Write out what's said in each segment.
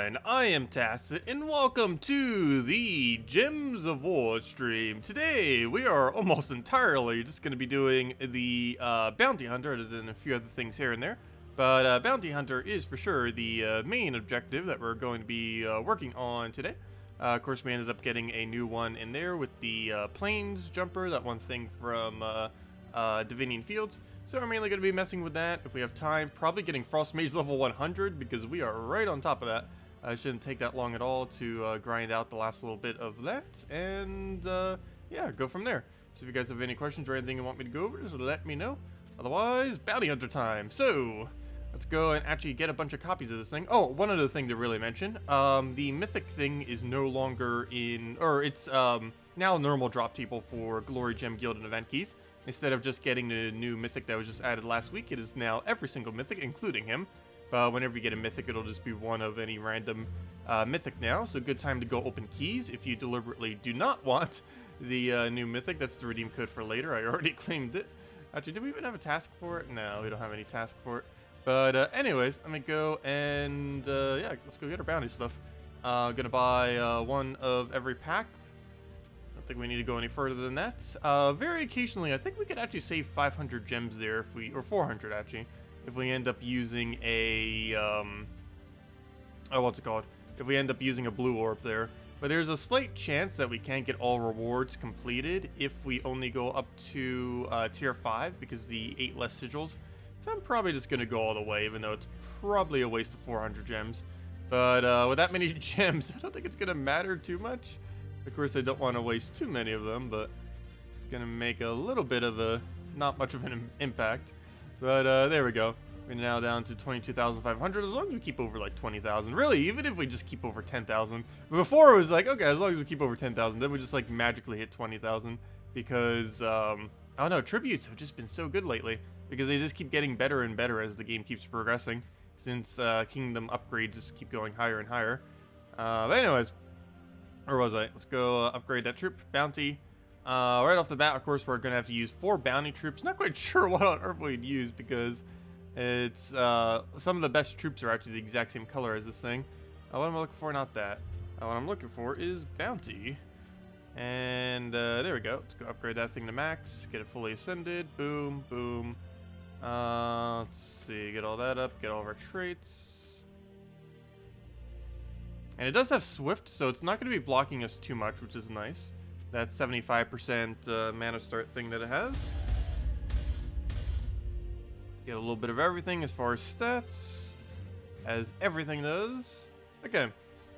everyone, I am Tacet, and welcome to the Gems of War stream. Today, we are almost entirely just going to be doing the Bounty Hunter, other than a few other things here and there. But Bounty Hunter is for sure the main objective that we're going to be working on today. Of course, we ended up getting a new one in there with the Plainsjumper, that one thing from Divinian Fields. So we're mainly going to be messing with that if we have time. Probably getting Frostmage level 100 because we are right on top of that. It shouldn't take that long at all to grind out the last little bit of that. And yeah, go from there. So if you guys have any questions or anything you want me to go over, just let me know. Otherwise, Bounty Hunter time. So let's go and actually get a bunch of copies of this thing. Oh, one other thing to really mention. The Mythic thing is no longer in... Or it's now normal drop table for Glory Gem Guild and event keys. Instead of just getting the new Mythic that was just added last week, it is now every single Mythic, including him. But whenever you get a Mythic, it'll just be one of any random Mythic now. So good time to go open keys if you deliberately do not want the new Mythic. That's the redeem code for later. I already claimed it. Actually, do we even have a task for it? No, we don't have any task for it. But anyways, I'm going to go and, yeah, let's go get our bounty stuff. Gonna buy one of every pack. I think we need to go any further than that. Very occasionally, I think we could actually save 500 gems there if we, or 400 actually, if we end up using a, oh, what's it called? If we end up using a blue orb there. But there's a slight chance that we can't get all rewards completed if we only go up to tier 5 because the 8 less sigils. So I'm probably just going to go all the way, even though it's probably a waste of 400 gems. But with that many gems, I don't think it's going to matter too much. Of course, I don't want to waste too many of them, but it's going to make a little bit of a, not much of an impact. But there we go. We're now down to 22,500, as long as we keep over like 20,000. Really, even if we just keep over 10,000. Before it was like, okay, as long as we keep over 10,000, then we just like magically hit 20,000. Because, I don't know, tributes have just been so good lately. Because they just keep getting better and better as the game keeps progressing. Since Kingdom upgrades just keep going higher and higher. But anyways. Where was I? Let's go upgrade that troop. Bounty. Right off the bat, of course, we're going to have to use 4 bounty troops. Not quite sure what on earth we'd use because it's some of the best troops are actually the exact same color as this thing. What am I looking for? Not that. What I'm looking for is bounty. And there we go. Let's go upgrade that thing to max. Get it fully ascended. Boom, boom. Let's see. Get all that up. Get all of our traits. And it does have Swift, so it's not going to be blocking us too much, which is nice. That 75% mana start thing that it has. Get a little bit of everything as far as stats, as everything does. Okay,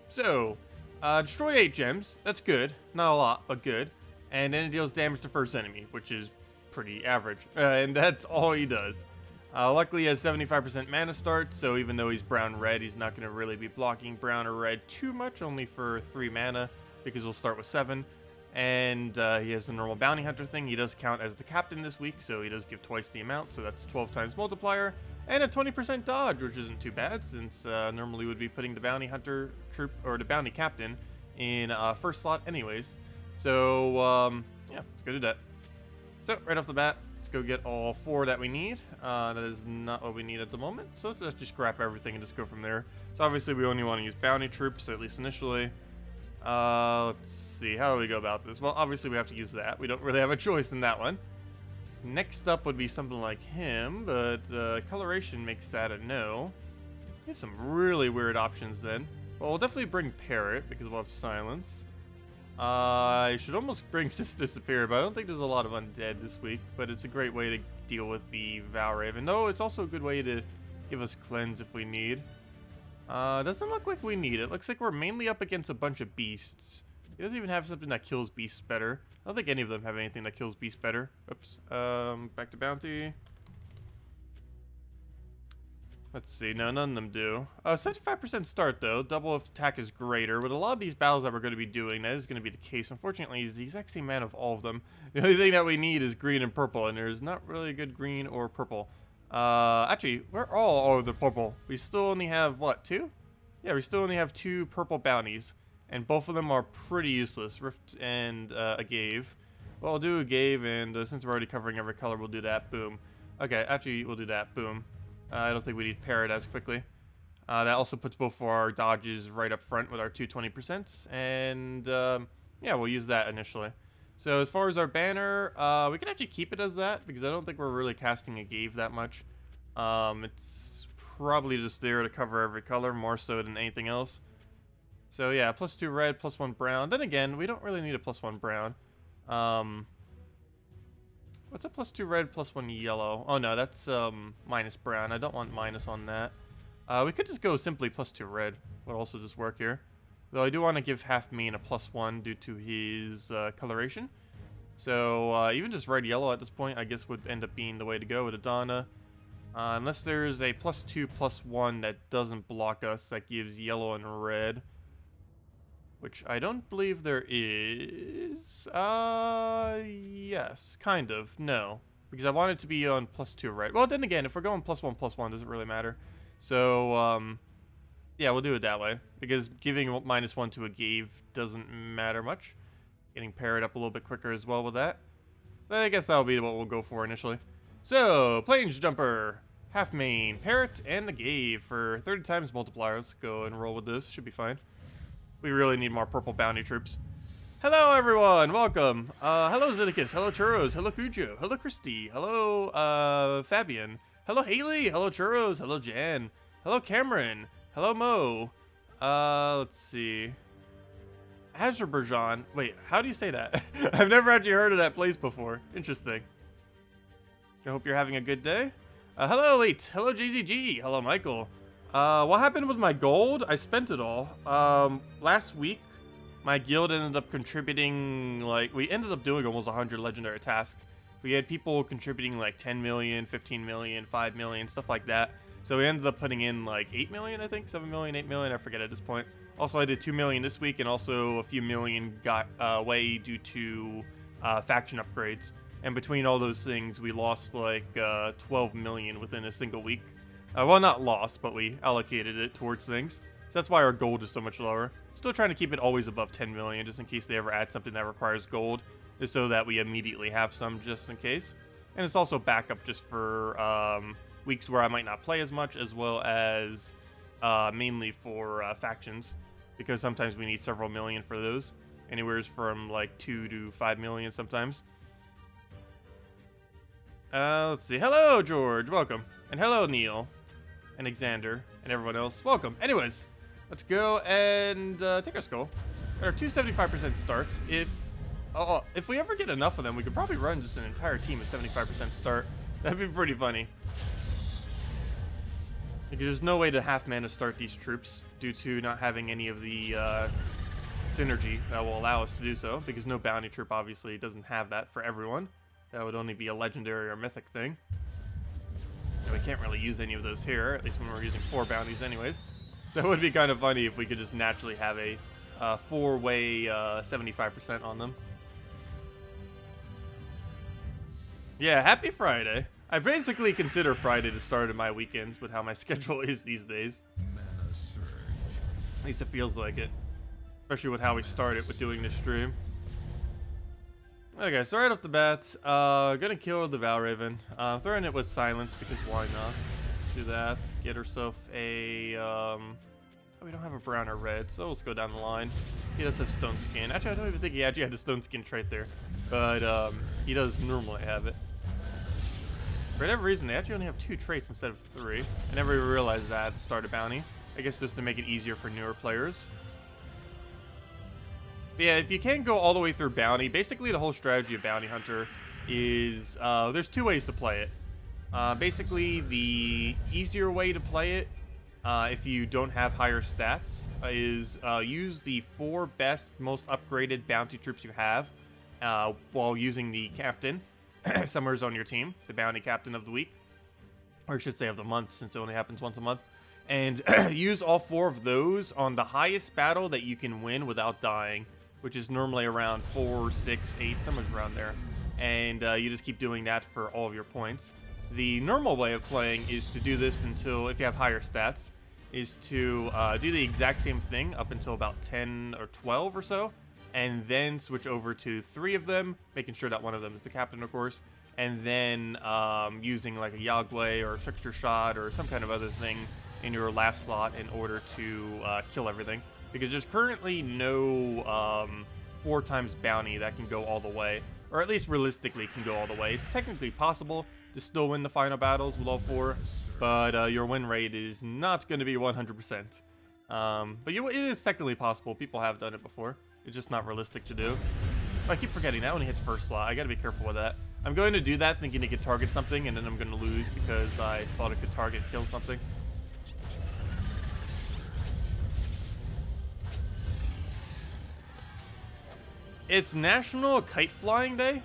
so destroy 8 gems. That's good. Not a lot, but good. And then it deals damage to first enemy, which is pretty average. And that's all he does. Luckily, he has 75% mana start, so even though he's brown-red, he's not going to really be blocking brown or red too much, only for 3 mana, because he'll start with 7. And he has the normal bounty hunter thing. He does count as the captain this week, so he does give twice the amount, so that's 12 times multiplier. And a 20% dodge, which isn't too bad, since normally would be putting the bounty hunter troop, or the bounty captain, in first slot anyways. So, yeah, let's go do that. So, right off the bat, let's go get all 4 that we need. That is not what we need at the moment. So let's just scrap everything and just go from there. So obviously we only want to use bounty troops, at least initially. Let's see, how do we go about this? Well, obviously we have to use that. We don't really have a choice in that one. Next up would be something like him, but coloration makes that a no. We have some really weird options then. Well, we'll definitely bring Parrot, because we'll have silence. I should almost bring Sister Superior, but I don't think there's a lot of undead this week. But it's a great way to deal with the Valraven. No, it's also a good way to give us cleanse if we need. Doesn't look like we need it. Looks like we're mainly up against a bunch of beasts. He doesn't even have something that kills beasts better. I don't think any of them have anything that kills beasts better. Oops. Back to bounty. Let's see, no, none of them do. 75% start, though. Double if attack is greater. With a lot of these battles that we're going to be doing, that is going to be the case. Unfortunately, it's the exact same mana of all of them. The only thing that we need is green and purple, and there's not really a good green or purple. Actually, we're all the purple. We still only have, what, 2? Yeah, we still only have 2 purple bounties, and both of them are pretty useless. Rift and a Gave. Well, we'll do a Gave, and since we're already covering every color, we'll do that. Boom. Okay, actually, we'll do that. Boom. I don't think we need Parrot as quickly. That also puts both of our dodges right up front with our 220%, and yeah, we'll use that initially. So as far as our banner, we can actually keep it as that, because I don't think we're really casting a Gave that much. It's probably just there to cover every color, more so than anything else. So yeah, +2 red, +1 brown. Then again, we don't really need a +1 brown. What's a +2 red, +1 yellow? Oh no, that's minus brown. I don't want minus on that. We could just go simply +2 red. Would also just work here. Though I do want to give half main a +1 due to his coloration. So even just red yellow at this point, I guess would end up being the way to go with Adana. Unless there's a +2 +1 that doesn't block us, that gives yellow and red. Which I don't believe there is. Yes, kind of. No. Because I want it to be on +2 red. Well, then again, if we're going +1 +1, doesn't really matter. So, yeah, we'll do it that way. Because giving -1 to a Gave doesn't matter much. Getting paired up a little bit quicker as well with that. So I guess that'll be what we'll go for initially. So, Plainsjumper, half main, Parrot, and the Gave for 30 times multiplier. Let's go and roll with this. Should be fine. We really need more purple bounty troops. Hello, everyone. Welcome. Hello, Zeddicus. Hello, Churros. Hello, Cujo. Hello, Christy. Hello, Fabian. Hello, Haley. Hello, Churros. Hello, Jan. Hello, Cameron. Hello, Mo. Let's see. Azerbaijan. Wait, how do you say that? I've never actually heard of that place before. Interesting. I hope you're having a good day. Hello, Elite. Hello, JZG. Hello, Michael. What happened with my gold? I spent it all. Last week, my guild ended up contributing, like, we ended up doing almost 100 legendary tasks. We had people contributing like 10 million, 15 million, 5 million, stuff like that. So we ended up putting in like 8 million, I think, 7 million, 8 million, I forget at this point. Also, I did 2 million this week, and also a few million got away due to faction upgrades. And between all those things, we lost like 12 million within a single week. Well, not lost, but we allocated it towards things. So that's why our gold is so much lower. Still trying to keep it always above 10 million, just in case they ever add something that requires gold, just so that we immediately have some just in case. And it's also backup just for weeks where I might not play as much, as well as mainly for factions, because sometimes we need several million for those. Anywhere from like 2 to 5 million sometimes. Let's see. Hello, George. Welcome. And hello, Neil. And Xander. And everyone else. Welcome. Anyways, let's go and take our skull. Our 275% starts. If we ever get enough of them, we could probably run just an entire team at 75% start. That'd be pretty funny. Because there's no way to half mana start these troops due to not having any of the synergy that will allow us to do so. Because no bounty troop obviously doesn't have that for everyone. That would only be a legendary or mythic thing. And we can't really use any of those here, at least when we're using 4 bounties anyways. So it would be kind of funny if we could just naturally have a 4-way 75% on them. Yeah, happy Friday. I basically consider Friday the start of my weekends with how my schedule is these days. At least it feels like it. Especially with how we started with doing this stream. Okay, so right off the bat, gonna kill the Valraven. Throwing it with silence because why not? Do that. Get herself a oh, we don't have a brown or red, so let's go down the line. He does have stone skin. Actually, I don't even think he actually had the stone skin trait there, but he does normally have it. For whatever reason, they actually only have 2 traits instead of 3. I never even realized that at the start of bounty. I guess just to make it easier for newer players. But yeah, if you can't go all the way through bounty, basically the whole strategy of bounty hunter is there's 2 ways to play it. Basically, the easier way to play it, if you don't have higher stats, is use the 4 best, most upgraded bounty troops you have while using the captain. Summer's on your team, the bounty captain of the week, or I should say of the month, since it only happens once a month, and use all 4 of those on the highest battle that you can win without dying, which is normally around 4, 6, 8, somewhere around there, and you just keep doing that for all of your points. The normal way of playing is to do this until, if you have higher stats, is to do the exact same thing up until about 10 or 12 or so, and then switch over to 3 of them, making sure that one of them is the captain, of course, and then using like a Yagway or a trickster shot or some kind of other thing in your last slot in order to kill everything. Because there's currently no 4 times bounty that can go all the way. Or at least realistically can go all the way. It's technically possible to still win the final battles with all 4, but your win rate is not going to be 100%. But it is technically possible. People have done it before. It's just not realistic to do. I keep forgetting that only hits first slot. I gotta be careful with that. I'm going to do that thinking it could target something, and then I'm going to lose because I thought it could target kill something. It's National Kite Flying Day.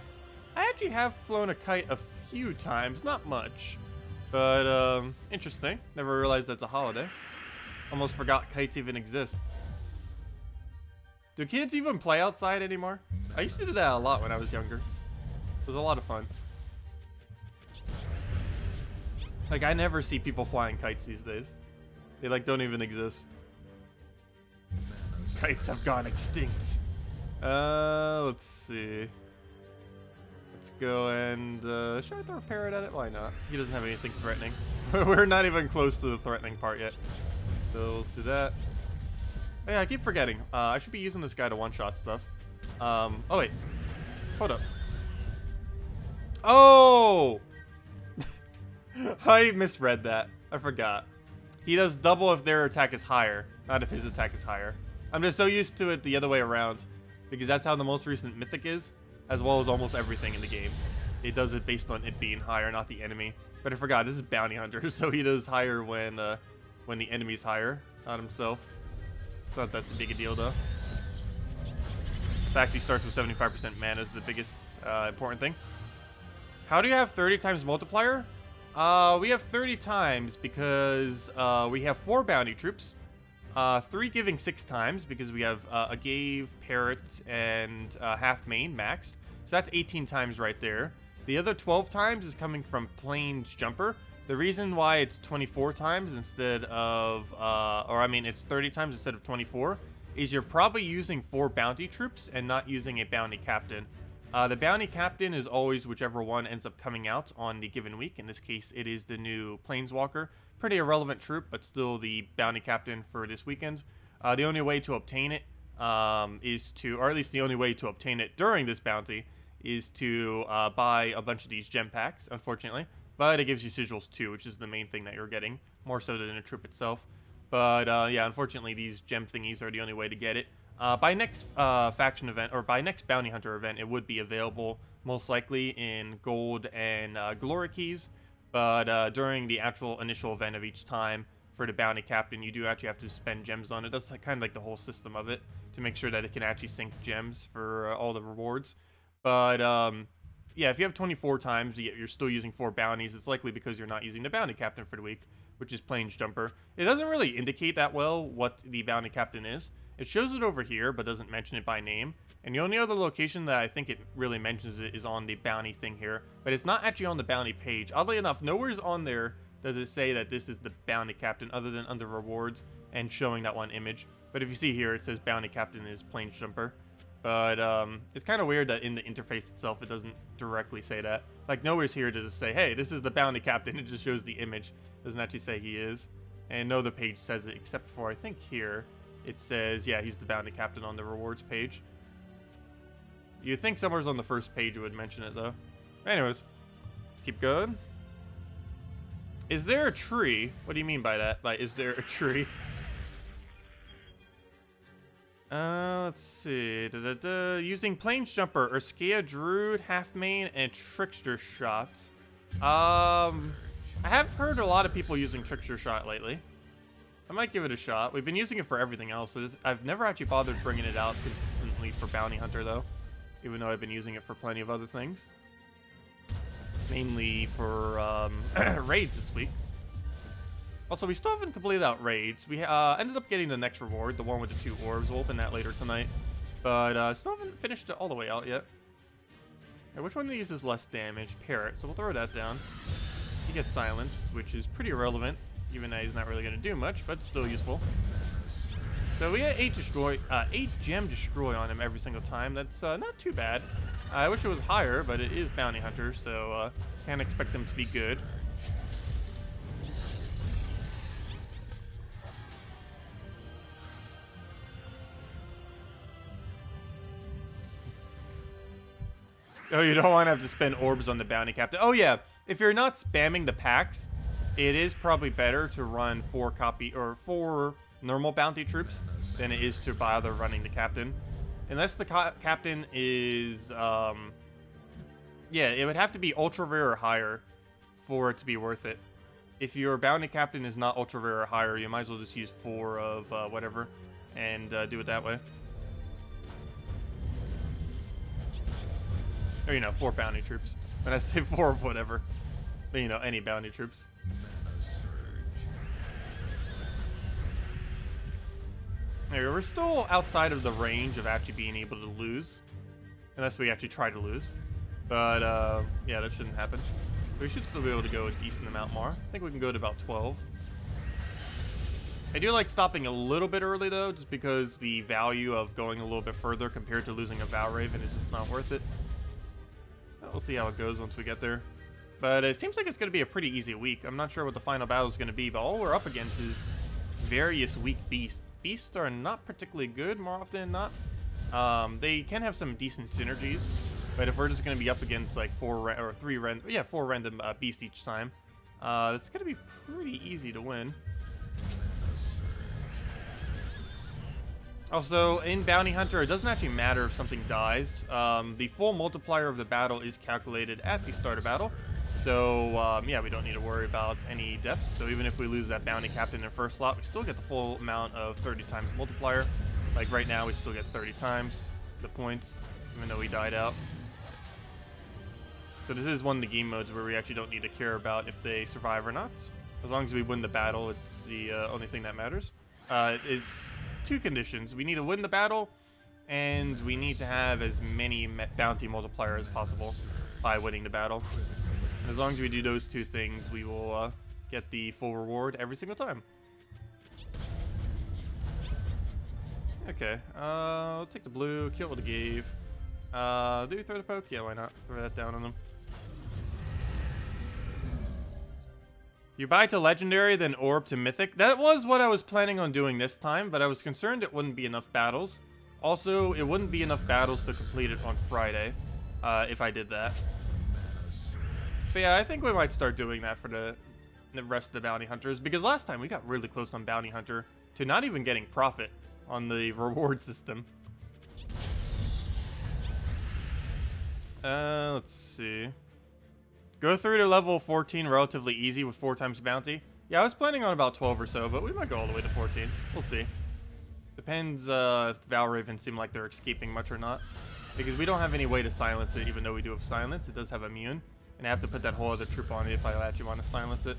I actually have flown a kite a few times, not much. But, interesting. Never realized that's a holiday. Almost forgot kites even exist. Do kids even play outside anymore? I used to do that a lot when I was younger. It was a lot of fun. Like, I never see people flying kites these days. They, like, don't even exist. Kites have gone extinct. Let's see. Let's go and, should I throw a parrot at it? Why not? He doesn't have anything threatening. We're not even close to the threatening part yet. So let's do that. Oh, yeah, I keep forgetting. I should be using this guy to one-shot stuff. Oh, wait. Hold up. Oh! I misread that. I forgot. He does double if their attack is higher, not if his attack is higher. I'm just so used to it the other way around, because that's how the most recent mythic is, as well as almost everything in the game. It does it based on it being higher, not the enemy. But I forgot, this is Bounty Hunter, so he does higher when the enemy's higher, not himself. It's not that big a deal, though. The fact he starts with 75% mana is the biggest important thing. How do you have 30 times multiplier? We have 30 times because we have 4 bounty troops. 3 giving 6 times because we have a Gave, Parrot, and half main maxed. So that's 18 times right there. The other 12 times is coming from Plainsjumper. The reason why it's 24 times instead of, it's 30 times instead of 24, is you're probably using 4 bounty troops and not using a bounty captain. The bounty captain is always whichever one ends up coming out on the given week. In this case, it is the new Planeswalker. Pretty irrelevant troop, but still the bounty captain for this weekend. The only way to obtain it is to, or at least the only way to obtain it during this bounty, is to buy a bunch of these gem packs, unfortunately. But it gives you sigils too, which is the main thing that you're getting, more so than a troop itself. But yeah, unfortunately, these gem thingies are the only way to get it. By next faction event, or by next bounty hunter event, it would be available most likely in gold and glory keys. But during the actual initial event of each time for the bounty captain, you do actually have to spend gems on it. That's kind of like the whole system of it to make sure that it can actually sync gems for all the rewards. But yeah, if you have 24 times, you're still using 4 bounties. It's likely because you're not using the bounty captain for the week, which is Plainsjumper. It doesn't really indicate that well what the bounty captain is. It shows it over here, but doesn't mention it by name. And the only other location that I think it really mentions it is on the bounty thing here. But it's not actually on the bounty page. Oddly enough, nowhere's on there does it say that this is the bounty captain other than under rewards and showing that one image. But if you see here, it says bounty captain is Plainsjumper. But it's kind of weird that in the interface itself, it doesn't directly say that. Like, nowhere's here does it say, hey, this is the bounty captain. It just shows the image. It doesn't actually say he is. And no other page says it, except for, I think here, it says, yeah, he's the bounty captain on the rewards page. You'd think somewhere's on the first page it would mention it, though. Anyways, let's keep going. Is there a tree? What do you mean by that? By, is there a tree? Let's see. Using Plainsjumper, Urskea, Druid, Half Main, and Trickster Shot. I have heard a lot of people using Trickster Shot lately. I might give it a shot. We've been using it for everything else. So I've never actually bothered bringing it out consistently for Bounty Hunter, though. Even though I've been using it for plenty of other things. Mainly for raids this week. Also, we still haven't completed out raids. We ended up getting the next reward, the one with the 2 orbs. We'll open that later tonight. But still haven't finished it all the way out yet. Okay, which one of these is less damage? Parrot. So we'll throw that down. He gets silenced, which is pretty irrelevant. Even though he's not really going to do much, but still useful. So we get 8 gem destroy on him every single time. That's not too bad. I wish it was higher, but it is Bounty Hunter, so can't expect them to be good. Oh, you don't want to have to spend orbs on the bounty captain. Oh, yeah. If you're not spamming the packs, it is probably better to run 4 normal bounty troops than it is to bother running the captain. Unless the captain is, yeah, it would have to be ultra rare or higher for it to be worth it. If your bounty captain is not ultra rare or higher, you might as well just use 4 of whatever and do it that way. Or, you know, 4 bounty troops. When I say 4 of whatever, but, you know, any bounty troops. Anyway, we're still outside of the range of actually being able to lose. Unless we actually try to lose. But, yeah, that shouldn't happen. We should still be able to go a decent amount more. I think we can go to about 12. I do like stopping a little bit early, though, just because the value of going a little bit further compared to losing a Valraven is just not worth it. We'll see how it goes once we get there. But it seems like it's going to be a pretty easy week. I'm not sure what the final battle is going to be, but all we're up against is various weak beasts. Beasts are not particularly good more often than not. They can have some decent synergies, but if we're just going to be up against like 4 random beasts each time, it's going to be pretty easy to win. Also, in Bounty Hunter, it doesn't actually matter if something dies. The full multiplier of the battle is calculated at the start of battle. So, yeah, we don't need to worry about any deaths. So even if we lose that Bounty Captain in first slot, we still get the full amount of 30 times multiplier. Like right now, we still get 30 times the points, even though we died out. So this is one of the game modes where we actually don't need to care about if they survive or not. As long as we win the battle, it's the only thing that matters. It's 2 conditions. We need to win the battle, and we need to have as many bounty multiplier as possible by winning the battle. And as long as we do those 2 things, we will get the full reward every single time. Okay, we'll take the blue, kill what it gave. Do we throw the poke? Yeah, why not? Throw that down on them. You buy to Legendary, then Orb to Mythic. That was what I was planning on doing this time, but I was concerned it wouldn't be enough battles. Also, it wouldn't be enough battles to complete it on Friday, if I did that. But yeah, I think we might start doing that for the rest of the Bounty Hunters, because last time we got really close on Bounty Hunter to not even getting profit on the reward system. Let's see. Go through to level 14 relatively easy with 4 times bounty. Yeah, I was planning on about 12 or so, but we might go all the way to 14. We'll see. Depends if the Valraven seem like they're escaping much or not. Because we don't have any way to silence it, even though we do have silence. It does have immune. And I have to put that whole other troop on it if I actually want to silence it.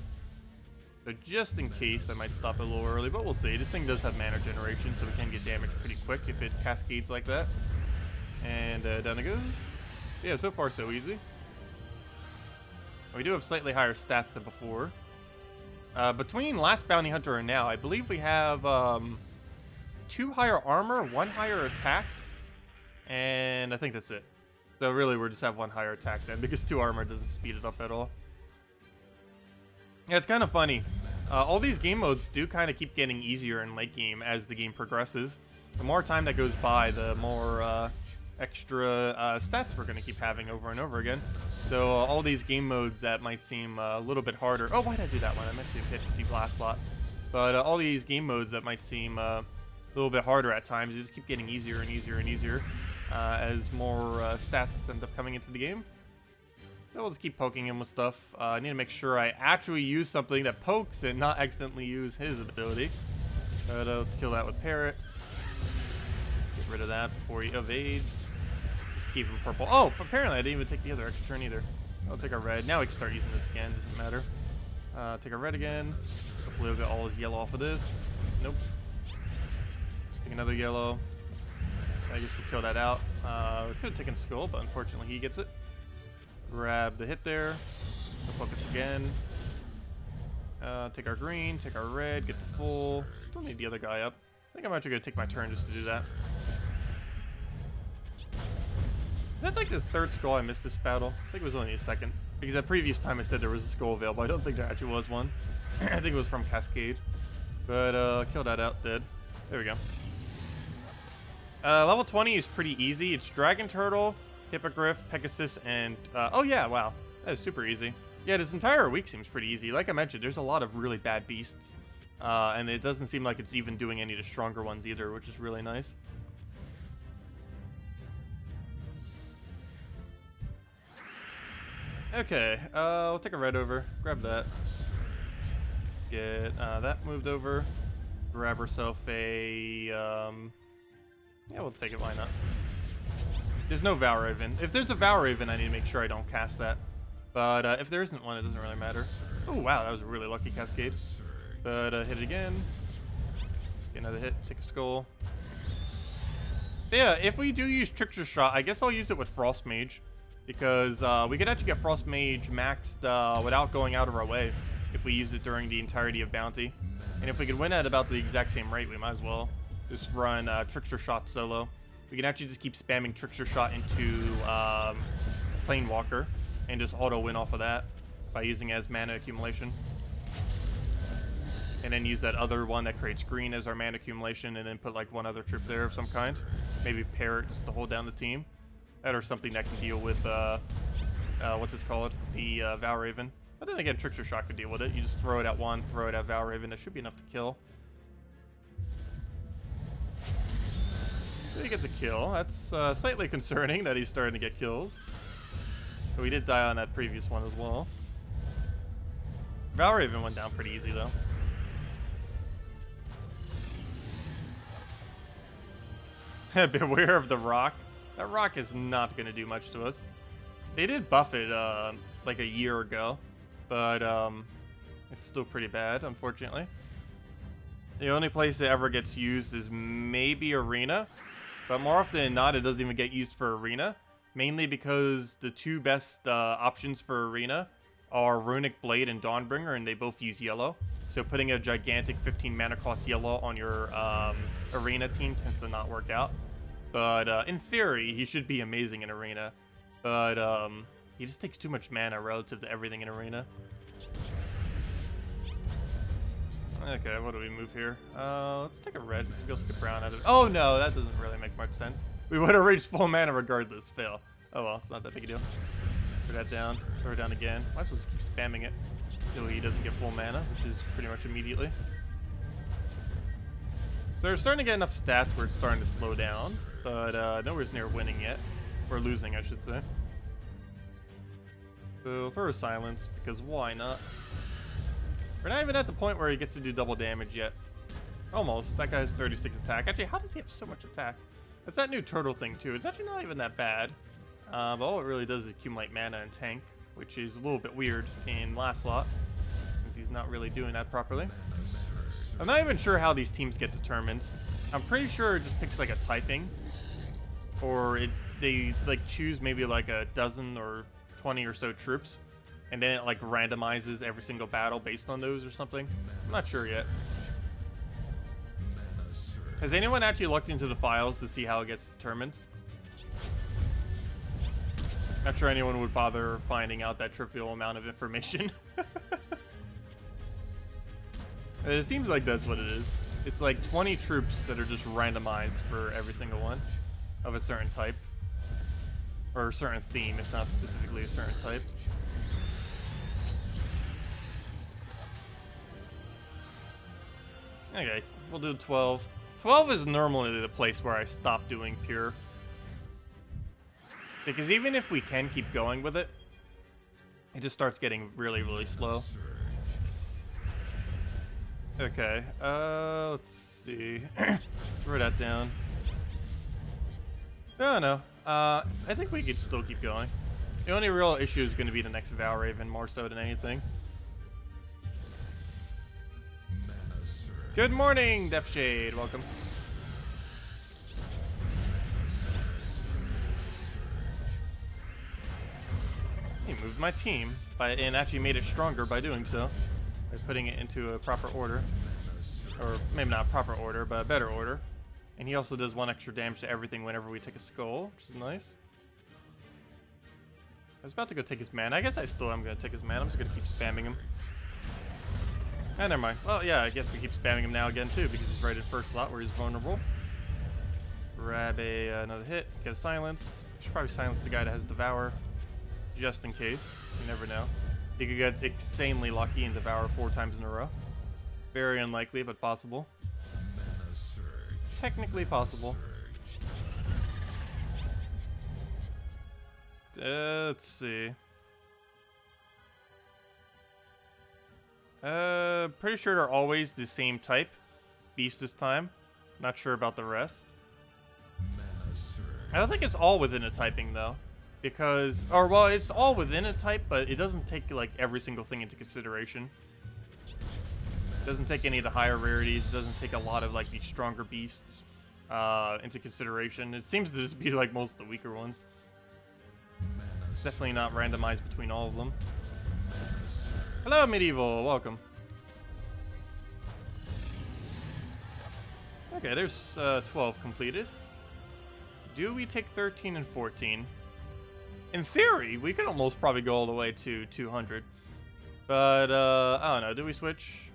So just in case, I might stop it a little early, but we'll see. This thing does have mana generation, so we can get damage pretty quick if it cascades like that. And down it goes. Yeah, so far so easy. We do have slightly higher stats than before. Between last Bounty Hunter and now, I believe we have 2 higher armor, 1 higher attack, and I think that's it. So really, we'll just have 1 higher attack then, because 2 armor doesn't speed it up at all. Yeah, it's kind of funny. All these game modes do kind of keep getting easier in late game as the game progresses. The more time that goes by, the more extra stats we're going to keep having over and over again. So all these game modes that might seem a little bit harder. Oh, why did I do that one? I meant to hit the blast slot. But all these game modes that might seem a little bit harder at times, just keep getting easier and easier and easier as more stats end up coming into the game. So we'll just keep poking him with stuff. I need to make sure I actually use something that pokes and not accidentally use his ability. But let's kill that with Parrot. Get rid of that before he evades. Just keep him purple. Oh, apparently I didn't even take the other extra turn either. I'll take our red. Now we can start using this again. Doesn't matter. Take our red again. Hopefully we'll get all his yellow off of this. Nope. Take another yellow. I guess we'll kill that out. We could have taken Skull, but unfortunately he gets it. Grab the hit there. Focus again. Take our green, take our red, get the full. Still need the other guy up. I think I'm actually going to take my turn just to do that. Is that like the 3rd skull I missed this battle? I think it was only a 2nd. Because that previous time I said there was a skull available. I don't think there actually was one. I think it was from Cascade. But kill that out, dead. There we go. Level 20 is pretty easy. It's Dragon Turtle, Hippogriff, Pegasus, and oh yeah, wow, that is super easy. Yeah, this entire week seems pretty easy. Like I mentioned, there's a lot of really bad beasts, and it doesn't seem like it's even doing any of the stronger ones either, which is really nice. Okay, we'll take a red over. Grab that. Get that moved over. Grab herself a yeah, we'll take it. Why not? There's no Valraven. If there's a Valraven, I need to make sure I don't cast that. But if there isn't one, it doesn't really matter. Oh wow, that was a really lucky cascade. But hit it again. Get another hit. Take a skull. But yeah, if we do use Trickster Shot, I guess I'll use it with Frostmage, because we could actually get Frostmage maxed without going out of our way if we use it during the entirety of Bounty. And if we could win at about the exact same rate, we might as well just run Trickster Shot solo. We can actually just keep spamming Trickster Shot into Planewalker and just auto win off of that by using it as mana accumulation. And then use that other one that creates green as our mana accumulation, and then put like one other troop there of some kind. Maybe pair it just to hold down the team. That or something that can deal with, what's it called? The Valraven. But then again, Trickster Shot could deal with it. You just throw it at one, throw it at Valraven. That should be enough to kill. So he gets a kill. That's slightly concerning that he's starting to get kills. But we did die on that previous one as well. Valraven went down pretty easy though. Beware of the rock. That rock is not going to do much to us. They did buff it like a year ago, but it's still pretty bad, unfortunately. The only place it ever gets used is maybe Arena, but more often than not, it doesn't even get used for Arena, mainly because the two best options for Arena are Runic Blade and Dawnbringer, and they both use yellow. So putting a gigantic 15 mana cost yellow on your Arena team tends to not work out. But in theory, he should be amazing in Arena. But he just takes too much mana relative to everything in Arena. Okay, what do we move here? Let's take a red. Go skip brown out of it. Oh no, that doesn't really make much sense. We would have reached full mana regardless. Fail. Oh well, it's not that big a deal. Throw that down. Throw it down again. Might as well just keep spamming it until he doesn't get full mana, which is pretty much immediately. So they're starting to get enough stats where it's starting to slow down, but nowhere's near winning yet. Or losing, I should say. So throw a silence, because why not? We're not even at the point where he gets to do double damage yet. Almost. That guy has 36 attack. Actually, how does he have so much attack? That's that new turtle thing, too. It's actually not even that bad. But all it really does is accumulate mana and tank, which is a little bit weird in last slot, since he's not really doing that properly. I'm not even sure how these teams get determined. I'm pretty sure it just picks like a typing, or they like choose maybe like a dozen or 20 or so troops, and then it like randomizes every single battle based on those or something. I'm not sure yet. Has anyone actually looked into the files to see how it gets determined? Not sure anyone would bother finding out that trivial amount of information. It seems like that's what it is. It's like 20 troops that are just randomized for every single one of a certain type. Or a certain theme, if not specifically a certain type. Okay, we'll do 12. 12 is normally the place where I stop doing pure. Because even if we can keep going with it, it just starts getting really, really slow. Okay, let's see. Throw that down. No, no. I think we could still keep going. The only real issue is going to be the next Valraven, more so than anything. Good morning, Deathshade. Welcome. He moved my team and actually made it stronger by doing so. By putting it into a proper order. Or maybe not proper order, but a better order. And he also does 1 extra damage to everything whenever we take a skull, which is nice. I was about to go take his mana. I guess I still am going to take his mana. I'm just going to keep spamming him. Ah, never mind. Well, yeah, I guess we keep spamming him now again, too, because he's right in first slot where he's vulnerable. Grab another hit, get a silence. Should probably silence the guy that has Devour, just in case. You never know. You could get insanely lucky and Devour 4 times in a row. Very unlikely, but possible. Technically possible. Let's see. Pretty sure they're always the same type. Beast this time. Not sure about the rest. I don't think it's all within a typing though. Because, or well, it's all within a type, but it doesn't take like every single thing into consideration. It doesn't take any of the higher rarities. It doesn't take a lot of like the stronger beasts into consideration. It seems to just be like most of the weaker ones. It's definitely not randomized between all of them. Hello, Medieval. Welcome. Okay, there's 12 completed. Do we take 13 and 14? In theory, we could almost probably go all the way to 200. But, I don't know. Do we switch?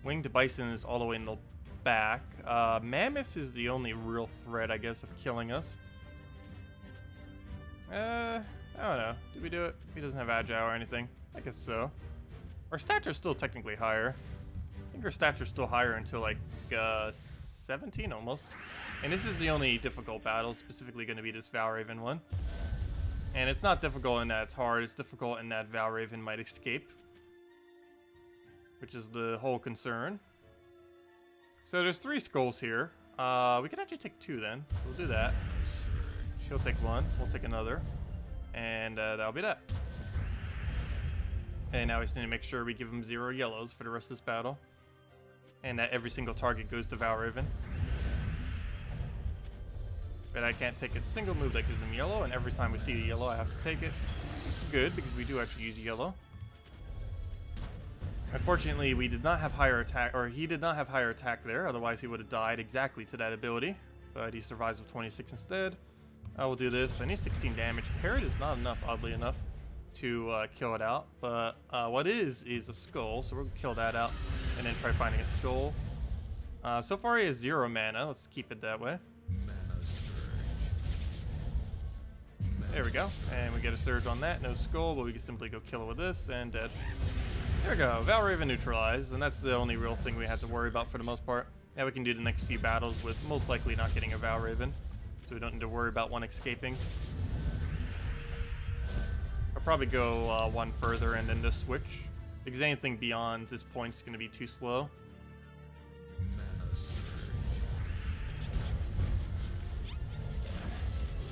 Winged Bison is all the way in the back. Mammoth is the only real threat, I guess, of killing us. I don't know. Do we do it? He doesn't have Agile or anything. I guess so. Our stats are still technically higher. I think our stats are still higher until like 17 almost. And this is the only difficult battle, specifically going to be this Valraven one. And it's not difficult in that it's hard. It's difficult in that Valraven might escape, which is the whole concern. So there's 3 skulls here. We could actually take 2 then. So we'll do that. She'll take 1. We'll take another. And that'll be that. And now we just need to make sure we give him 0 yellows for the rest of this battle. And that every single target goes to Valraven. But I can't take a single move that gives him yellow, and every time we see a yellow, I have to take it. Which is good, because we do actually use yellow. Unfortunately, we did not have higher attack, or he did not have higher attack there, otherwise he would have died exactly to that ability. But he survives with 26 instead. I will do this. I need 16 damage. Parrot is not enough, oddly enough, to kill it out. But what is a skull, so we'll kill that out and then try finding a skull. So far he has 0 mana. Let's keep it that way. There we go. And we get a surge on that. No skull, but we can simply go kill it with this and dead. There we go. Valraven neutralized, and that's the only real thing we had to worry about for the most part. Now we can do the next few battles with most likely not getting a Valraven, so we don't need to worry about one escaping. I'll probably go 1 further and then just switch, because anything beyond this point is going to be too slow.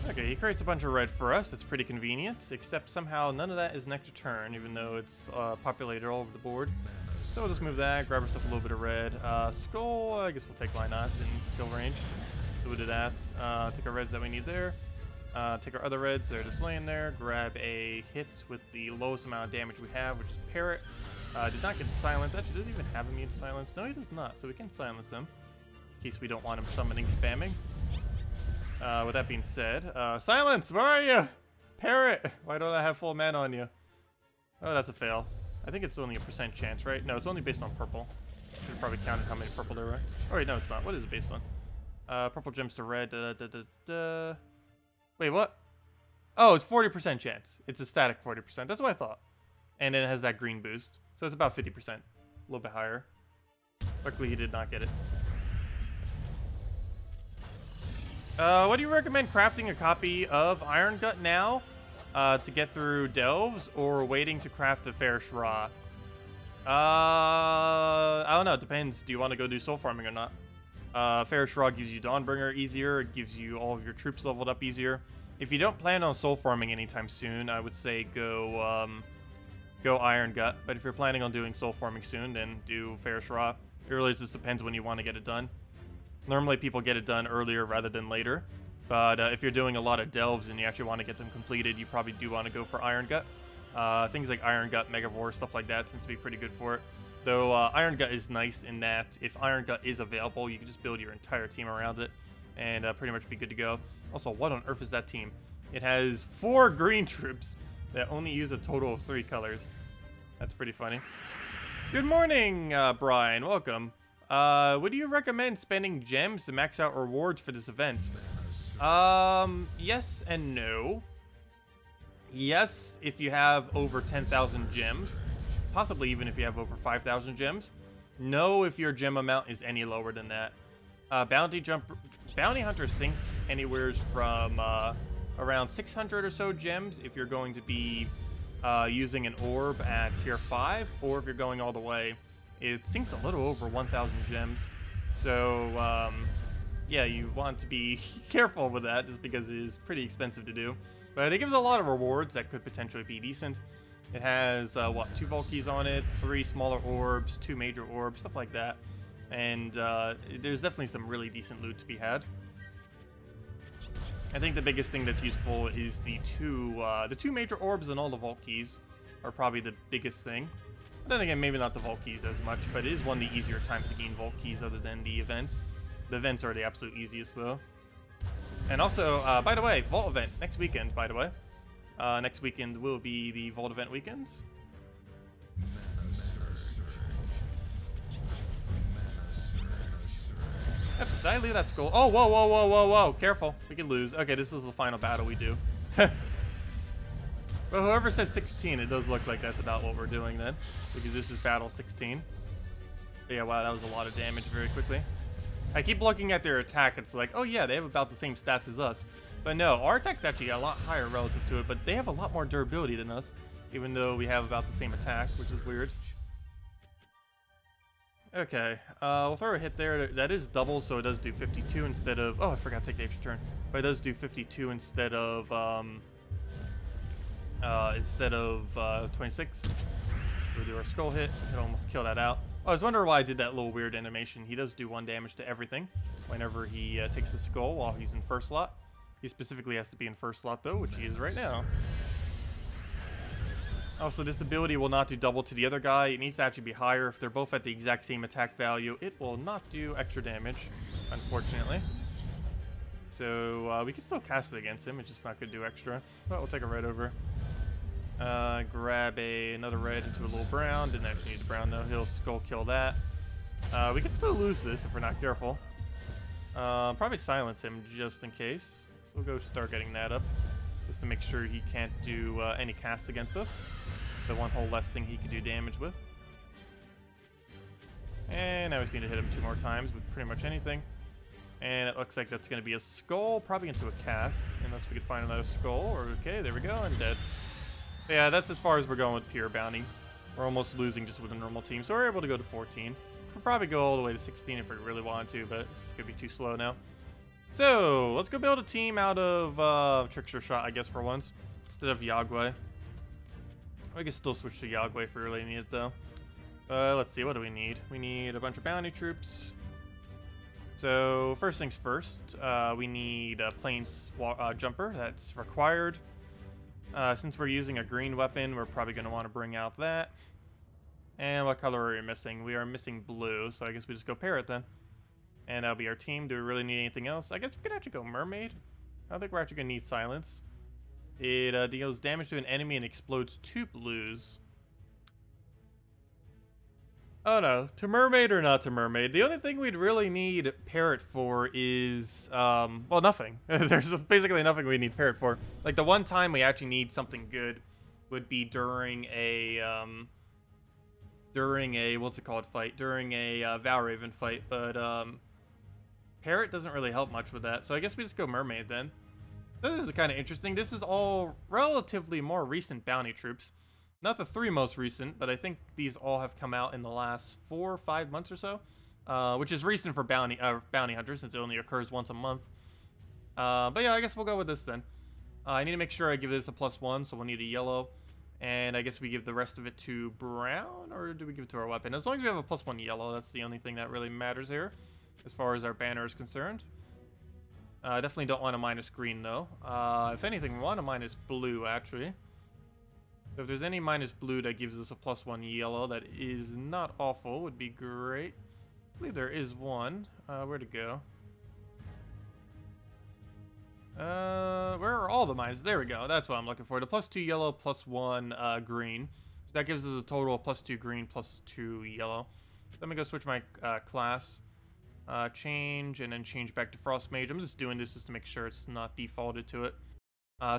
Okay, he creates a bunch of red for us. That's pretty convenient, except somehow none of that is next turn, even though it's populated all over the board. So we'll just move that, grab ourselves a little bit of red. Skull, I guess we'll take why not in kill range. So we'll do that. Take our reds that we need there. Take our other reds, they're just laying there. Grab a hit with the lowest amount of damage we have, which is Parrot. Did not get silence. Actually, does he even have immune to silence? No, he does not, so we can silence him, in case we don't want him summoning spamming. With that being said, silence, where are you? Parrot, why don't I have full mana on you? Oh, that's a fail. I think it's only a % chance, right? No, it's only based on purple. Should have probably counted how many purple there were. Oh wait, no, it's not. What is it based on? Purple gems to red. Wait, what? Oh, it's 40% chance. It's a static 40%. That's what I thought. And then it has that green boost. So it's about 50%. A little bit higher. Luckily, he did not get it. What do you recommend crafting a copy of Iron Gut now to get through Delves, or waiting to craft a Fair Shra? I don't know. It depends. Do you want to go do soul farming or not? Fair Shra gives you Dawnbringer easier. It gives you all of your troops leveled up easier. If you don't plan on soul farming anytime soon, I would say go Iron Gut. But if you're planning on doing soul farming soon, then do Fair Shra. It really just depends when you want to get it done. Normally people get it done earlier rather than later, but if you're doing a lot of delves and you actually want to get them completed, you probably do want to go for Iron Gut. Things like Iron Gut, Megavore, stuff like that tends to be pretty good for it. Though Iron Gut is nice in that if Iron Gut is available, you can just build your entire team around it and pretty much be good to go. Also, what on earth is that team? It has 4 green troops that only use a total of 3 colors. That's pretty funny. Good morning, Brian. Welcome. Would you recommend spending gems to max out rewards for this event? Yes and no. Yes, if you have over 10,000 gems. Possibly even if you have over 5,000 gems. No, if your gem amount is any lower than that. Bounty Hunter sinks anywhere from around 600 or so gems if you're going to be using an orb at tier 5, or if you're going all the way, it sinks a little over 1,000 gems. So, yeah, you want to be careful with that just because it is pretty expensive to do. But it gives a lot of rewards that could potentially be decent. It has, what, 2 vault keys on it, 3 smaller orbs, 2 major orbs, stuff like that. And there's definitely some really decent loot to be had. I think the biggest thing that's useful is the two major orbs and all the vault keys are probably the biggest thing. But then again, maybe not the vault keys as much, but it is one of the easier times to gain vault keys other than the events. The events are the absolute easiest, though. And also, by the way, vault event next weekend, by the way. Next weekend will be the vault event weekend. Yep, did I leave that skull? Oh, whoa, whoa, whoa, whoa, whoa. Careful. We could lose. Okay, this is the final battle we do. Well, whoever said 16, it does look like that's about what we're doing then. Because this is battle 16. But yeah, wow, that was a lot of damage very quickly. I keep looking at their attack. It's like, oh yeah, they have about the same stats as us. But no, our attack's actually a lot higher relative to it. But they have a lot more durability than us. Even though we have about the same attack, which is weird. Okay, we'll throw a hit there. That is double, so it does do 52 instead of... Oh, I forgot to take the extra turn. But it does do 52 instead of 26. We'll do our skull hit. It'll almost kill that out. Oh, I was wondering why I did that little weird animation. He does do 1 damage to everything whenever he takes the skull while he's in first slot. He specifically has to be in first slot, though, which he is right now. Also, this ability will not do double to the other guy. It needs to actually be higher. If they're both at the exact same attack value, it will not do extra damage, unfortunately. So, we can still cast it against him. It's just not going to do extra. But we'll take a red over. Grab another red into a little brown. Didn't actually need the brown, though. He'll skull kill that. We can still lose this if we're not careful. Probably silence him just in case. So we'll go start getting that up. Just to make sure he can't do any casts against us. The one whole less thing he could do damage with. And I just need to hit him 2 more times with pretty much anything. And it looks like that's going to be a skull, probably into a cast, unless we could find another skull. Or okay, there we go, and dead. But yeah, that's as far as we're going with pure bounty. We're almost losing just with a normal team, so we're able to go to 14. We'll probably go all the way to 16 if we really wanted to, but it's just going to be too slow now. So, let's go build a team out of Trickster Shot, I guess, for once, instead of Yagway. We can still switch to Yagway if we really need it, though. Let's see, what do we need? We need a bunch of bounty troops. So, first things first, we need a Plainsjumper. That's required. Since we're using a green weapon, we're probably going to want to bring out that. And what color are we missing? We are missing blue, so I guess we just go Parrot then. And that'll be our team. Do we really need anything else? I guess we could actually go Mermaid. I don't think we're actually going to need Silence. It deals damage to an enemy and explodes 2 blues. Oh no, to Mermaid or not to Mermaid? The only thing we'd really need Parrot for is, well, nothing. There's basically nothing we need Parrot for. Like, the one time we actually need something good would be during a what's it called, fight? During a Valraven fight, but, Parrot doesn't really help much with that, so I guess we just go Mermaid then. This is kind of interesting. This is all relatively more recent bounty troops. Not the 3 most recent, but I think these all have come out in the last 4 or 5 months or so, which is recent for bounty hunters since it only occurs once a month. But yeah, I guess we'll go with this then. I need to make sure I give this a +1, so we'll need a yellow. And I guess we give the rest of it to brown, or do we give it to our weapon? As long as we have a +1 yellow, that's the only thing that really matters here, as far as our banner is concerned. I definitely don't want a minus green, though. If anything, we want a minus blue, actually. So if there's any minus blue that gives us a +1 yellow, that is not awful, would be great. I believe there is one. Where'd it go? Where are all the mines? There we go. That's what I'm looking for. The +2 yellow, +1 green. So that gives us a total of +2 green, +2 yellow. Let me go switch my class. Change, and then change back to Frostmage. I'm just doing this just to make sure it's not defaulted to it.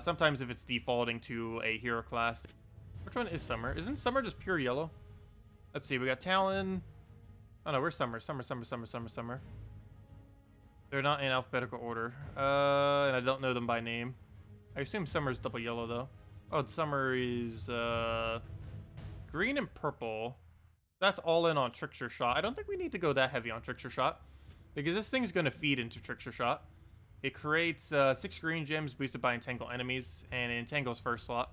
Sometimes if it's defaulting to a hero class. Which one is Summer? Isn't Summer just pure yellow? Let's see, we got Talon. Oh no, where's Summer? Summer. They're not in alphabetical order. And I don't know them by name. I assume Summer's double yellow though. Oh, Summer is green and purple. That's all in on Trickster Shot. I don't think we need to go that heavy on Trickster Shot, because this thing's going to feed into Trickster Shot. It creates 6 green gems boosted by Entangle enemies, and it entangles first slot.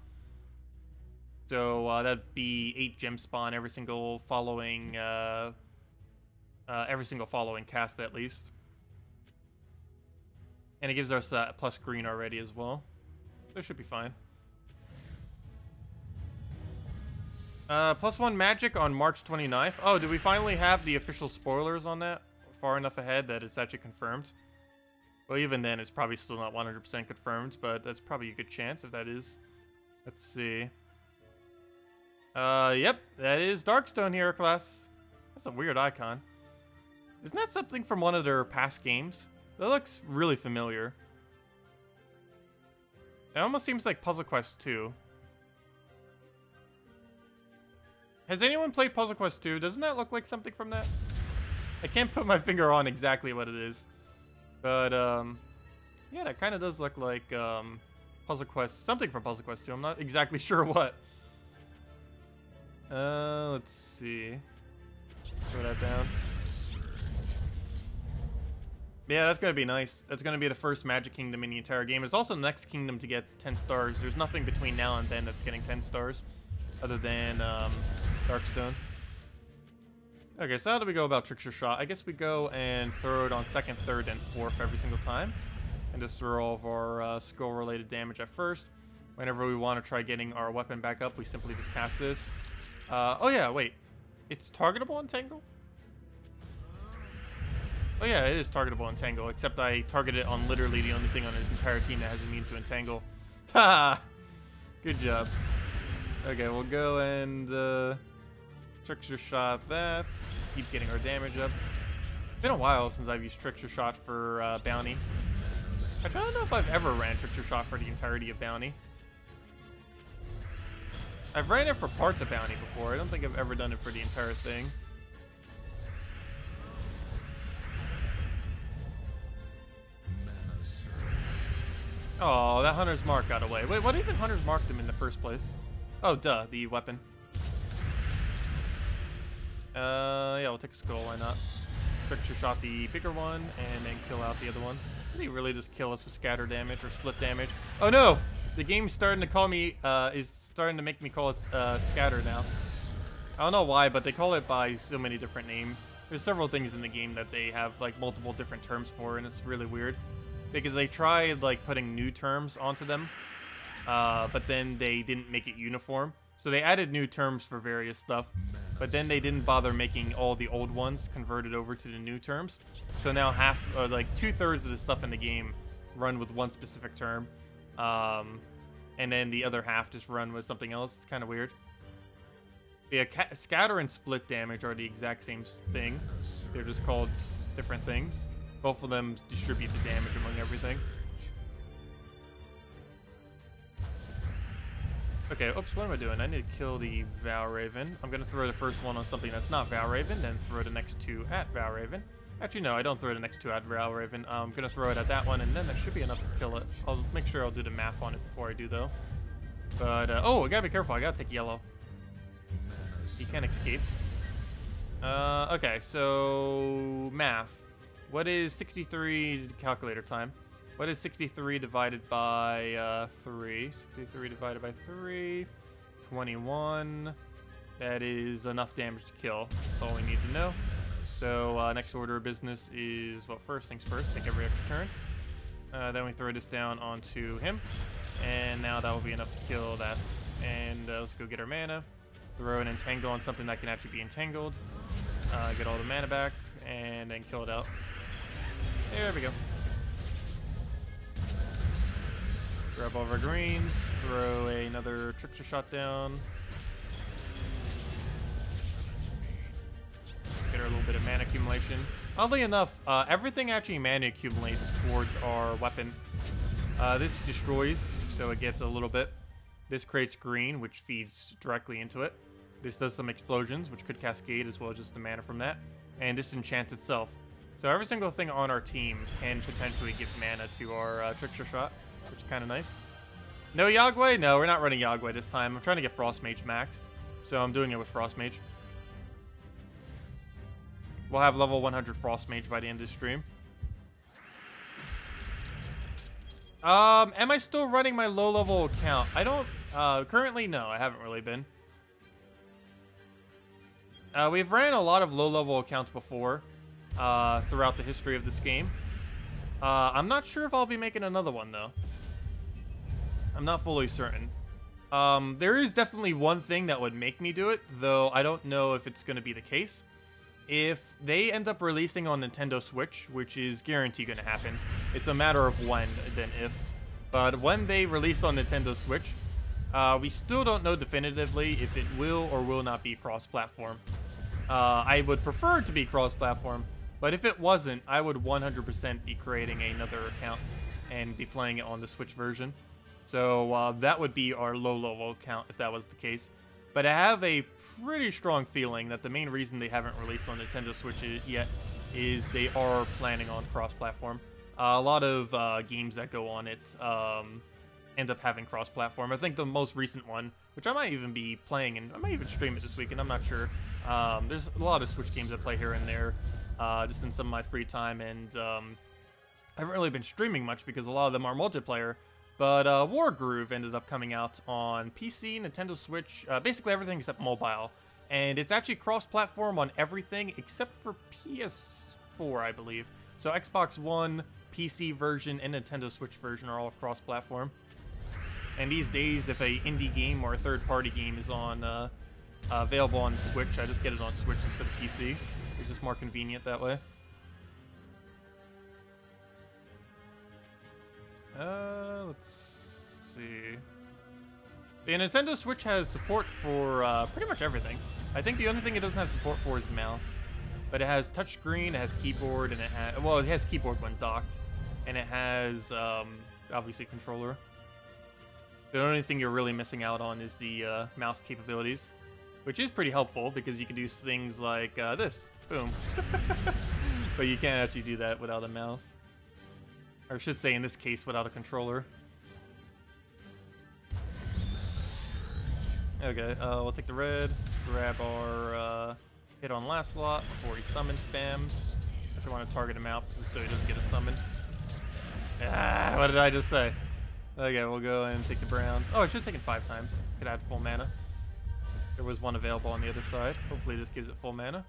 So that'd be 8 gem spawn every single following cast at least. And it gives us plus green already as well. So it should be fine. +1 magic on March 29th. Oh, do we finally have the official spoilers on that? Far enough ahead that it's actually confirmed? Well, even then, it's probably still not 100% confirmed, but that's probably a good chance if that is. Let's see. Yep, that is Darkstone Hero class. That's a weird icon. Isn't that something from one of their past games? That looks really familiar. It almost seems like Puzzle Quest 2. Has anyone played Puzzle Quest 2? Doesn't that look like something from that? I can't put my finger on exactly what it is. But, yeah, that kind of does look like, Puzzle Quest, something from Puzzle Quest 2. I'm not exactly sure what. Let's see. Throw that down. Yeah, that's gonna be nice. That's gonna be the first Magic Kingdom in the entire game. It's also the next kingdom to get 10 stars. There's nothing between now and then that's getting 10 stars, other than Darkstone. Okay, so how do we go about Trickster Shot? I guess we go and throw it on 2nd, 3rd, and 4th every single time, and just throw all of our skull-related damage at first. Whenever we want to try getting our weapon back up, we simply just cast this. Oh yeah, wait. It's targetable on Tangle? Oh yeah, it is targetable on Tangle, except I targeted it on literally the only thing on his entire team that has immune to Entangle. Ha! Good job. Okay, we'll go and Trickster Shot that. Keep getting our damage up. It's been a while since I've used Trickster Shot for Bounty. I don't know if I've ever ran Trickster Shot for the entirety of Bounty. I've ran it for parts of Bounty before. I don't think I've ever done it for the entire thing. Oh, that Hunter's Mark got away. Wait, what even Hunter's marked him in the first place? Oh, duh, the weapon. Yeah, we'll take a skull, why not? Trickster Shot the bigger one, and then kill out the other one. Did he really just kill us with scatter damage or split damage? Oh no! The game's starting to call me, is starting to make me call it, scatter now. I don't know why, but they call it by so many different names. There's several things in the game that they have, like, multiple different terms for, and it's really weird. Because they tried, like, putting new terms onto them, but then they didn't make it uniform. So they added new terms for various stuff, but then they didn't bother making all the old ones converted over to the new terms. So now half, or like 2/3 of the stuff in the game run with one specific term, and then the other half just run with something else. It's kind of weird. Yeah, scatter and split damage are the exact same thing. They're just called different things. Both of them distribute the damage among everything. Okay, oops, what am I doing? I need to kill the Valraven. I'm going to throw the first one on something that's not Valraven, then throw the next 2 at Valraven. Actually, no, I don't throw the next 2 at Valraven. I'm going to throw it at that one, and then that should be enough to kill it. I'll make sure I'll do the math on it before I do, though. But, oh, I got to be careful. I got to take yellow. He can't escape. Okay, so math. What is 63 calculator time? What is 63 divided by 3? 63 divided by 3, 21. That is enough damage to kill. That's all we need to know. So next order of business is, well, first things first, take every extra turn. Then we throw this down onto him. And now that will be enough to kill that. And let's go get our mana. Throw an entangle on something that can actually be entangled. Get all the mana back, and then kill it out. There we go. Grab all of our greens, throw another Trickster Shot down. get her a little bit of mana accumulation. Oddly enough, everything actually mana accumulates towards our weapon. This destroys, so it gets a little bit. This creates green, which feeds directly into it. This does some explosions, which could cascade as well as just the mana from that. And this enchants itself. So every single thing on our team can potentially give mana to our trickster shot, which is kind of nice. No Yagway? No, we're not running Yagway this time. I'm trying to get Frostmage maxed, so I'm doing it with Frostmage. We'll have level 100 Frostmage by the end of the stream. Am I still running my low-level account? I don't, currently, no, I haven't really been. We've ran a lot of low-level accounts before, throughout the history of this game. I'm not sure if I'll be making another one, though. I'm not fully certain. There is definitely one thing that would make me do it, though I don't know if it's going to be the case. If they end up releasing on Nintendo Switch, which is guaranteed going to happen, it's a matter of when than if. But when they release on Nintendo Switch, we still don't know definitively if it will or will not be cross-platform. I would prefer it to be cross-platform, but if it wasn't, I would 100% be creating another account and be playing it on the Switch version. So that would be our low-level account if that was the case. But I have a pretty strong feeling that the main reason they haven't released on Nintendo Switch yet is they are planning on cross-platform. A lot of games that go on it end up having cross-platform. I think the most recent one, which I might even be playing, and I might even stream it this weekend, I'm not sure. There's a lot of Switch games I play here and there, just in some of my free time, and I haven't really been streaming much because a lot of them are multiplayer. But Wargroove ended up coming out on PC, Nintendo Switch, basically everything except mobile. And it's actually cross-platform on everything except for PS4, I believe. So Xbox One, PC version, and Nintendo Switch version are all cross-platform. And these days, if a indie game or a third-party game is on available on Switch, I just get it on Switch instead of PC. It's just more convenient that way. Let's see. The Nintendo Switch has support for pretty much everything. I think the only thing it doesn't have support for is mouse. But it has touchscreen, it has keyboard, and it has... Well, it has keyboard when docked. And it has, obviously, controller. The only thing you're really missing out on is the mouse capabilities. Which is pretty helpful, because you can do things like this. Boom. But you can't actually do that without a mouse. Or I should say, in this case, without a controller. Okay, we'll take the red, grab our hit on last slot before he summon spams. Actually, want to target him out just so he doesn't get a summon. Ah, what did I just say? Okay, we'll go and take the Browns. Oh, I should have taken 5 times. Could add full mana. There was one available on the other side. Hopefully this gives it full mana.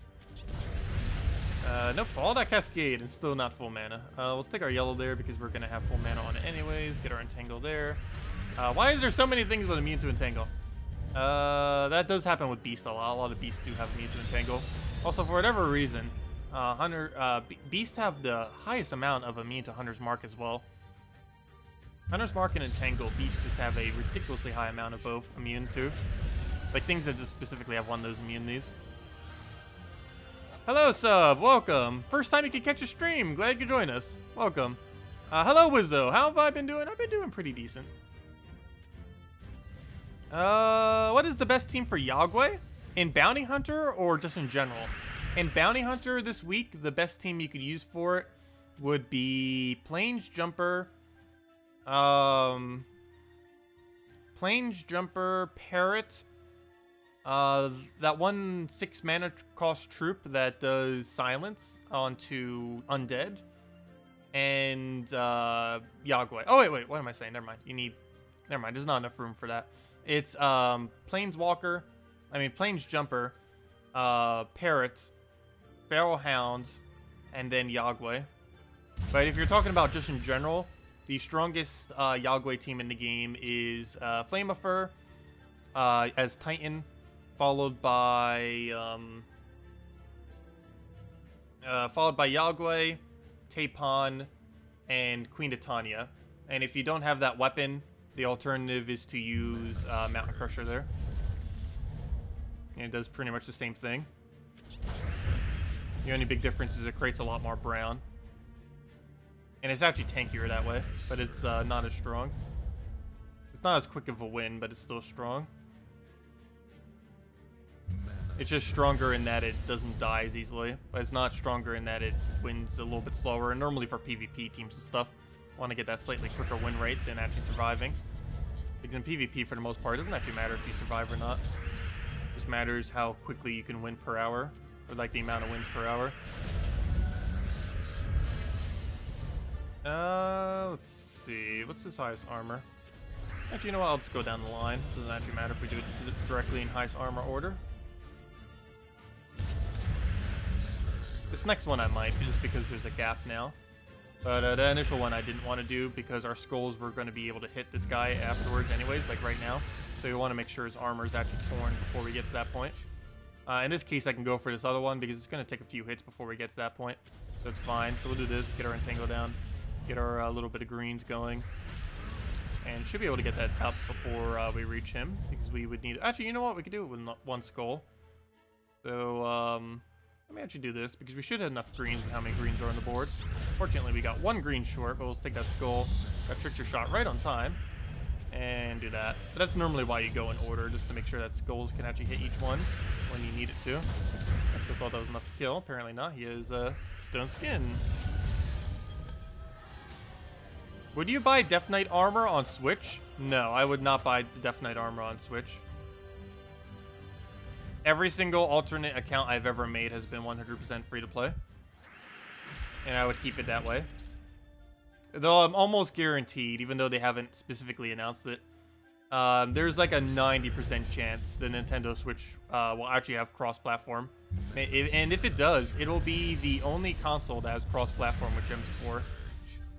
Nope, all that Cascade and still not full mana. Let's take our yellow there because we're going to have full mana on it anyways. Get our Entangle there. Why is there so many things that are immune to Entangle? That does happen with Beast a lot. A lot of Beasts do have immune to Entangle. Also, for whatever reason, Beasts have the highest amount of immune to Hunter's Mark as well. Hunter's Mark and Entangle, Beasts just have a ridiculously high amount of both immune to. Like things that just specifically have one of those immunities. Hello, sub. Welcome. First time you can catch a stream. Glad you could join us. Welcome. Hello, Wizzo. How have I been doing? I've been doing pretty decent. What is the best team for Yagway? In Bounty Hunter or just in general? In Bounty Hunter this week, the best team you could use for it would be Plainsjumper, Plainsjumper, Parrot, that one 6 mana cost troop that does silence onto undead, and Yagway. Oh wait, what am I saying? Never mind. Never mind. There's not enough room for that. It's Plainsjumper, Parrot, Feral Hound, and then Yagway. But if you're talking about just in general, the strongest Yagway team in the game is Flameifer as Titan, followed by Yagway, Tapon, and Queen Titania. And if you don't have that weapon, the alternative is to use Mountain Crusher there. And it does pretty much the same thing. The only big difference is it creates a lot more brown. And it's actually tankier that way, but it's not as strong. It's not as quick of a win, but it's still strong. It's just stronger in that it doesn't die as easily, but it's not stronger in that it wins a little bit slower. And normally for PvP teams and stuff, want to get that slightly quicker win rate than actually surviving. Because in PvP, for the most part, it doesn't actually matter if you survive or not. It just matters how quickly you can win per hour, or like the amount of wins per hour. Let's see. What's his highest armor? Actually, you know what? I'll just go down the line. It doesn't actually matter if we do it directly in highest armor order. This next one I might, just because there's a gap now. But the initial one I didn't want to do because our skulls were going to be able to hit this guy afterwards anyways, like right now. So you want to make sure his armor is actually torn before we get to that point. In this case, I can go for this other one because it's going to take a few hits before we get to that point. So it's fine. So we'll do this, get our entangle down, get our little bit of greens going. And should be able to get that up before we reach him because we would need... Actually, you know what? We could do it with one skull. So, let me actually do this, because we should have enough greens with how many greens are on the board. Fortunately, we got one green short, but we'll take that skull, that trickster shot right on time, and do that. But that's normally why you go in order, just to make sure that skulls can actually hit each one when you need it to. I thought that was enough to kill. Apparently not. He is stone skin. Would you buy Death Knight armor on Switch? No, I would not buy the Death Knight armor on Switch. Every single alternate account I've ever made has been 100% free to play. And I would keep it that way. Though I'm almost guaranteed, even though they haven't specifically announced it, there's like a 90% chance the Nintendo Switch will actually have cross-platform. And if it does, it'll be the only console that has cross-platform with Gems 4.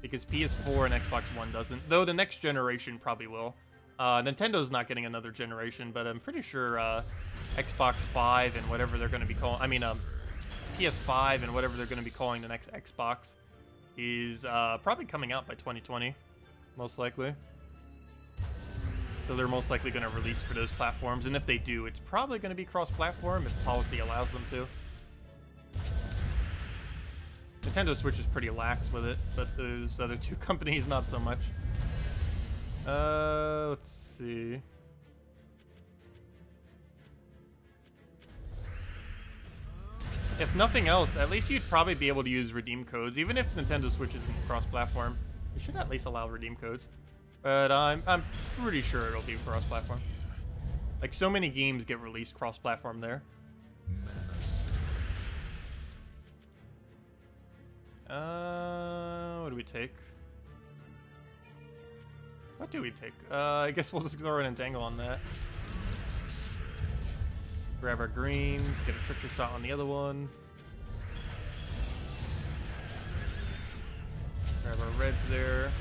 Because PS4 and Xbox One doesn't. Though the next generation probably will. Nintendo's not getting another generation, but I'm pretty sure Xbox 5 and whatever they're going to be calling... I mean, PS5 and whatever they're going to be calling the next Xbox is probably coming out by 2020, most likely. So they're most likely going to release for those platforms, and if they do, it's probably going to be cross-platform if policy allows them to. Nintendo Switch is pretty lax with it, but those other two companies, not so much. Let's see. If nothing else, at least you'd probably be able to use redeem codes. Even if Nintendo Switch isn't cross-platform, you should at least allow redeem codes. But I'm pretty sure it'll be cross-platform. Like, so many games get released cross-platform there. What do we take? What do we take? I guess we'll just throw an entangle on that. Grab our greens, get a trickster shot on the other one. Grab our reds there.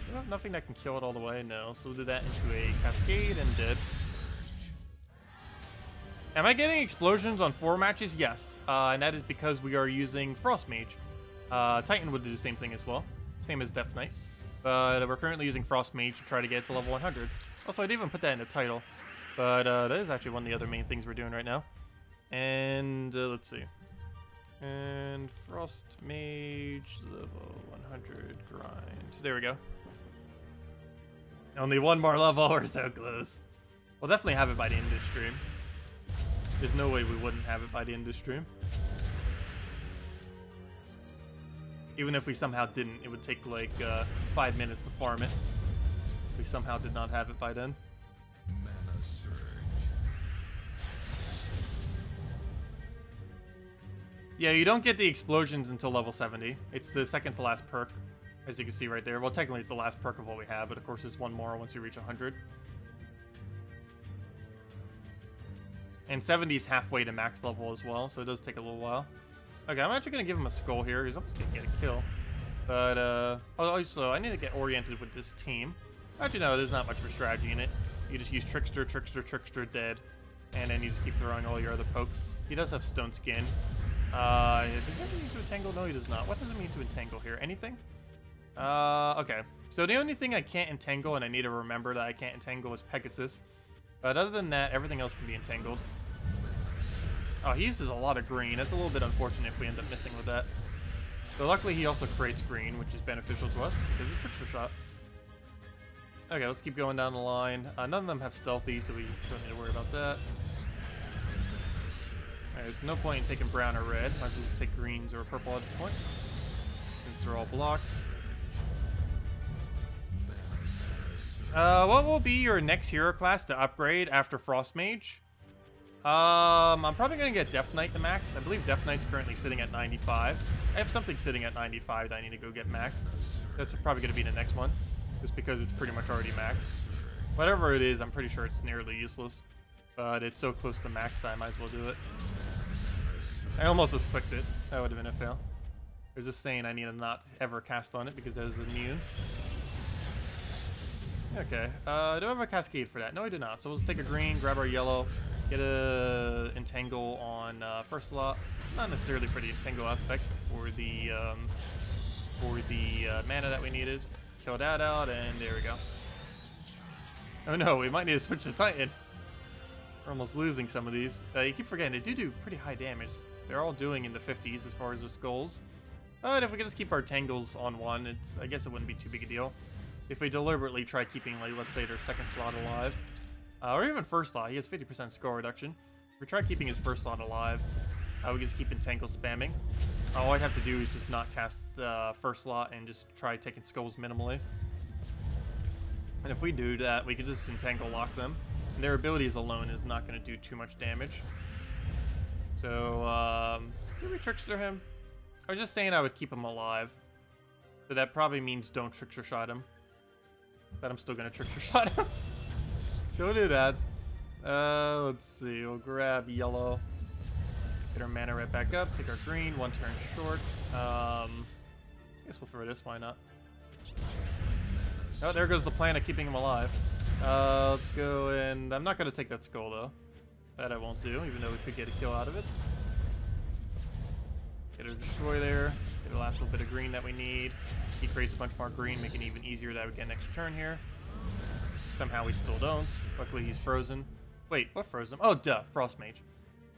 We have nothing that can kill it all the way, no. So we'll do that into a cascade and dead. Am I getting explosions on 4 matches? Yes. And that is because we are using Frostmage. Titan would do the same thing as well. Same as Death Knight. But we're currently using Frostmage to try to get to level 100. Also, I didn't even put that in the title. But that is actually one of the other main things we're doing right now. And let's see. And Frostmage level 100 grind. There we go. Only one more level. We're so close. We'll definitely have it by the end of this stream. There's no way we wouldn't have it by the end of this stream. Even if we somehow didn't, it would take like 5 minutes to farm it. If we somehow did not have it by then. Yeah, you don't get the explosions until level 70. It's the second to last perk, as you can see right there. Well, technically it's the last perk of what we have, but of course there's one more once you reach 100. And 70 is halfway to max level as well, so it does take a little while. Okay, I'm actually going to give him a skull here. He's almost going to get a kill. But, also, I need to get oriented with this team. Actually, no, there's not much for strategy in it. You just use Trickster, Trickster, Trickster, dead. And then you just keep throwing all your other pokes. He does have Stone Skin. Does that mean to entangle? No, he does not. What does it mean to entangle here? Anything? Okay. So the only thing I can't entangle, and I need to remember that I can't entangle, is Pegasus. But other than that, everything else can be entangled. Oh, he uses a lot of green. That's a little bit unfortunate if we end up missing with that. But luckily he also creates green, which is beneficial to us because it's trickster shot. Okay, let's keep going down the line. None of them have stealthy, so we don't need to worry about that. Right, there's no point in taking brown or red. Might as well just take greens or purple at this point, since they're all blocked. What will be your next hero class to upgrade after Frostmage? I'm probably going to get Death Knight to max. I believe Death Knight's currently sitting at 95. I have something sitting at 95 that I need to go get maxed. That's probably going to be the next one, just because it's pretty much already maxed. Whatever it is, I'm pretty sure it's nearly useless. But it's so close to max that I might as well do it. I almost just clicked it. That would have been a fail. There's this saying I need to not ever cast on it because that is immune. Okay, do I have a cascade for that? No, I do not. So we'll just take a green, grab our yellow, get a entangle on first slot. Not necessarily for the entangle aspect, but for the mana that we needed. Kill that out, and there we go. Oh no, we might need to switch to Titan. We're almost losing some of these. You keep forgetting, they do pretty high damage. They're all doing in the 50s as far as their skulls. But if we could just keep our tangles on one, I guess it wouldn't be too big a deal. If we deliberately try keeping, like, let's say their second slot alive, or even first slot, he has 50% skull reduction. If we try keeping his first slot alive, we just keep entangle spamming. All I'd have to do is just not cast first slot and just try taking skulls minimally. And if we do that, we could just entangle lock them. And their abilities alone is not going to do too much damage. So, did we trickster him? I was just saying I would keep him alive. So that probably means don't trickster shot him. But I'm still going to trickster shot him. So we'll do that. Let's see. We'll grab yellow. Get our mana right back up. Take our green. One turn short. I guess we'll throw this. Why not? Oh, there goes the plan of keeping him alive. Let's go and... I'm not going to take that skull, though. That I won't do, even though we could get a kill out of it. Get a destroy there. Get the last little bit of green that we need. He creates a bunch more green, making it even easier that we get an extra turn here. Somehow we still don't. Luckily he's frozen. Wait, what froze him? Oh, duh, Frostmage.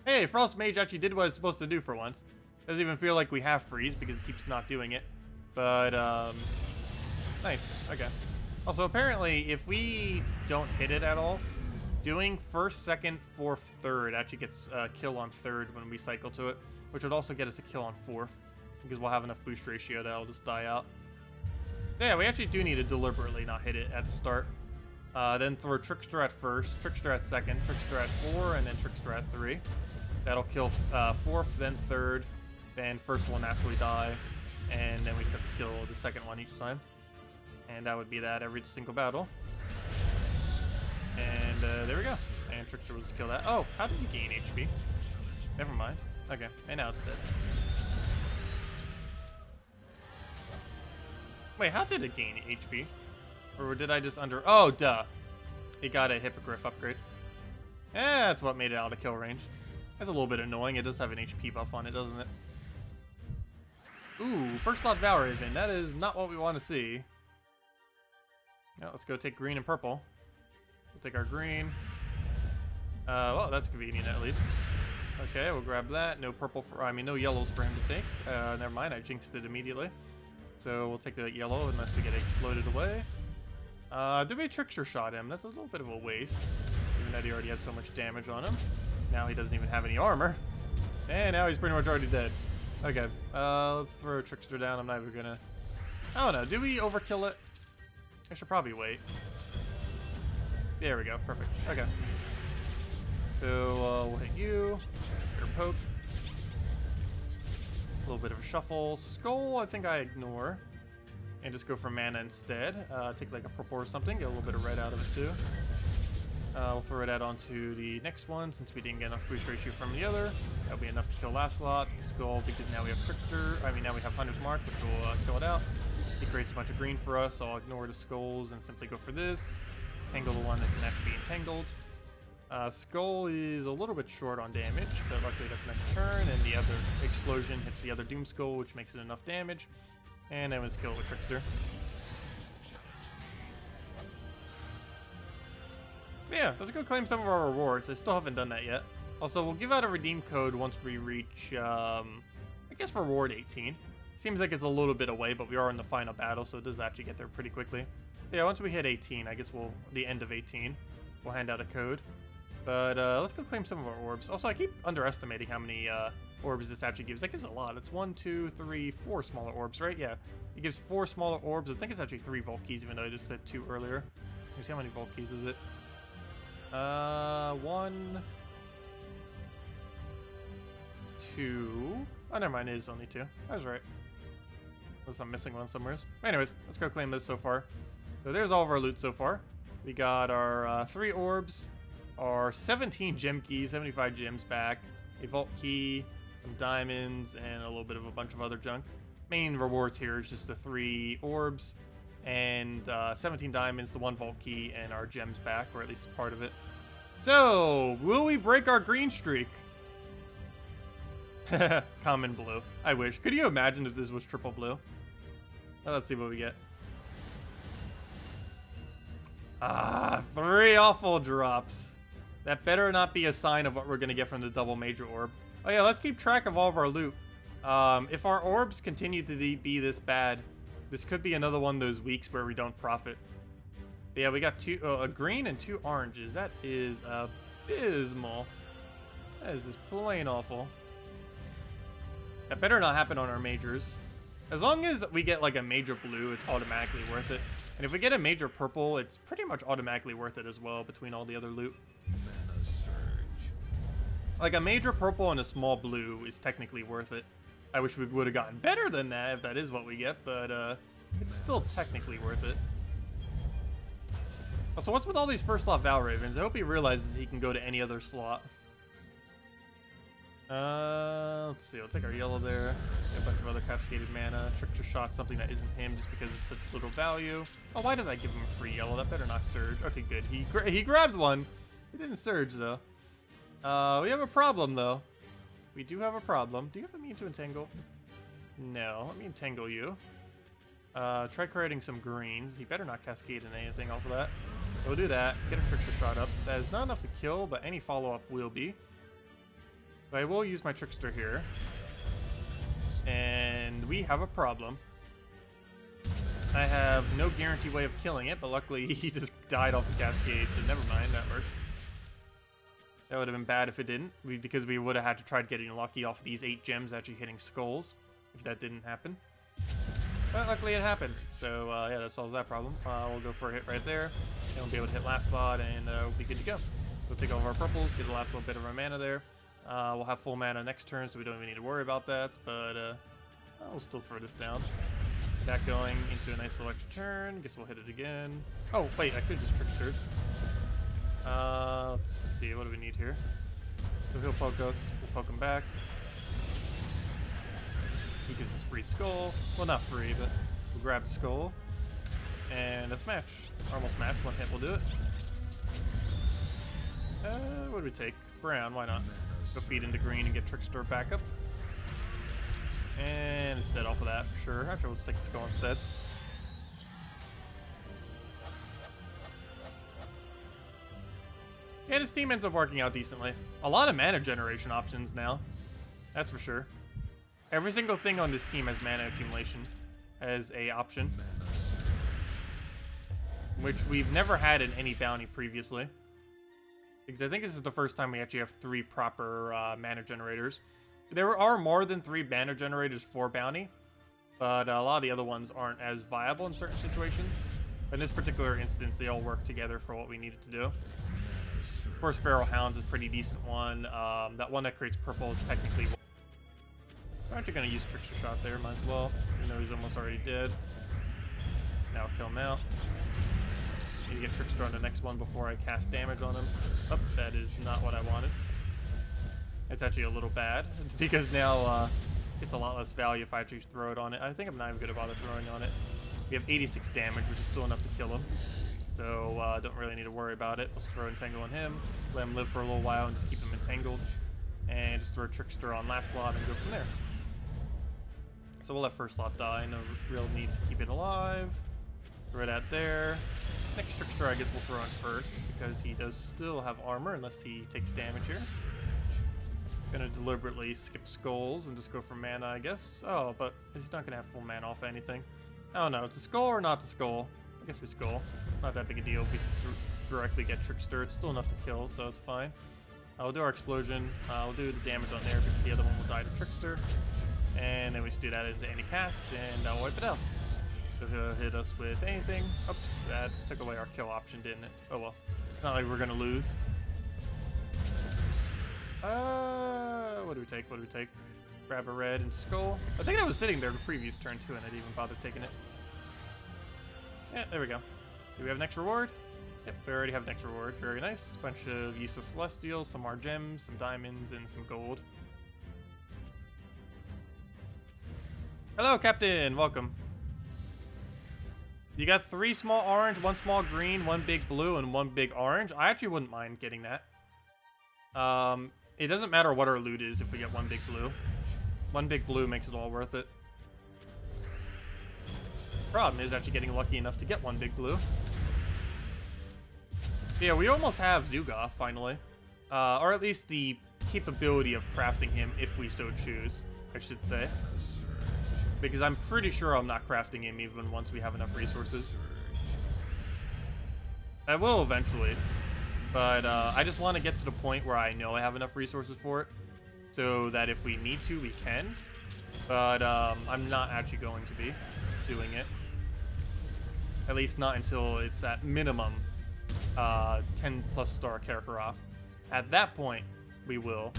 Hey, Frostmage actually did what it's supposed to do for once. Doesn't even feel like we have freeze because it keeps not doing it. But, nice. Okay. Also, apparently, if we don't hit it at all, doing first, second, fourth, third actually gets a kill on third when we cycle to it, which would also get us a kill on fourth, because we'll have enough boost ratio that it'll just die out. Yeah, we actually do need to deliberately not hit it at the start. Then throw Trickster at first, Trickster at second, Trickster at 4, and then Trickster at 3. That'll kill fourth, then third, then first will naturally die, and then we just have to kill the second one each time. And that would be that every single battle. And there we go. And Trickster will just kill that. Oh, how did you gain HP? Never mind. Okay, and now it's dead. Wait, how did it gain HP? Or did I just under... Oh, duh. It got a Hippogriff upgrade. That's what made it out of kill range. That's a little bit annoying. It does have an HP buff on it, doesn't it? Ooh, first slot Valraven. That is not what we want to see. Now let's go take green and purple. We'll take our green. Well, that's convenient at least. Okay, we'll grab that. No purple for... I mean, no yellows for him to take. Never mind, I jinxed it immediately. So we'll take that yellow unless we get exploded away. Did we trickster shot him? That's a little bit of a waste. Even though he already has so much damage on him. Now he doesn't even have any armor. And now he's pretty much already dead. Okay, let's throw a trickster down. I'm not even gonna... I don't know, do we overkill it? I should probably wait. There we go, perfect. Okay. So we'll hit you. Get a poke. A little bit of a shuffle. Skull, I think I ignore. And just go for mana instead. Take like a purple or something. Get a little bit of red out of it too. We'll throw that onto the next one since we didn't get enough boost ratio from the other. That'll be enough to kill last slot. Take Skull because now we have Trickster. I mean, now we have Hunter's Mark, which will kill it out. He creates a bunch of green for us, so I'll ignore the skulls and simply go for this. Tangle the one that can actually be entangled. Skull is a little bit short on damage, but luckily that's an extra turn, and the other explosion hits the other Doom Skull, which makes it enough damage. And then let's kill it with Trickster. Yeah, let's go claim some of our rewards. I still haven't done that yet. Also, we'll give out a redeem code once we reach, I guess, reward 18. Seems like it's a little bit away, but we are in the final battle, so it does actually get there pretty quickly. Yeah, once we hit 18, I guess the end of 18, we'll hand out a code. But let's go claim some of our orbs. Also, I keep underestimating how many orbs this actually gives. That gives a lot. It's 1, 2, 3, 4 smaller orbs, right? Yeah. It gives 4 smaller orbs. I think it's actually 3 Vault Keys, even though I just said 2 earlier. Let me see how many Vault Keys is it. 1, 2. Oh, never mind. It is only 2. I was right. Unless I'm missing one somewhere. Anyways, let's go claim this so far. So there's all of our loot so far. We got our 3 orbs, our 17 gem keys, 75 gems back, a vault key, some diamonds, and a little bit of a bunch of other junk. Main rewards here is just the 3 orbs and 17 diamonds, the 1 vault key, and our gems back, or at least part of it. So, will we break our green streak? Common blue. I wish. Could you imagine if this was triple blue? Well, let's see what we get. 3 awful drops. That better not be a sign of what we're going to get from the double major orb. Oh yeah, let's keep track of all of our loot. If our orbs continue to be this bad, this could be another one of those weeks where we don't profit. But yeah, we got a green and 2 oranges. That is abysmal. That is just plain awful. That better not happen on our majors. As long as we get like a major blue, it's automatically worth it. And if we get a major purple, it's pretty much automatically worth it as well between all the other loot. Mana surge. Like a major purple and a small blue is technically worth it. I wish we would have gotten better than that if that is what we get, but it's still technically worth it. Also, what's with all these first slot Val Ravens? I hope he realizes he can go to any other slot. Let's see, we'll take our yellow there. Get a bunch of other cascaded mana. Trickster Shot, something that isn't him just because it's such little value. Oh, why did I give him a free yellow? That better not surge. Okay, good. He grabbed one. He didn't surge, though. We have a problem, though. We do have a problem. Do you have immune to entangle? No, let me entangle you. Try creating some greens. He better not cascade in anything off of that. We'll do that. Get a Trickster Shot up. That is not enough to kill, but any follow-up will be. But I will use my Trickster here. And we have a problem. I have no guaranteed way of killing it, but luckily he just died off the cascade, so never mind, that works. That would have been bad if it didn't, because we would have had to try getting lucky off these 8 gems actually hitting skulls, if that didn't happen. But luckily it happened, so yeah, that solves that problem. We'll go for a hit right there, and we'll be able to hit last slot, and we'll be good to go. We'll take all of our purples, get the last little bit of our mana there. We'll have full mana next turn, so we don't even need to worry about that, but we'll still throw this down. That going into a nice little extra turn. Guess we'll hit it again. Oh, wait, I could just Trickster. Let's see, what do we need here? So he'll poke us, we'll poke him back. He gives us free skull. Well, not free, but we'll grab the skull. And a smash. Normal smash, 1 hit will do it. What do we take? Brown, why not? Go feed into green and get Trickster back up. And instead off of that, for sure. Actually, let's take the skull instead. Yeah, this team ends up working out decently. A lot of mana generation options now. That's for sure. Every single thing on this team has mana accumulation as a option. Which we've never had in any bounty previously. Because I think this is the first time we actually have 3 proper mana generators. There are more than 3 mana generators for bounty, but a lot of the other ones aren't as viable in certain situations. In this particular instance, they all work together for what we needed to do. Of course, Feral Hounds is a pretty decent one. That one that creates purple is technically... We're actually going to use Trickster Shot there, might as well. Even though he's almost already dead. Now kill him out. Need to get Trickster on the next one before I cast damage on him. Oh, that is not what I wanted. It's actually a little bad, because now it's a lot less value if I actually throw it on it. I think I'm not even going to bother throwing on it. We have 86 damage, which is still enough to kill him. So don't really need to worry about it. Let's throw Entangle on him, let him live for a little while and just keep him entangled. And just throw Trickster on last slot and go from there. So we'll let first slot die, no real need to keep it alive. Throw it out there. Next Trickster I guess we'll throw in first, because he does still have armor, unless he takes damage here. Gonna deliberately skip skulls and just go for mana, I guess. Oh, but he's not gonna have full mana off anything. I don't know. It's a skull or not the skull? I guess we skull. Not that big a deal if we directly get Trickster. It's still enough to kill, so it's fine. We'll do our explosion. We'll do the damage on there because the other one will die to Trickster. And then we just do that into any cast, and I'll wipe it out. So he'll hit us with anything. Oops, that took away our kill option, didn't it? Oh well. Not like we're gonna lose. What do we take? What do we take? Grab a red and skull. I think I was sitting there the previous turn too, and I didn't even bother taking it. Yeah, there we go. Do we have next reward? Yep, we already have next reward. Very nice. Bunch of useless celestials, some more gems, some diamonds, and some gold. Hello, Captain. Welcome. You got 3 small orange, 1 small green, 1 big blue, and 1 big orange. I actually wouldn't mind getting that. It doesn't matter what our loot is if we get 1 big blue. 1 big blue makes it all worth it. Problem is actually getting lucky enough to get 1 big blue. Yeah, we almost have Zugoff finally. Or at least the capability of crafting him if we so choose, I should say. Because I'm pretty sure I'm not crafting him even once we have enough resources. I will eventually. But I just want to get to the point where I know I have enough resources for it. So that if we need to, we can. But I'm not actually going to be doing it. At least not until it's at minimum 10+ star character off. At that point, we will.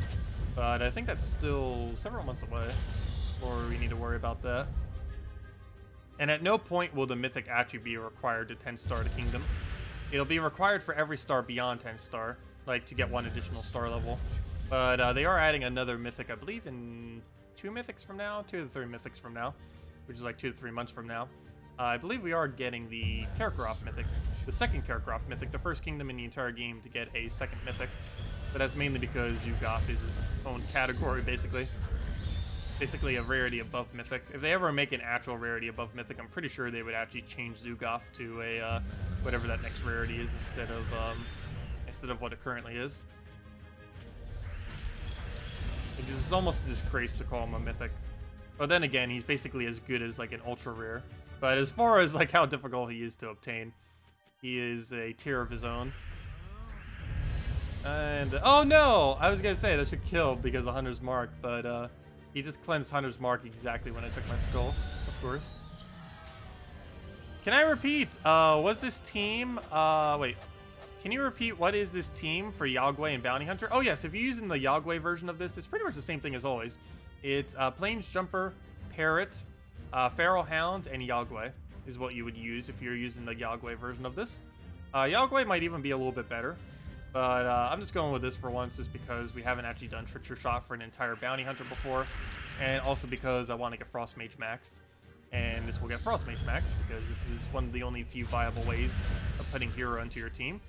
But I think that's still several months away before we need to worry about that. And at no point will the mythic actually be required to 10 star the kingdom. It'll be required for every star beyond 10 star, like to get 1 additional star level. But they are adding another mythic, I believe, in 2 mythics from now, 2 to 3 mythics from now, which is like 2 to 3 months from now. I believe we are getting the Karkaroff mythic, the second Karkaroff mythic, the first kingdom in the entire game to get a second mythic. But that's mainly because Zugoff is its own category, basically. Basically a rarity above mythic. If they ever make an actual rarity above mythic, I'm pretty sure they would actually change Zugoff to a whatever that next rarity is instead of what it currently is. Because it's almost a disgrace to call him a mythic. But then again, he's basically as good as like an ultra rare. But as far as like how difficult he is to obtain, he is a tier of his own. And oh no! I was gonna say that should kill because of Hunter's Mark, but he just cleansed Hunter's Mark exactly when I took my skull, of course. Can I repeat? Was this team? Wait. Can you repeat what is this team for Yagway and Bounty Hunter? Oh yes, if you're using the Yagway version of this, it's pretty much the same thing as always. It's Plainsjumper, Parrot, Feral Hound, and Yagway is what you would use if you're using the Yagway version of this. Yagway might even be a little bit better. But I'm just going with this for once just because we haven't actually done Trickster Shot for an entire Bounty Hunter before. And also because I want to get Frostmage maxed. And this will get Frostmage maxed because this is one of the only few viable ways of putting Hero into your team.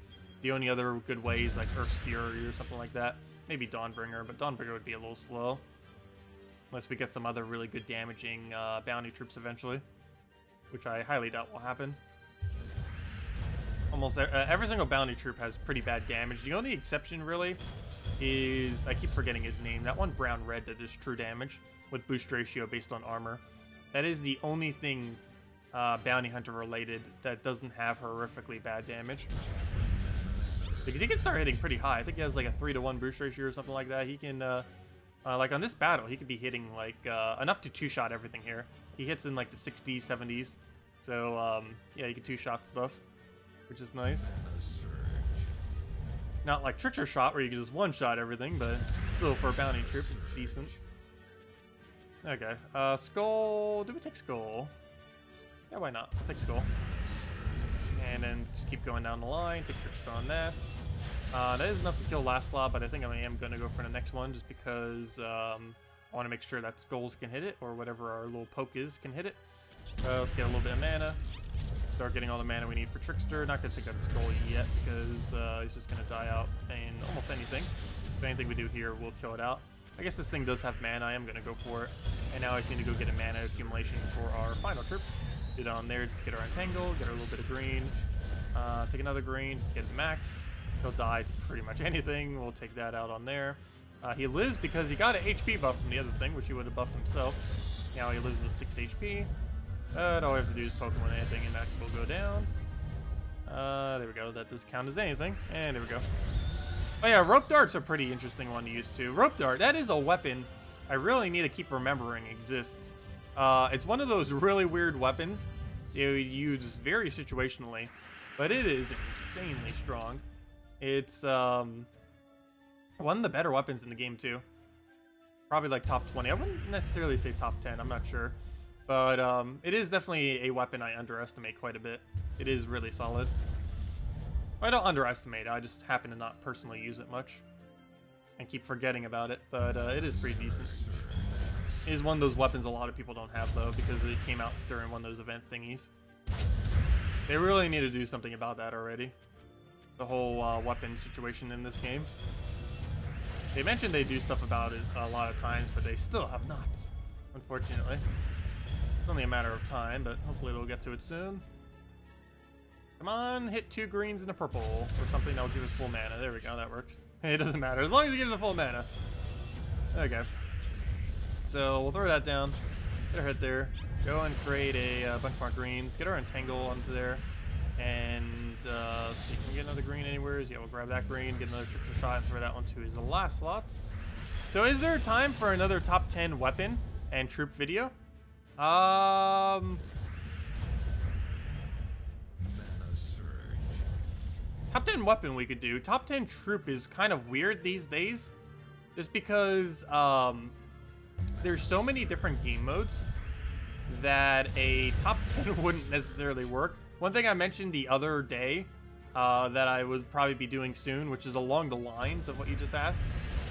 The only other good way is like Earth's Fury or something like that. Maybe Dawnbringer, but Dawnbringer would be a little slow. Unless we get some other really good damaging bounty troops eventually. Which I highly doubt will happen. Almost every single bounty troop has pretty bad damage. The only exception, really, is... I keep forgetting his name. That one brown-red that does true damage with boost ratio based on armor. That is the only thing bounty hunter related that doesn't have horrifically bad damage. Because he can start hitting pretty high. I think he has like a 3-to-1 boost ratio or something like that. He can, like on this battle, he could be hitting like enough to 2-shot everything here. He hits in like the 60s, 70s. So, yeah, he can 2-shot stuff, which is nice. Not like Trickster Shot where you can just 1-shot everything, but still for a bounty troop, it's decent. Okay, Skull. Do we take Skull? Yeah, why not? I'll take Skull. And then just keep going down the line. Take Trickster on that. That is enough to kill last slot, but I think I am going to go for the next one just because I want to make sure that Skulls can hit it, or whatever our little poke is can hit it. Let's get a little bit of mana. Start getting all the mana we need for Trickster. Not going to take out Skull yet because he's just going to die out in almost anything. If anything we do here, we'll kill it out. I guess this thing does have mana. I am going to go for it. And now I just need to go get a mana accumulation for our final troop. Get on there, just get our Entangle, get our little bit of green. Take another green, just get the max. He'll die to pretty much anything. We'll take that out on there. He lives because he got an HP buff from the other thing, which he would have buffed himself. Now he lives with 6 HP. All we have to do is Pokemon anything, and that will go down. There we go. That does count as anything. And there we go. Oh yeah, rope dart's a pretty interesting one to use too. Rope dart, that is a weapon I really need to keep remembering exists. It's one of those really weird weapons you use very situationally, but it is insanely strong. It's one of the better weapons in the game too. Probably like top 20. I wouldn't necessarily say top 10. I'm not sure. But it is definitely a weapon I underestimate quite a bit. It is really solid. I don't underestimate it. I just happen to not personally use it much. And keep forgetting about it. But it is pretty decent. It is one of those weapons a lot of people don't have though, because it came out during one of those event thingies. They really need to do something about that already. The whole weapon situation in this game. They mentioned they do stuff about it a lot of times, but they still have not, unfortunately. It's only a matter of time, but hopefully they'll get to it soon. Come on, hit 2 greens and a purple, or something that will give us full mana. There we go, that works. It doesn't matter, as long as it gives us full mana. Okay. So we'll throw that down, get our hit there, go and create a bunch more greens, get our Entangle onto there, and see if we can get another green anywhere. Yeah, we'll grab that green, get another triple shot, and throw that one to his last slot. So is there time for another top 10 weapon and troop video? Top 10 weapon we could do. Top 10 troop is kind of weird these days, just because there's so many different game modes that a top 10 wouldn't necessarily work. One thing I mentioned the other day that I would probably be doing soon, which is along the lines of what you just asked,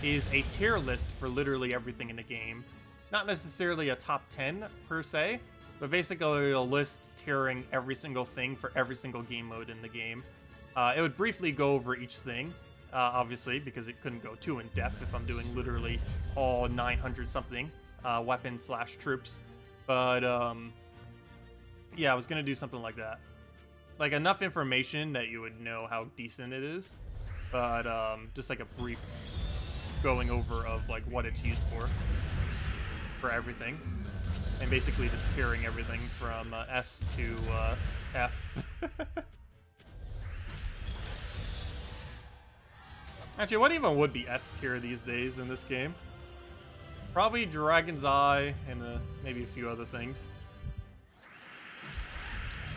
is a tier list for literally everything in the game. Not necessarily a top 10 per se, but basically a list tiering every single thing for every single game mode in the game. It would briefly go over each thing, obviously, because it couldn't go too in depth if I'm doing literally all 900 something weapons slash troops. But yeah, I was gonna do something like that. Like enough information that you would know how decent it is, but just like a brief going over of like what it's used for everything, and basically just tiering everything from S to F. Actually, what even would be S tier these days in this game? Probably Dragon's Eye and maybe a few other things.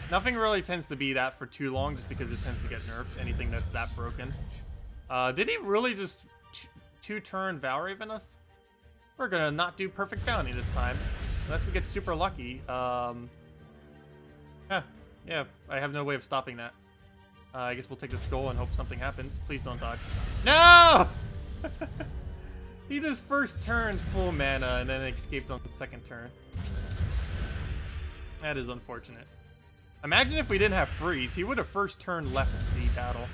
Nothing really tends to be that for too long, just because it tends to get nerfed, anything that's that broken. Did he really just two-turn Valraven us? We're gonna not do perfect bounty this time, unless we get super lucky. Yeah, I have no way of stopping that. I guess we'll take the skull and hope something happens. Please don't dodge. No! He just first turned full mana and then escaped on the second turn. That is unfortunate. Imagine if we didn't have freeze. He would have first turn left the battle.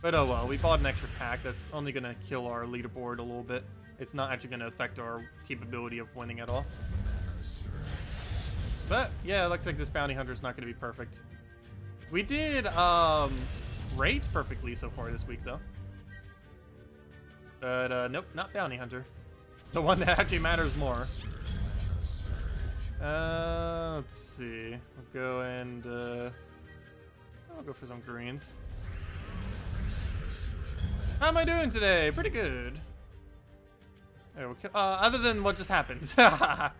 But oh well, we bought an extra pack. That's only going to kill our leaderboard a little bit. It's not actually going to affect our capability of winning at all. But yeah, it looks like this bounty hunter is not going to be perfect. We did raids perfectly so far this week though. But nope, not bounty hunter. The one that actually matters more. Let's see. We'll go and I'll go for some greens. How am I doing today? Pretty good. There, we'll other than what just happened. But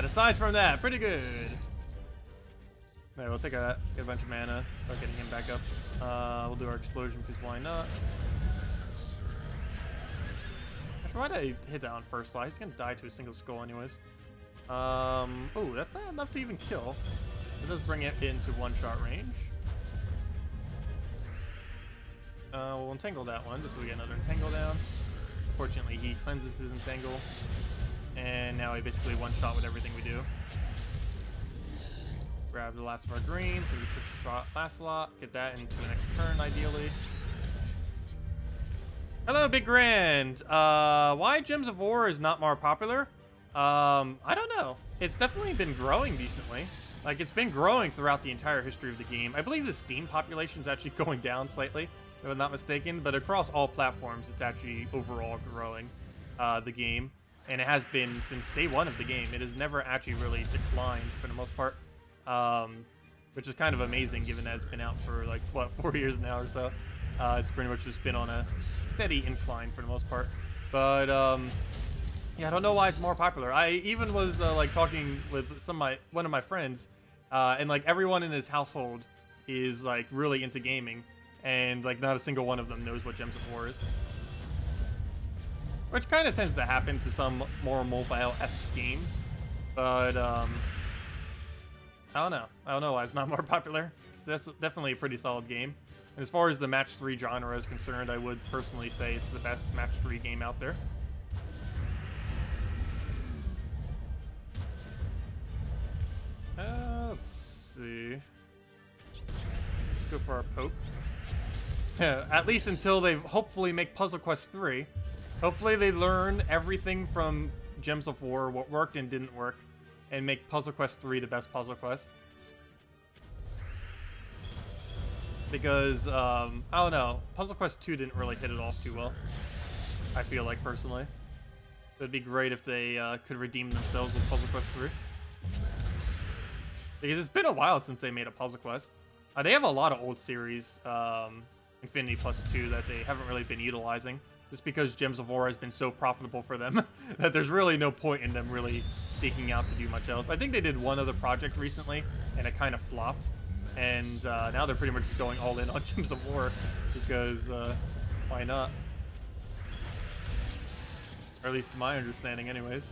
aside from that, pretty good. There, we'll take get a bunch of mana, start getting him back up. We'll do our explosion because why not? Why did I hit that on first slide? He's gonna die to a single skull anyways. Oh, that's not enough to even kill. It does bring it into one-shot range. We'll entangle that one just so we get another entangle down. Fortunately, he cleanses his entangle. And now we basically one-shot with everything we do. Grab the last of our greens, so we trick-shot last slot, get that into an extra turn ideally. Hello, Big Grand. Why Gems of War is not more popular? I don't know. It's definitely been growing decently. Like, it's been growing throughout the entire history of the game. I believe the Steam population is actually going down slightly. if I'm not mistaken. But across all platforms, it's actually overall growing the game. And it has been since day one of the game. It has never actually really declined for the most part. Which is kind of amazing given that it's been out for like, what, 4 years now or so. It's pretty much just been on a steady incline for the most part. But, yeah, I don't know why it's more popular. I even was, like, talking with one of my friends, and, like, everyone in his household is, like, really into gaming. And, like, not a single one of them knows what Gems of War is. Which kind of tends to happen to some more mobile-esque games. But, I don't know. I don't know why it's not more popular. It's definitely a pretty solid game. And as far as the match 3 genre is concerned, I would personally say it's the best match 3 game out there. Let's see. Let's go for our Pope. At least until they hopefully make Puzzle Quest 3. Hopefully they learn everything from Gems of War, what worked and didn't work, and make Puzzle Quest 3 the best Puzzle Quest. Because, I don't know, Puzzle Quest 2 didn't really hit it off too well, I feel like, personally. It'd be great if they could redeem themselves with Puzzle Quest 3. Because it's been a while since they made a Puzzle Quest. They have a lot of old series, Infinity Plus 2, that they haven't really been utilizing. Just because Gems of War has been so profitable for them that there's really no point in them really seeking out to do much else. I think they did one other project recently, and it kind of flopped. And now they're pretty much just going all in on Gems of War, because why not? Or at least to my understanding anyways.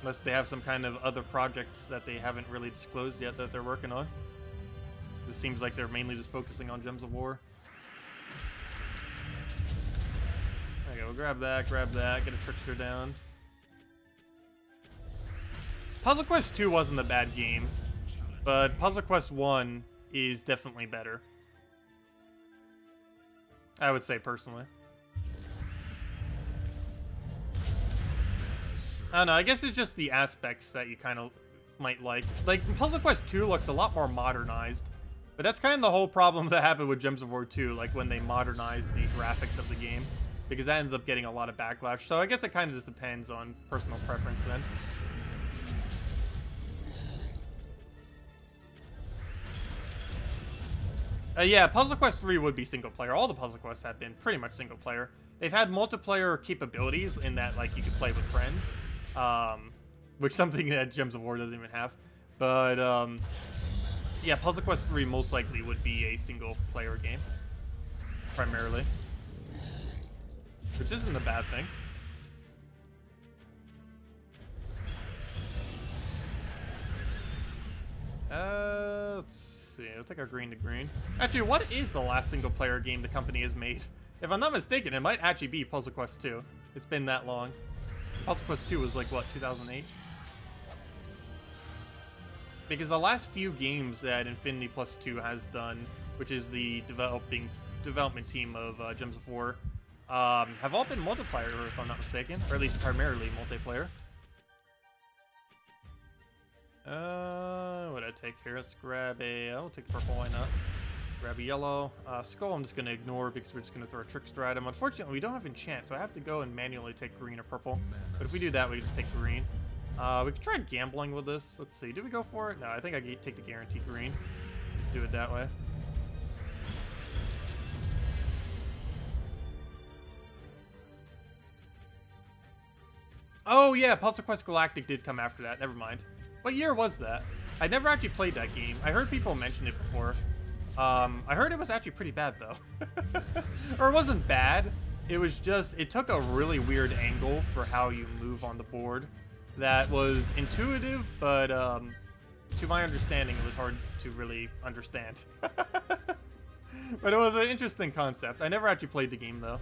Unless they have some kind of other projects that they haven't really disclosed yet that they're working on. It just seems like they're mainly just focusing on Gems of War. There you go, grab that, get a Trickster down. Puzzle Quest 2 wasn't a bad game, but Puzzle Quest 1 is definitely better. I would say, personally. I don't know, I guess it's just the aspects that you kind of might like. Like, Puzzle Quest 2 looks a lot more modernized, but that's kind of the whole problem that happened with Gems of War 2, like when they modernized the graphics of the game, because that ends up getting a lot of backlash. So I guess it kind of just depends on personal preference then. Yeah, Puzzle Quest 3 would be single player. All the Puzzle Quests have been pretty much single player. They've had multiplayer capabilities in that, like, you could play with friends, which is something that Gems of War doesn't even have. But, yeah, Puzzle Quest 3 most likely would be a single player game, primarily, which isn't a bad thing. Let's see. I'll take our green to green. Actually, what is the last single-player game the company has made? If I'm not mistaken, it might actually be Puzzle Quest 2. It's been that long. Puzzle Quest 2 was like, what, 2008? Because the last few games that Infinity Plus 2 has done, which is the development team of Gems of War, have all been multiplayer, if I'm not mistaken. Or at least primarily multiplayer. What did I take here? Let's grab a... I'll take purple, why not? Grab a yellow. Skull I'm just going to ignore because we're just going to throw a Trickster at him. Unfortunately, we don't have enchant, so I have to go and manually take green or purple. But if we do that, we just take green. We could try gambling with this. Let's see. Do we go for it? No, I think I take the guaranteed green. Let's do it that way. Oh, yeah. Puzzle Quest Galactic did come after that. Never mind. What year was that? I never actually played that game. I heard people mention it before. I heard it was actually pretty bad, though. Or it wasn't bad. It was just, it took a really weird angle for how you move on the board. That was intuitive, but to my understanding, it was hard to really understand. But it was an interesting concept. I never actually played the game, though.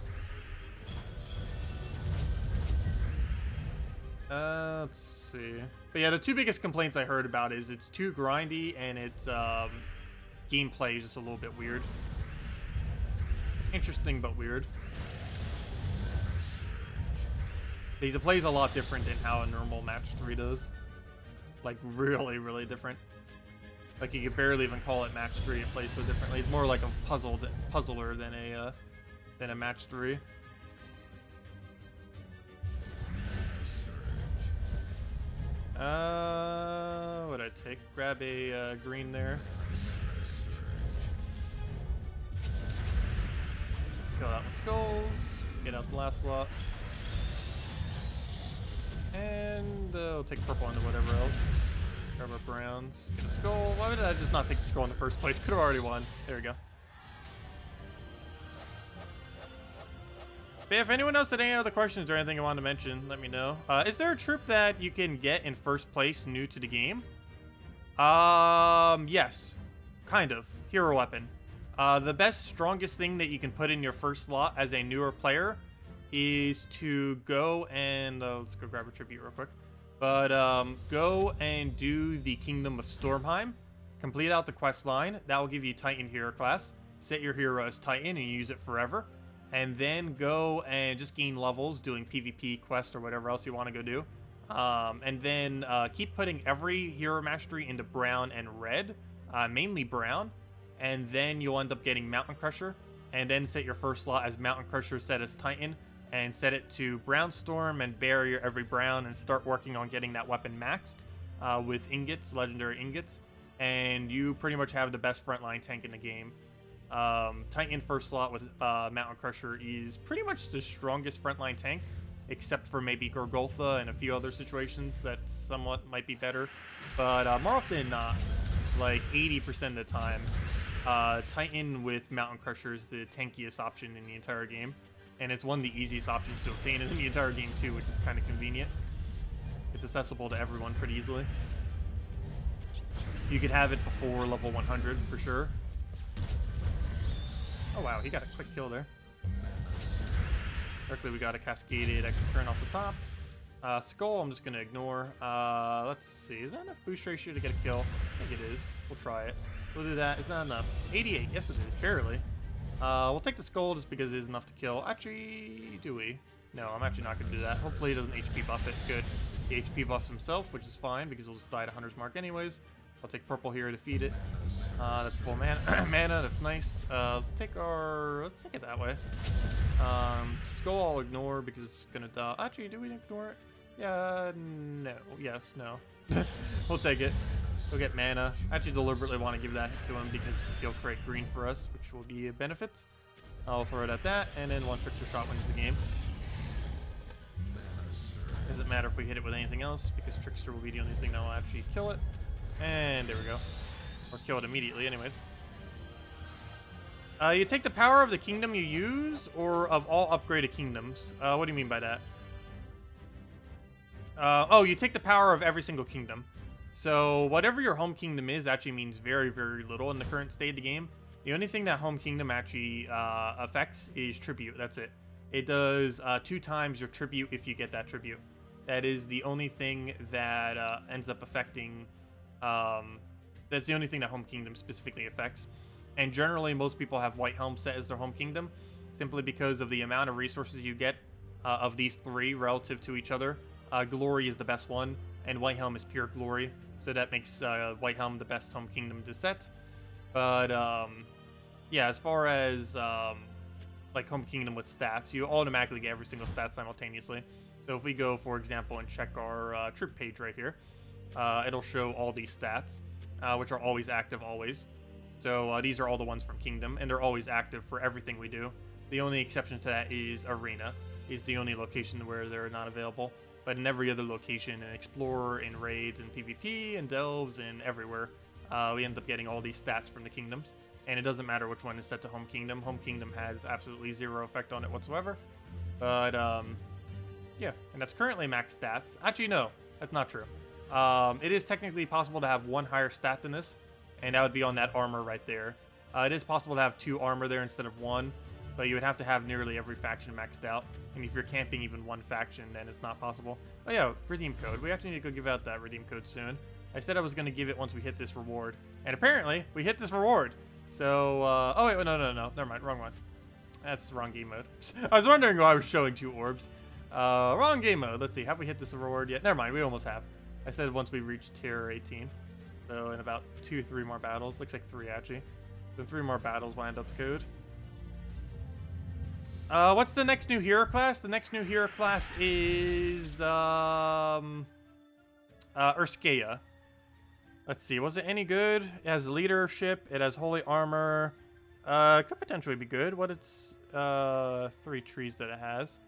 Let's see. But yeah, the two biggest complaints I heard about is it's too grindy and its gameplay is just a little bit weird. Interesting, but weird. Because it plays a lot different than how a normal match 3 does. Like, really, really different. Like, you could barely even call it match 3. It plays so differently. It's more like a puzzler than a Then a match 3. What did I take? Grab a green there. Kill out the skulls. Get out the last slot. And we'll take purple into whatever else. Grab our browns. Get a skull. Why did I just not take the skull in the first place? Could have already won. There we go. But yeah, if anyone else had any other questions or anything you wanted to mention, let me know. Is there a troop that you can get in first place new to the game? Yes. Kind of. Hero weapon. The best, strongest thing that you can put in your first slot as a newer player is to go and... let's go grab a tribute real quick. But go and do the Kingdom of Stormheim. Complete out the quest line. That will give you Titan hero class. Set your hero as Titan and use it forever. And then go and just gain levels doing PvP quest or whatever else you want to go do. And then keep putting every hero mastery into brown and red. Mainly brown. And then you'll end up getting Mountain Crusher. And then set your first slot as Mountain Crusher set as Titan. And set it to Brown Storm and Barrier every brown. And start working on getting that weapon maxed with ingots, legendary ingots. And you pretty much have the best frontline tank in the game. Titan first slot with Mountain Crusher is pretty much the strongest frontline tank, except for maybe Gorgoltha and a few other situations that somewhat might be better. But more often than not, like 80% of the time, Titan with Mountain Crusher is the tankiest option in the entire game. And it's one of the easiest options to obtain in the entire game too, which is kind of convenient. It's accessible to everyone pretty easily. You could have it before level 100 for sure. Oh wow, he got a quick kill there. Luckily we got a cascaded extra turn off the top. Skull I'm just going to ignore. Let's see, is that enough boost ratio to get a kill? I think it is. We'll try it. We'll do that. Is that enough? 88, yes it is, barely. We'll take the skull just because it is enough to kill. Actually, do we? No, I'm actually not going to do that. Hopefully he doesn't HP buff it. Good. He HP buffs himself, which is fine because he'll just die at 100's mark anyways. I'll take purple here to feed it. That's full mana. That's nice. Let's take it that way. Skull I'll ignore because it's gonna die. Actually, do we ignore it? Yeah, no. Yes, no. We'll take it. We'll get mana. I actually deliberately want to give that to him because he'll create green for us, which will be a benefit. I'll throw it at that, and then one trickster shot wins the game. Doesn't matter if we hit it with anything else because trickster will be the only thing that will actually kill it. And there we go. Or kill it immediately anyways. You take the power of the kingdom you use or of all upgraded kingdoms. What do you mean by that? Oh, you take the power of every single kingdom. So whatever your home kingdom is actually means very, very little in the current state of the game. The only thing that home kingdom actually affects is tribute. That's it. It does 2 times your tribute if you get that tribute. That is the only thing that ends up affecting... that's the only thing that home kingdom specifically affects. And generally, most people have White Helm set as their home kingdom, simply because of the amount of resources you get of these 3 relative to each other. Glory is the best one, and White Helm is pure glory, so that makes White Helm the best home kingdom to set. But yeah, as far as like home kingdom with stats, you automatically get every single stat simultaneously. So if we go, for example, and check our troop page right here, it'll show all these stats, which are always active, always. So these are all the ones from Kingdom, and they're always active for everything we do. The only exception to that is Arena, is the only location where they're not available. But in every other location, in Explorer, in Raids, in PvP, in Delves, and everywhere, we end up getting all these stats from the Kingdoms. And it doesn't matter which one is set to Home Kingdom. Home Kingdom has absolutely 0 effect on it whatsoever. But, yeah, and that's currently max stats. Actually, no, that's not true. It is technically possible to have 1 higher stat than this, and that would be on that armor right there. It is possible to have 2 armor there instead of 1, but you would have to have nearly every faction maxed out. And if you're camping even 1 faction, then it's not possible. Oh yeah, redeem code. We actually need to go give out that redeem code soon. I said I was going to give it once we hit this reward, and apparently we hit this reward. So, oh wait, no, never mind, wrong one. That's the wrong game mode. I was wondering why I was showing 2 orbs. Wrong game mode. Let's see, have we hit this reward yet? Never mind, we almost have. I said once we reach tier 18. So in about 2-3 more battles. Looks like 3 actually. So in 3 more battles we'll end out the code. What's the next new hero class? The next new hero class is Urskea. Let's see, was it any good? It has leadership, it has holy armor. Could potentially be good. What it's 3 trees that it has.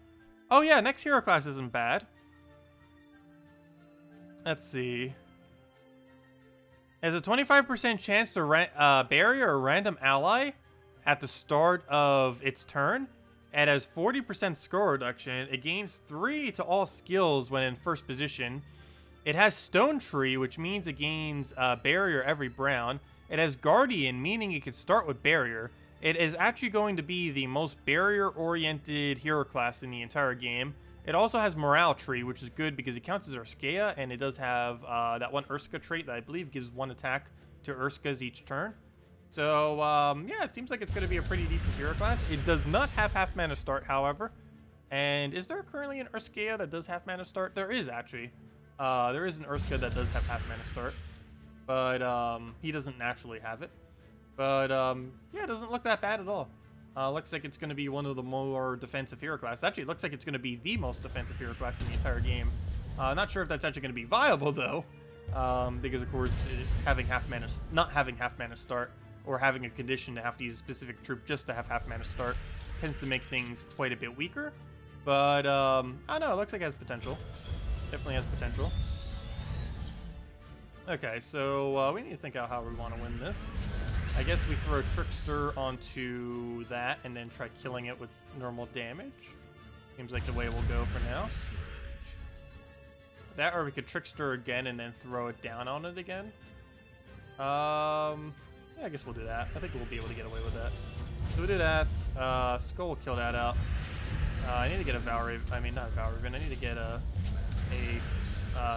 Oh yeah, next hero class isn't bad. Let's see. It has a 25% chance to barrier a random ally at the start of its turn. It has 40% score reduction. It gains 3 to all skills when in first position. It has Stone Tree, which means it gains barrier every round. It has Guardian, meaning it could start with barrier. It is actually going to be the most barrier-oriented hero class in the entire game. It also has Morale Tree, which is good because it counts as Urskea, and it does have that one Urska trait that I believe gives 1 attack to Urskas each turn. So, yeah, it seems like it's going to be a pretty decent hero class. It does not have half mana start, however. And is there currently an Urskea that does half mana start? There is, actually. There is an Urska that does have half mana start. But, he doesn't naturally have it. But, yeah, it doesn't look that bad at all. Looks like it's going to be one of the more defensive hero classes. Actually, it looks like it's going to be the most defensive hero class in the entire game. Not sure if that's actually going to be viable, though. Because, of course, not having half mana start, or having a condition to have to use a specific troop just to have half mana start, tends to make things quite a bit weaker. But, I don't know, it looks like it has potential. Definitely has potential. Okay, so we need to think out how we want to win this. I guess we throw Trickster onto that and then try killing it with normal damage. Seems like the way we'll go for now. That, or we could Trickster again and then throw it down on it again. Yeah, I guess we'll do that. I think we'll be able to get away with that. So we'll do that. Skull will kill that out. I need to get a Valraven. I mean, not a Valraven. I need to get a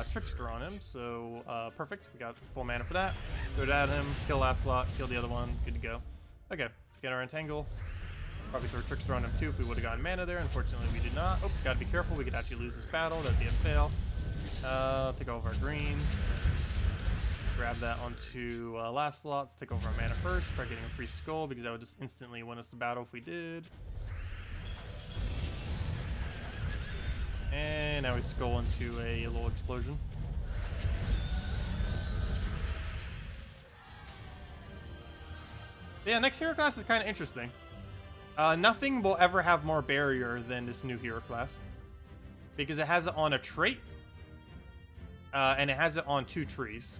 Trickster on him. So, perfect. We got full mana for that. Throw it at him. Kill last slot. Kill the other one. Good to go. Okay, let's get our Entangle. Probably throw Trickster on him too if we would have gotten mana there. Unfortunately, we did not. Oh, gotta be careful. We could actually lose this battle. That'd be a fail. Take all of our greens. Grab that onto last slot. Let's take over our mana first. Try getting a free skull because that would just instantly win us the battle if we did. And now we skull into a little explosion. Yeah, next hero class is kind of interesting. Nothing will ever have more barrier than this new hero class. Because it has it on a trait. And it has it on 2 trees.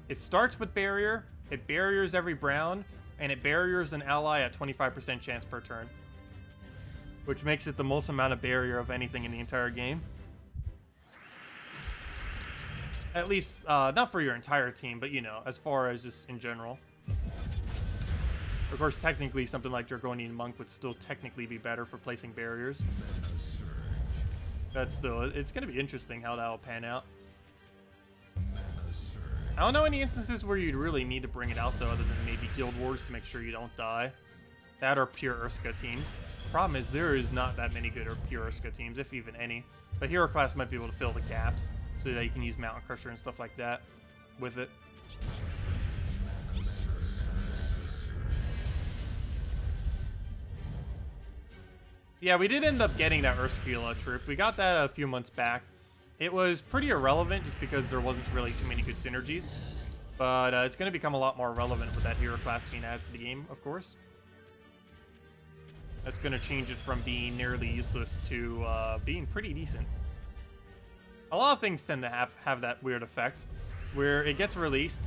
It starts with barrier, it barriers every round, and it barriers an ally at 25% chance per turn. Which makes it the most amount of barrier of anything in the entire game. At least, not for your entire team, but, you know, as far as just in general. Of course, technically, something like Draconian Monk would still technically be better for placing barriers. But still, it's going to be interesting how that will pan out. I don't know any instances where you'd really need to bring it out, though, other than maybe Guild Wars to make sure you don't die. That or pure Urska teams. Problem is, there is not that many good or pure Urska teams, if even any. But Hero Class might be able to fill the gaps, so that you can use Mountain Crusher and stuff like that with it. Yeah, we did end up getting that Urskila troop. We got that a few months back. It was pretty irrelevant just because there wasn't really too many good synergies. But it's going to become a lot more relevant with that hero class being added to the game, of course. That's going to change it from being nearly useless to being pretty decent. A lot of things tend to have that weird effect. Where it gets released,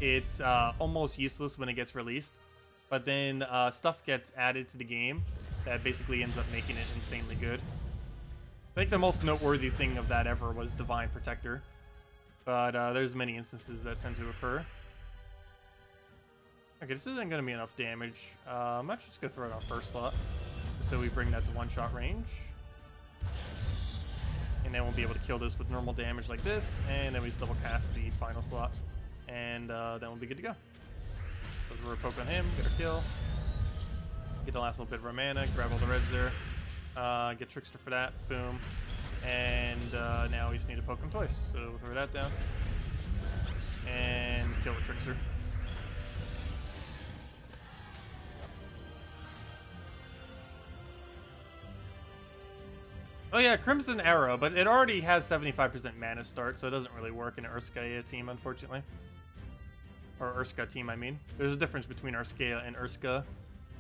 it's almost useless when it gets released. But then stuff gets added to the game that basically ends up making it insanely good. I think the most noteworthy thing of that ever was Divine Protector. But there's many instances that tend to occur. Okay, this isn't going to be enough damage. I'm actually just going to throw it on first slot. So we bring that to one-shot range. And then we'll be able to kill this with normal damage like this. And then we just double cast the final slot. And then we'll be good to go. So we're poke on him, get a kill. Get the last little bit of our mana, grab all the reds there. Get Trickster for that, boom. And now we just need to poke him twice. So we'll throw that down. And kill the Trickster. Oh yeah, Crimson Arrow, but it already has 75% mana start, so it doesn't really work in an Urska team, unfortunately. Or Urska team, I mean. There's a difference between Urska and Urska.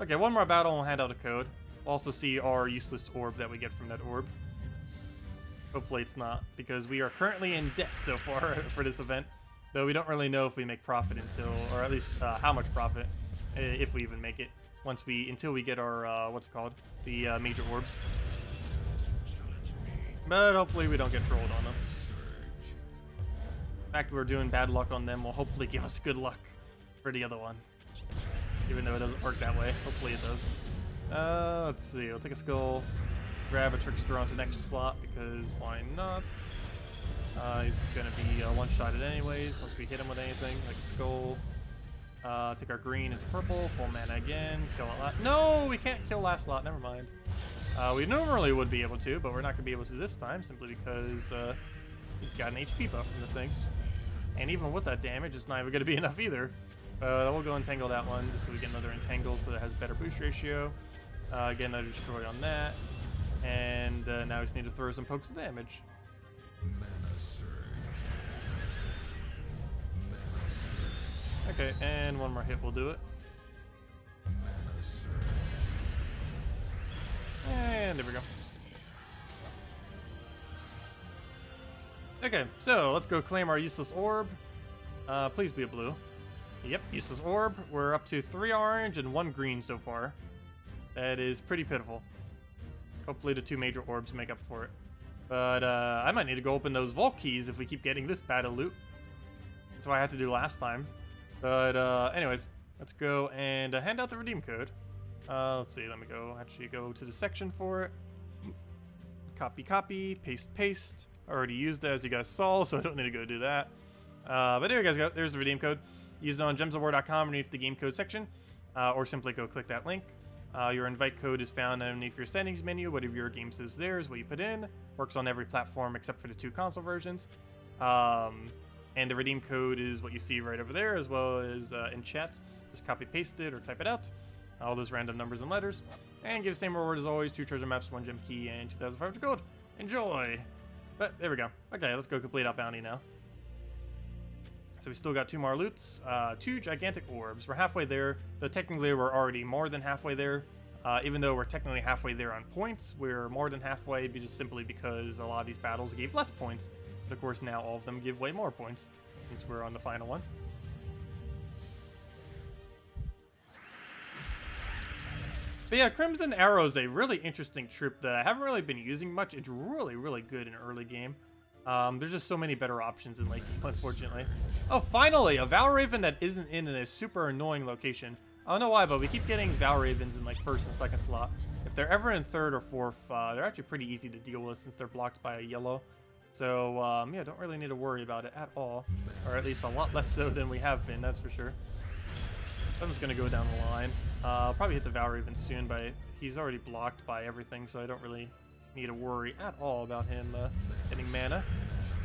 Okay, one more battle, and we'll hand out a code. We'll also see our useless orb that we get from that orb. Hopefully it's not, because we are currently in debt so far for this event. Though we don't really know if we make profit until, or at least how much profit, if we even make it, until we get our, what's it called? The major orbs. But hopefully we don't get trolled on them. The fact we're doing bad luck on them will hopefully give us good luck for the other one. Even though it doesn't work that way. Hopefully it does. Let's see. We'll take a skull. Grab a trickster onto the next slot because why not? He's going to be one-shotted anyways once we hit him with anything, like a skull. Take our green into purple. Full mana again. Kill it last. No! We can't kill last slot. Never mind. We normally would be able to, but we're not going to be able to this time simply because he's got an HP buff from the thing. And even with that damage, it's not even going to be enough either. We'll go entangle that one just so we get another entangle so that it has better boost ratio. Get another destroy on that. And now we just need to throw some pokes of damage. Mana surge. Mana surge. Okay, and one more hit will do it. Mana surge. And there we go. Okay, so let's go claim our useless orb. Please be a blue. Yep, useless orb. We're up to 3 orange and 1 green so far. That is pretty pitiful. Hopefully the 2 major orbs make up for it. But I might need to go open those vault keys if we keep getting this battle loot. That's what I had to do last time. But anyways, let's go and hand out the redeem code. Let's see, let me actually go to the section for it. Copy, paste. I already used it as you guys saw, so I don't need to go do that. But there you guys go. There's the redeem code. Use it on gemsofwar.com underneath the game code section, or simply go click that link. Your invite code is found underneath your settings menu. Whatever your game says there is what you put in. Works on every platform except for the 2 console versions. And the redeem code is what you see right over there, as well as in chat. Just copy paste it or type it out. All those random numbers and letters. And give the same reward as always: 2 treasure maps, 1 gem key, and 2,500 gold. Enjoy! But there we go. Okay, let's go complete our bounty now. So we still got 2 more loots, 2 gigantic orbs. We're halfway there. Though technically we're already more than halfway there. Even though we're technically halfway there on points, we're more than halfway just simply because a lot of these battles gave less points. But of course now all of them give way more points since we're on the final one. But yeah, Crimson Arrow is a really interesting troop that I haven't really been using much. It's really, really good in early game. There's just so many better options in late game, unfortunately. Oh, finally! A Valraven that isn't in a super annoying location. I don't know why, but we keep getting Valravens in like 1st and 2nd slot. If they're ever in 3rd or 4th, they're actually pretty easy to deal with since they're blocked by a yellow. So, yeah, don't really need to worry about it at all. Or at least a lot less so than we have been, that's for sure. I'm just going to go down the line. I'll probably hit the Valraven soon, but he's already blocked by everything, so I don't really need to worry at all about him getting mana.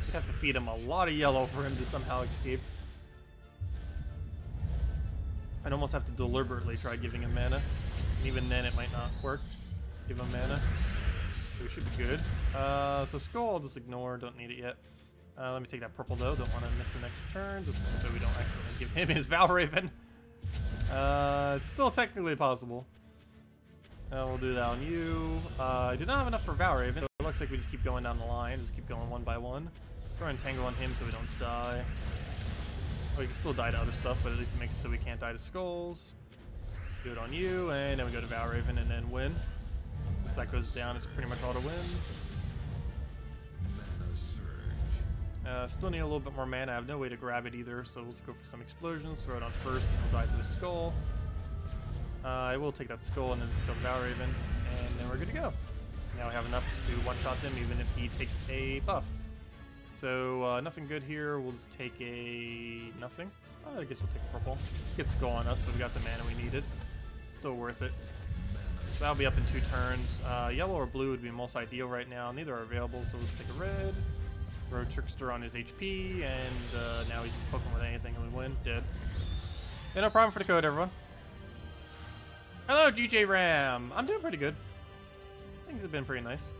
We'd have to feed him a lot of yellow for him to somehow escape. I'd almost have to deliberately try giving him mana. And even then, it might not work. Give him mana. So we should be good. So Skull, I'll just ignore. Don't need it yet. Let me take that purple, though. Don't want to miss the next turn, just so we don't accidentally give him his Valraven. It's still technically possible. We'll do that on you. I do not have enough for Valraven, so it looks like we just keep going down the line. Just keep going one by one. Throw Entangle on him so we don't die. Oh, we can still die to other stuff, but at least it makes it so we can't die to skulls. Let's do it on you, and then we go to Valraven and then win. Once that goes down, it's pretty much all to win. Still need a little bit more mana. I have no way to grab it either, so let's go for some explosions. Throw it on first, and we'll die to the skull. I will take that skull and then just kill the Valraven, and then we're good to go. Now we have enough to one-shot them, even if he takes a buff. So, nothing good here. We'll just take a... nothing? I guess we'll take a purple. Get skull on us, but we got the mana we needed. Still worth it. So that'll be up in 2 turns. Yellow or blue would be most ideal right now. Neither are available, so let's take a red. Throw Trickster on his HP, and now he's poking with anything and we win. Dead. Yeah, no problem for the code, everyone. Hello, GJ Ram. I'm doing pretty good. Things have been pretty nice.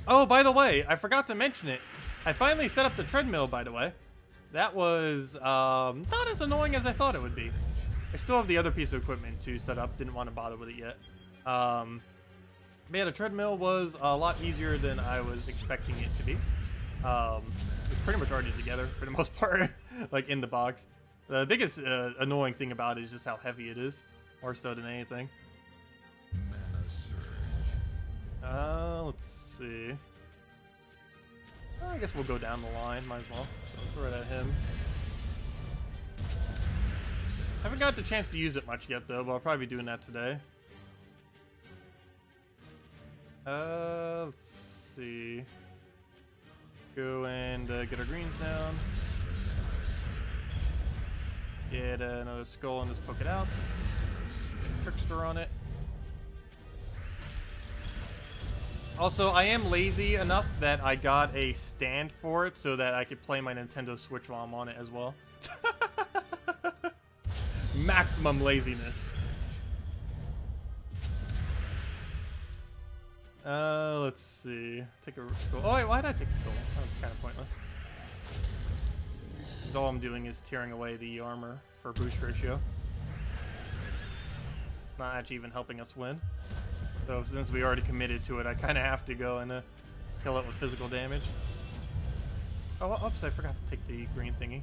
Oh, by the way, I forgot to mention it. I finally set up the treadmill, by the way. That was not as annoying as I thought it would be. I still have the other piece of equipment to set up. Didn't want to bother with it yet. But yeah, the treadmill was a lot easier than I was expecting it to be. It's pretty much already together for the most part, like in the box. The biggest annoying thing about it is just how heavy it is, more so than anything. Mana surge. Let's see. I guess we'll go down the line, might as well. So throw it at him. Haven't got the chance to use it much yet though, but I'll probably be doing that today. Let's see. Go and get our greens down. Get another skull and just poke it out. Trickster on it. Also, I am lazy enough that I got a stand for it so that I could play my Nintendo Switch while I'm on it as well. Maximum laziness. Let's see. Take a skull. Oh wait, why did I take skull? That was kind of pointless. Because all I'm doing is tearing away the armor for boost ratio. Not actually even helping us win. So since we already committed to it, I kind of have to go and kill it with physical damage. Oh, oops, I forgot to take the green thingy.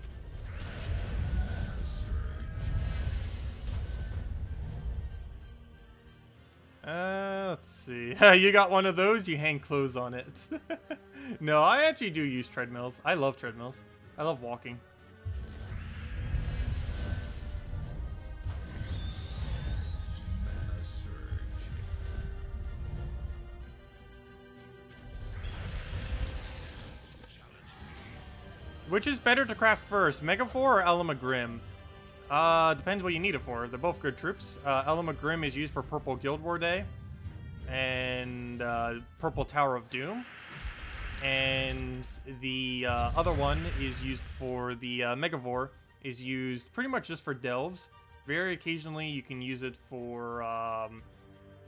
Let's see. You got one of those? You hang clothes on it. No, I actually do use treadmills. I love treadmills. I love walking. Mana surge. Which is better to craft first, Megafor or Grim? Depends what you need it for. They're both good troops. Grim is used for Purple Guild War Day and Purple Tower of Doom. And the other one is used for the Megavore, is used pretty much just for delves. Very occasionally you can use it for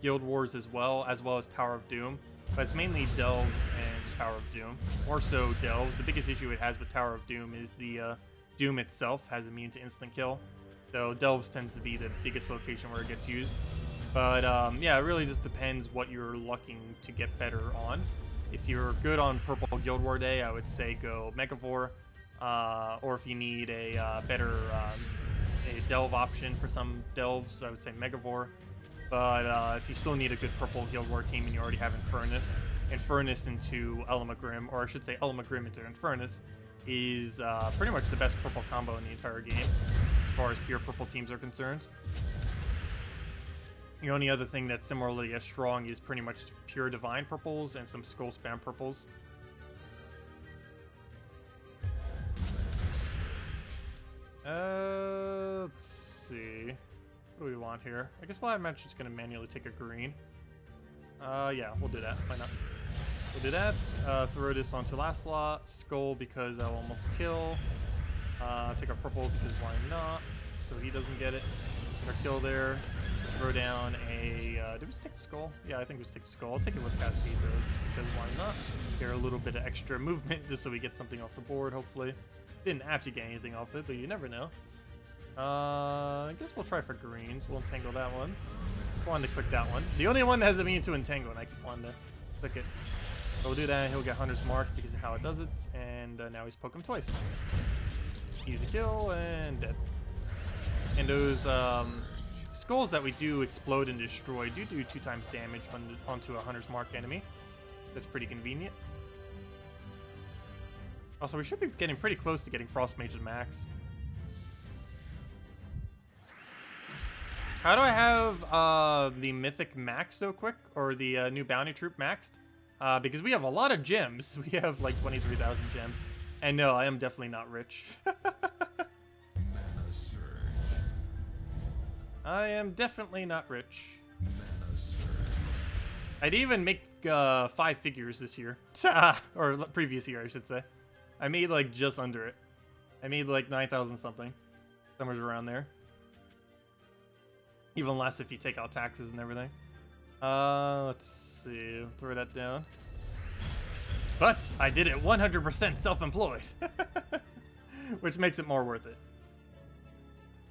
Guild Wars as well as Tower of Doom. But it's mainly delves and Tower of Doom. More so delves. The biggest issue it has with Tower of Doom is the Doom itself has immune to instant kill. So delves tends to be the biggest location where it gets used. But yeah, it really just depends what you're looking to get better on. If you're good on Purple Guild War Day, I would say go Megavore. Or if you need a better a delve option for some delves, I would say Megavore. But if you still need a good Purple Guild War team and you already have Infernus into Grim, or I should say Grim into Infernus, is pretty much the best purple combo in the entire game, as far as pure purple teams are concerned. The only other thing that's similarly as strong is pretty much pure divine purples and some skull spam purples. Let's see. What do we want here? I guess while I'm actually just going to manually take a green. Yeah, we'll do that. Why not? We'll do that. Throw this onto last slot. Skull because that'll almost kill. Take a purple because why not? So he doesn't get it. Get our kill there. Throw down a... did we stick the skull? Yeah, I think we stick the skull. I'll take it with cast speed though, because why not? Get a little bit of extra movement just so we get something off the board, hopefully. Didn't actually get anything off it, but you never know. I guess we'll try for greens. We'll entangle that one. Just wanted to click that one. The only one that has immune to entangle, and I keep wanting to click it. So we'll do that, and he'll get Hunter's Mark because of how it does it. And now he's poke him twice. Easy kill, and dead. And those skulls that we do explode and destroy do 2 times damage onto a Hunter's Mark enemy. That's pretty convenient. Also, we should be getting pretty close to getting Frostmage's max. How do I have the Mythic max so quick? Or the new Bounty Troop maxed? Because we have a lot of gems. We have like 23,000 gems. And no, I am definitely not rich. Mana surge. I am definitely not rich. Mana surge. I'd even make 5 figures this year. Or previous year, I should say. I made like just under it. I made like 9,000 something. Somewhere around there. Even less if you take out taxes and everything. Let's see. Throw that down. But I did it 100% self-employed, which makes it more worth it.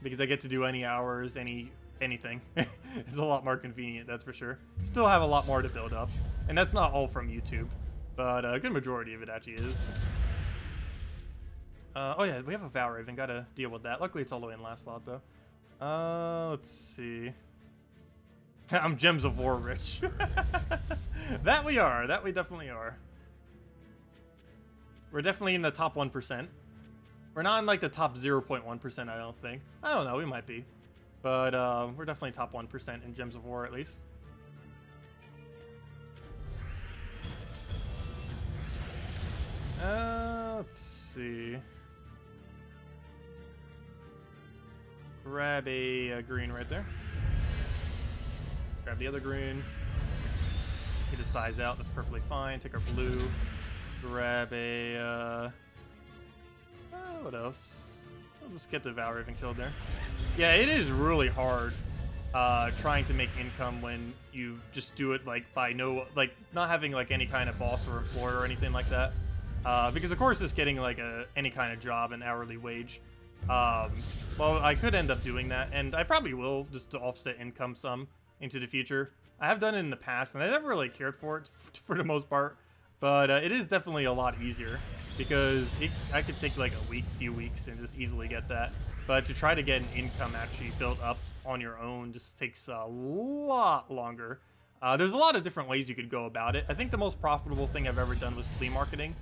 Because I get to do any hours, anything. It's a lot more convenient, that's for sure. Still have a lot more to build up. And that's not all from YouTube, but a good majority of it actually is. Oh yeah, we have a Vow Raven, gotta deal with that. Luckily it's all the way in last slot though. Let's see. I'm Gems of War rich. That we are, that we definitely are. We're definitely in the top 1%. We're not in like the top 0.1%, I don't think. I don't know, we might be. But we're definitely top 1% in Gems of War at least. Let's see. Grab a green right there. Grab the other green. He just dies out. That's perfectly fine. Take our blue. Grab a... what else? I'll just get the Vow Raven killed there. Yeah, it is really hard trying to make income when you just do it like by like not having like any kind of boss or employer or anything like that. Because of course it's getting like any kind of job, an hourly wage. Well, I could end up doing that, and I probably will, just to offset income some into the future. I have done it in the past, and I never really cared for it for the most part. But it is definitely a lot easier, because I could take like a few weeks, and just easily get that. But to try to get an income actually built up on your own just takes a lot longer. There's a lot of different ways you could go about it. I think the most profitable thing I've ever done was flea marketing.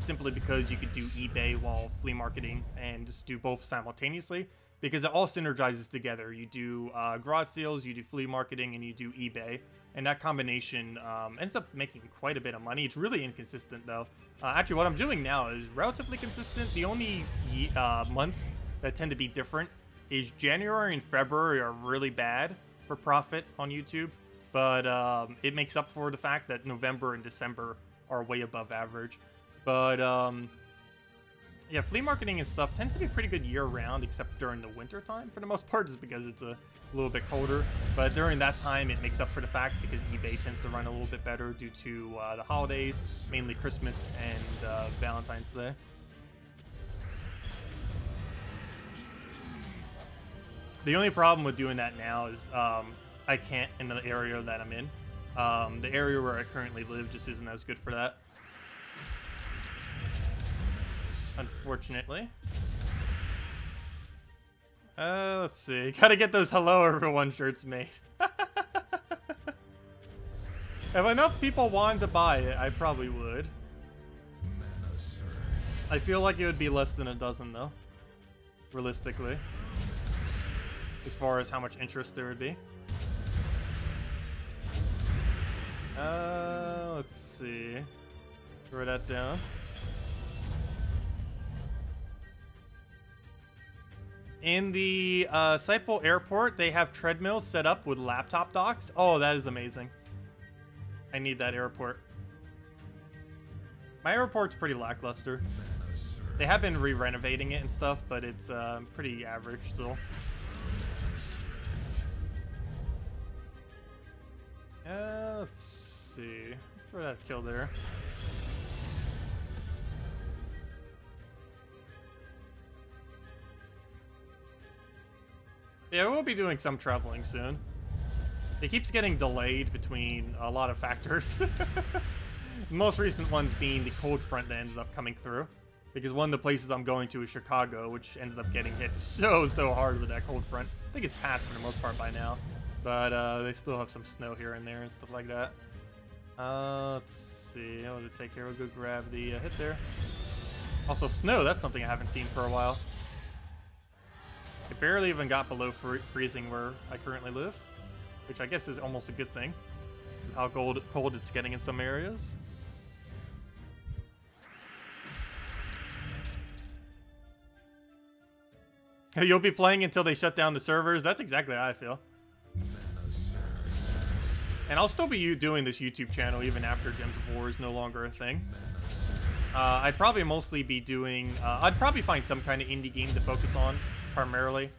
Simply because you could do eBay while flea marketing and just do both simultaneously, because it all synergizes together. You do garage sales, you do flea marketing, and you do eBay, and that combination ends up making quite a bit of money. It's really inconsistent though. Actually, what I'm doing now is relatively consistent. The only months that tend to be different is January and February are really bad for profit on YouTube, but it makes up for the fact that November and December are way above average. But yeah, flea marketing and stuff tends to be pretty good year-round, except during the winter time for the most part, just because it's a little bit colder. But during that time, it makes up for the fact because eBay tends to run a little bit better due to the holidays, mainly Christmas and Valentine's Day. The only problem with doing that now is I can't in the area that I'm in. The area where I currently live just isn't as good for that, unfortunately. Let's see. Gotta get those hello everyone shirts made. If enough people wanted to buy it, I probably would. I feel like it would be less than a dozen though, realistically, as far as how much interest there would be. Let's see. Throw that down. In the Sipol Airport, they have treadmills set up with laptop docks. Oh, that is amazing. I need that airport. My airport's pretty lackluster. They have been re-renovating it and stuff, but it's pretty average still. Let's see. Let's throw that kill there. Yeah, we'll be doing some traveling soon. It keeps getting delayed between a lot of factors. The most recent ones being the cold front that ends up coming through. Because one of the places I'm going to is Chicago, which ends up getting hit so hard with that cold front. I think it's passed for the most part by now. But they still have some snow here and there and stuff like that. Let's see. How would it take here? We'll go grab the hit there. Also, snow. That's something I haven't seen for a while. It barely even got below freezing where I currently live, which I guess is almost a good thing, with how cold it's getting in some areas. You'll be playing until they shut down the servers. That's exactly how I feel. And I'll still be doing this YouTube channel even after Gems of War is no longer a thing. I'd probably mostly be doing... I'd probably find some kind of indie game to focus on, primarily.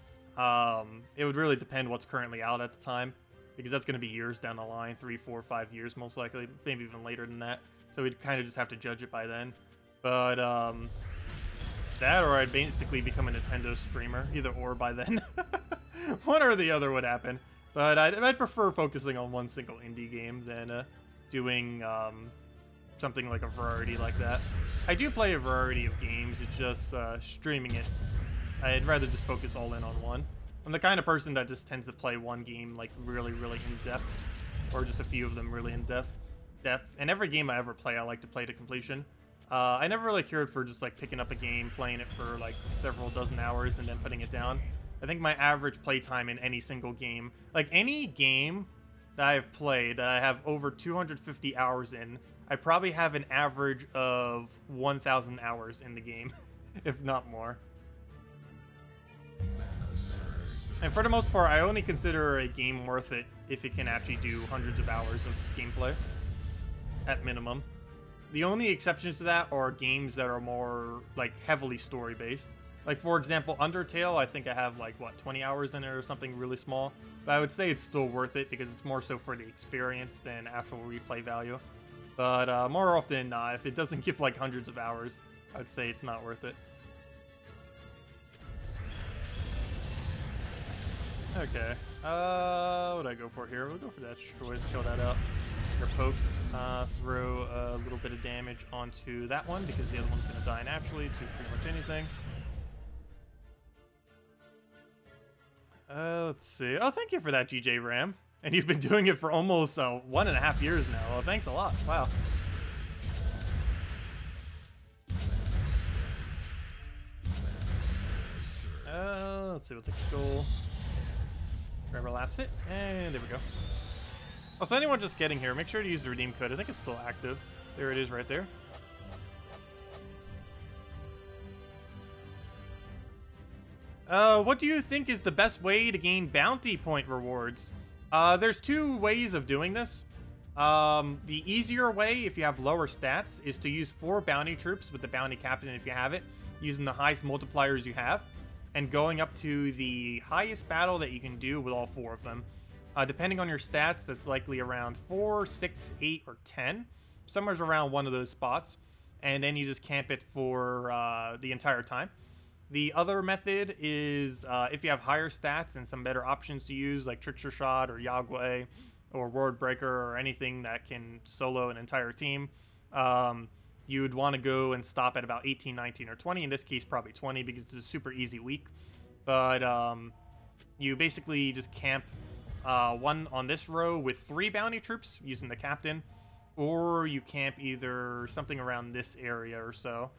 It would really depend what's currently out at the time. because that's going to be years down the line, 3, 4, 5 years most likely, maybe even later than that. So we'd kind of just have to judge it by then. But that, or I'd basically become a Nintendo streamer, either or by then. One or the other would happen. But I'd prefer focusing on one single indie game than doing something like a variety like that. I do play a variety of games, it's just streaming it. I'd rather just focus all in on one. I'm the kind of person that just tends to play one game like really, really in-depth, or just a few of them really in-depth. And every game I ever play, I like to play to completion. I never really cared for just like picking up a game, playing it for like several dozen hours, and then putting it down. I think my average playtime in any single game, like any game that I've played that I have over 250 hours in, I probably have an average of 1,000 hours in the game, if not more. And for the most part, I only consider a game worth it if it can actually do hundreds of hours of gameplay, at minimum. The only exceptions to that are games that are more, like, heavily story-based. Like, for example, Undertale, I think I have, like, what, 20 hours in it or something really small. But I would say it's still worth it because it's more so for the experience than actual replay value. But more often than not, if it doesn't give, like, hundreds of hours, I would say it's not worth it. Okay, what do I go for here? We'll go for that Destroys, kill that out. Or poke, throw a little bit of damage onto that one because the other one's going to die naturally to pretty much anything. Let's see. Oh, thank you for that, GJ Ram. And you've been doing it for almost 1.5 years now. Well, thanks a lot. Wow. Let's see. We'll take Skull. Grab our last hit, and there we go. Also, anyone just getting here, make sure to use the redeem code. I think it's still active. There it is right there. What do you think is the best way to gain bounty point rewards? There's 2 ways of doing this. The easier way, if you have lower stats, is to use 4 bounty troops with the bounty captain if you have it, using the highest multipliers you have, and going up to the highest battle that you can do with all 4 of them. Depending on your stats, that's likely around 4, 6, 8, or 10. Somewhere's around one of those spots. And then you just camp it for the entire time. The other method is if you have higher stats and some better options to use, like Trickster Shot or Yagway or Word Breaker or anything that can solo an entire team, you would want to go and stop at about 18, 19, or 20. In this case, probably 20 because it's a super easy week. But you basically just camp one on this row with 3 bounty troops using the captain, or you camp either something around this area or so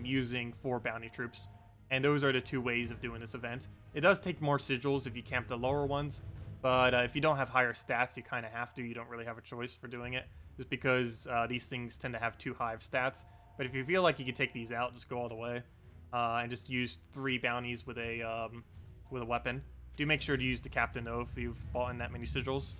using 4 bounty troops. And those are the 2 ways of doing this event. It does take more sigils if you camp the lower ones, but if you don't have higher stats, you kind of have to. You don't really have a choice for doing it, just because these things tend to have too high of stats. But if you feel like you can take these out, just go all the way and just use 3 bounties with a weapon. Do make sure to use the captain though if you've bought in that many sigils.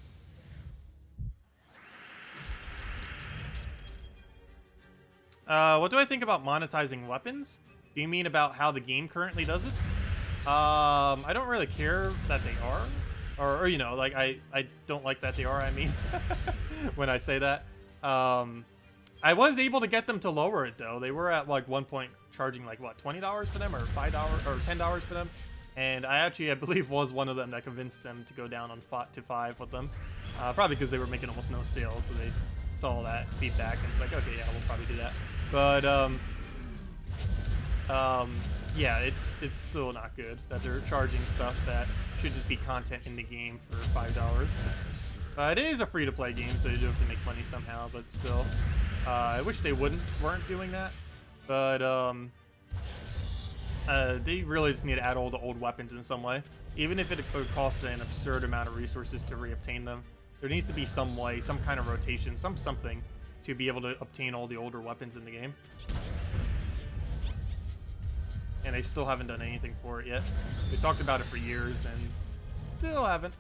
What do I think about monetizing weapons? Do you mean about how the game currently does it? I don't really care that they are. Or you know, like, I don't like that they are, I mean, when I say that. I was able to get them to lower it, though. They were at, like, one point charging, like, what, $20 for them? Or $5? Or $10 for them? And I believe, was one of them that convinced them to go down on to 5 with them. Probably because they were making almost no sales, so they saw that feedback, and it's like, okay, yeah, we'll probably do that. But, yeah, it's still not good that they're charging stuff that should just be content in the game for $5. It is a free-to-play game, so you do have to make money somehow, but still. I wish they weren't doing that, but, they really just need to add all the old weapons in some way. Even if it would cost an absurd amount of resources to reobtain them, there needs to be some way, some kind of rotation, something to be able to obtain all the older weapons in the game. And they still haven't done anything for it yet. They talked about it for years and still haven't.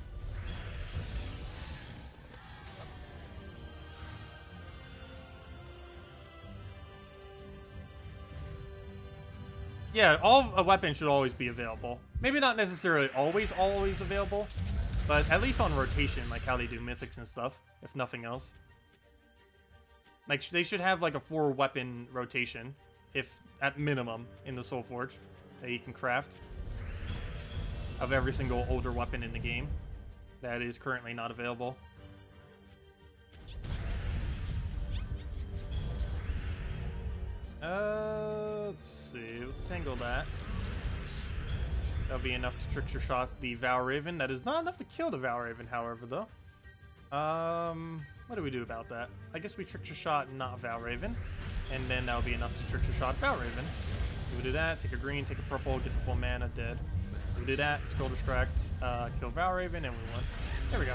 Yeah, all weapons should always be available. Maybe not necessarily always available, But at least on rotation, like how they do mythics and stuff, if nothing else. Like, they should have like a 4-weapon rotation, if at minimum, in the Soul Forge that you can craft of every single older weapon in the game that is currently not available. Let's see. We'll tangle that. That'll be enough to trickster shot the Valraven. That is not enough to kill the Valraven, however, though. What do we do about that? I guess we trickster shot not Valraven, and then that'll be enough to trickster shot Valraven. We do that, take a green, take a purple, get the full mana, dead. We do that, Skull Distract, kill Valraven, and we won. There we go.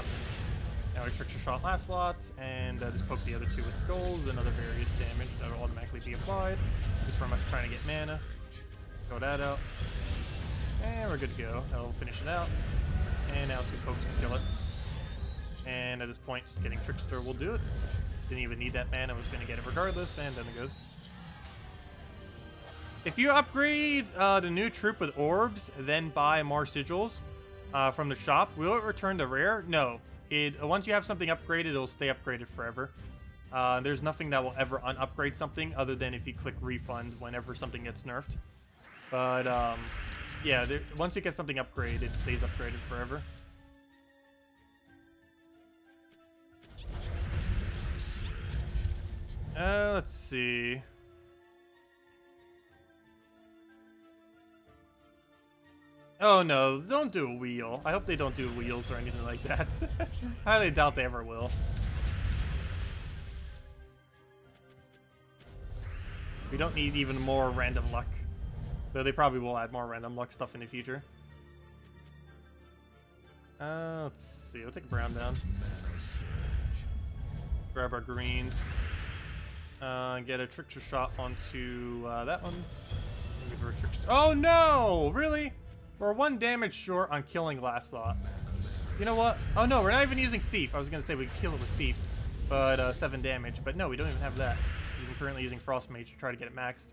Now we trickster shot last slot, and just poke the other two with skulls, and other various damage that will automatically be applied. Just from us trying to get mana. Throw that out. And we're good to go. That'll finish it out. And now 2 pokes will kill it. And at this point, just getting Trickster will do it. Didn't even need that mana, was going to get it regardless, and then it goes. If you upgrade the new troop with orbs, then buy more sigils from the shop, will it return to rare? No. Once you have something upgraded, it'll stay upgraded forever. There's nothing that will ever unupgrade something other than if you click refund whenever something gets nerfed. But yeah, once you get something upgraded, it stays upgraded forever. Let's see. Oh no, don't do a wheel. I hope they don't do wheels or anything like that. I highly doubt they ever will. We don't need even more random luck. Though they probably will add more random luck stuff in the future. Let's see. We'll take a brown down. Grab our greens. Get a trickster shot onto that one. Oh no! Really? We're 1 damage short on killing last slot. You know what? Oh no, we're not even using Thief. I was gonna say we could kill it with Thief, but 7 damage. But no, we don't even have that. I'm currently using Frostmage to try to get it maxed.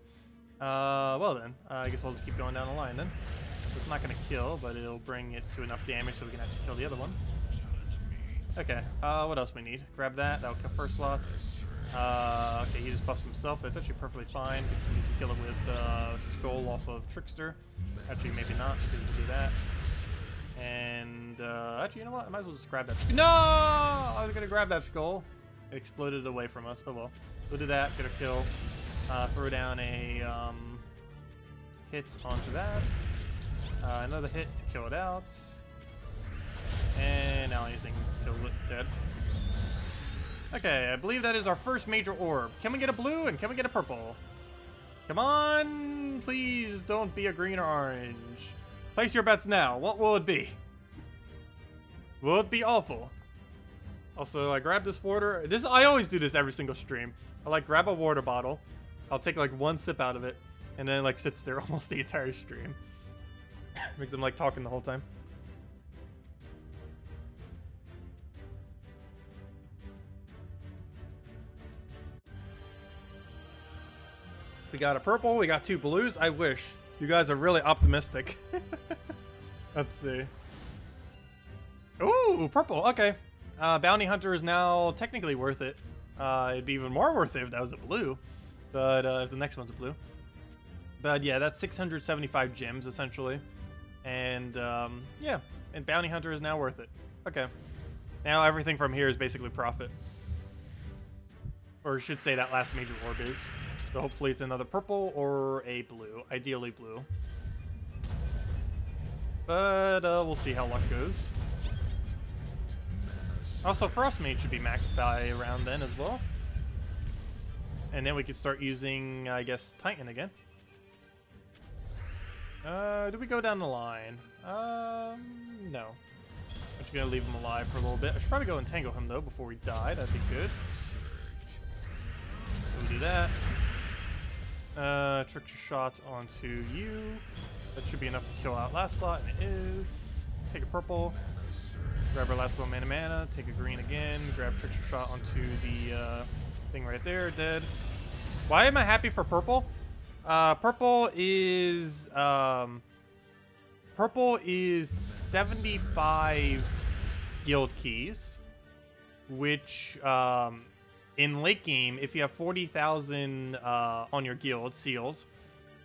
Well then, I guess we'll just keep going down the line then. So it's not gonna kill, but it'll bring it to enough damage so we can actually kill the other one. Okay, what else we need? Grab that, that'll kill first slot. Okay, he just buffs himself. That's actually perfectly fine. We need to kill it with Skull off of Trickster. Actually, maybe not, because we'll do that. And, actually, you know what? I might as well just grab that. No! I was gonna grab that Skull. It exploded away from us. Oh well. We'll do that, get a kill. Throw down a hit onto that. Another hit to kill it out. And now anything kills it, dead. Okay, I believe that is our first major orb. Can we get a blue and can we get a purple? Come on, please don't be a green or orange. Place your bets now. What will it be? Will it be awful? Also, I grab this water. I always do this every single stream. I like grab a water bottle. I'll take like 1 sip out of it, and then it like sits there almost the entire stream. Makes them like talking the whole time. We got a purple, we got 2 blues. I wish. You guys are really optimistic. Let's see. Ooh, purple, okay. Bounty Hunter is now technically worth it. It'd be even more worth it if that was a blue. But if the next one's a blue. But yeah, that's 675 gems, essentially. And yeah, and Bounty Hunter is now worth it. Okay. Now everything from here is basically profit. Or I should say that last major orb is. So hopefully it's another purple or a blue. Ideally blue. But we'll see how luck goes. Also, Frostmage should be maxed by around then as well. And then we can start using, I guess, Titan again. Do we go down the line? No. I'm just gonna leave him alive for a little bit. I should probably go and tangle him though before we die. That'd be good. So we do that. Trickster shot onto you. That should be enough to kill out last slot, and it is. Take a purple. Grab our last little mana. Take a green again. Grab trickster shot onto the thing right there. Dead. Why am I happy for purple? Purple is 75 guild keys, which in late game, if you have 40,000 on your guild seals,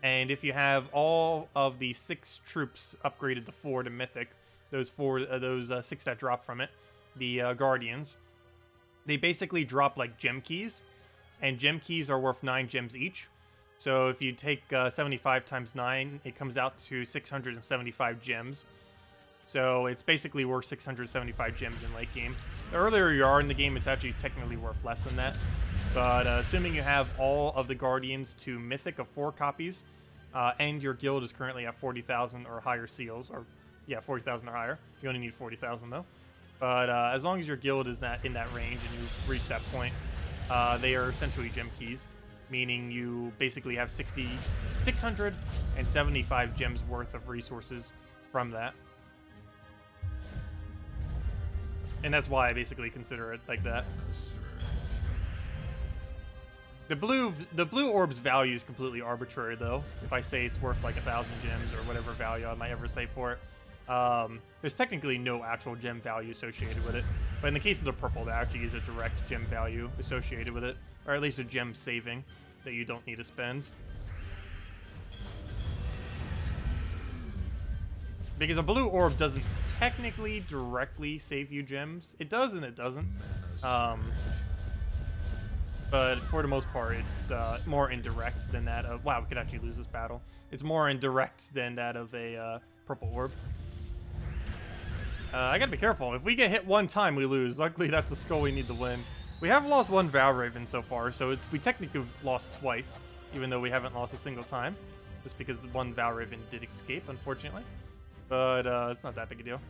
and if you have all of the 6 troops upgraded to 4 to mythic, those 6 that drop from it, the guardians, they basically drop like gem keys, and gem keys are worth 9 gems each. So if you take 75 times 9, it comes out to 675 gems. So it's basically worth 675 gems in late game. The earlier you are in the game, it's actually technically worth less than that. But assuming you have all of the guardians to mythic of 4 copies, and your guild is currently at 40,000 or higher seals, or yeah, 40,000 or higher. You only need 40,000 though. But as long as your guild is in that range and you reach that point, they are essentially gem keys, meaning you basically have 675 gems worth of resources from that. And that's why I basically consider it like that. The blue orb's value is completely arbitrary, though. If I say it's worth like 1,000 gems or whatever value I might ever say for it, there's technically no actual gem value associated with it. But in the case of the purple, there actually is a direct gem value associated with it, or at least a gem saving that you don't need to spend. Because a blue orb doesn't technically directly save you gems. It does and it doesn't. But for the most part, it's more indirect than that of... Wow, we could actually lose this battle. It's more indirect than that of a purple orb. I gotta be careful. If we get hit one time, we lose. Luckily, that's a skull we need to win. We have lost 1 Valraven so far, so we technically have lost twice, even though we haven't lost a single time. Just because the 1 Valraven did escape, unfortunately. But it's not that big a deal.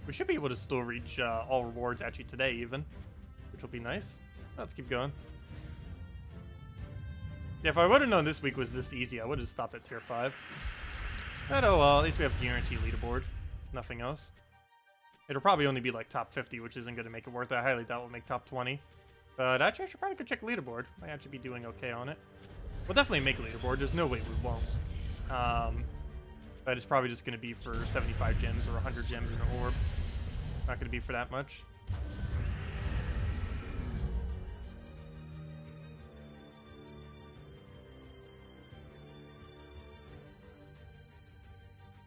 We should be able to still reach all rewards actually today, even. Which will be nice. Let's keep going. Yeah, if I would have known this week was this easy, I would have stopped at tier 5. But oh well, at least we have guaranteed leaderboard. If nothing else. It'll probably only be like top 50, which isn't going to make it worth it. I highly doubt we'll make top 20. But actually, I should probably go check leaderboard. Might actually be doing okay on it. We'll definitely make leaderboard. There's no way we won't. But it's probably just going to be for 75 gems or 100 gems in an orb. Not going to be for that much.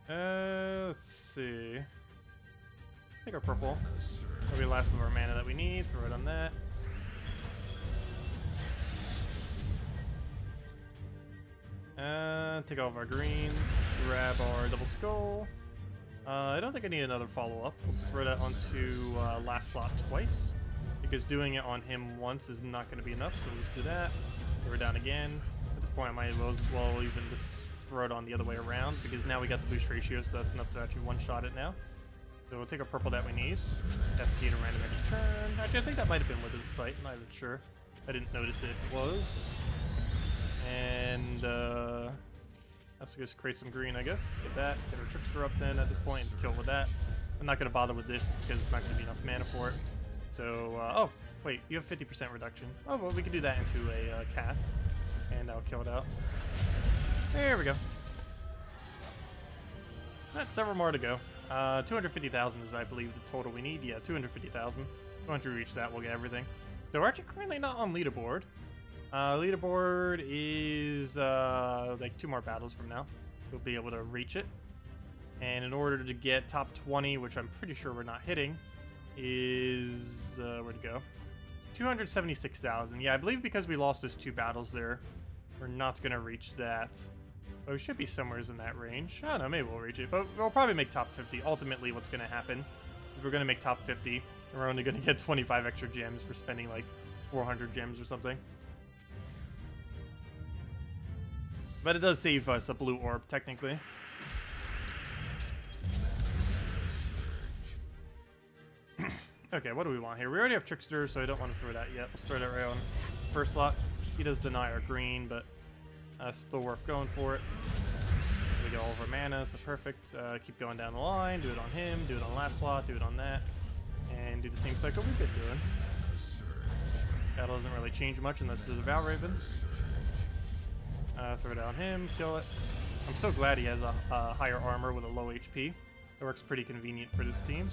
Let's see. Take our purple. That'll be the last of our mana that we need. Throw it on that. Take all of our greens. Grab our double skull. I don't think I need another follow-up. We'll throw that onto last slot twice. Because doing it on him once is not going to be enough, so let's do that. Throw it down again. At this point, I might as well even just throw it on the other way around, because now we got the boost ratio, so that's enough to actually one-shot it now. So we'll take our purple that we need. Cascade a random extra turn. Actually, I think that might have been within sight. I'm not even sure. I didn't notice it was. And let's just create some green, I guess. Get that. Get our trickster up then at this point and just kill with that. I'm not going to bother with this because it's not going to be enough mana for it. So, oh, wait, you have 50% reduction. Oh, well, we can do that into a cast. And I'll kill it out. There we go. That's several more to go. 250,000 is, I believe, the total we need. Yeah, 250,000. Once we reach that, we'll get everything. So we're actually currently not on leaderboard. Leaderboard is like 2 more battles from now. We'll be able to reach it. And in order to get top 20, which I'm pretty sure we're not hitting, is where'd it go? 276,000. Yeah, I believe because we lost those 2 battles there, we're not gonna reach that. But we should be somewhere in that range. I don't know, maybe we'll reach it, but we'll probably make top 50. Ultimately, what's gonna happen is we're gonna make top 50, and we're only gonna get 25 extra gems for spending like 400 gems or something. But it does save us a blue orb, technically. Okay, what do we want here? We already have Trickster, so I don't want to throw that yet. Let's throw that right on first slot. He does deny our green, but still worth going for it. We get all of our mana, so perfect. Keep going down the line. Do it on him, do it on last slot, do it on that. And do the same cycle we've been doing. That doesn't really change much unless there's a Valraven. Throw it on him, kill it. I'm so glad he has a higher armor with a low HP. It works pretty convenient for this team.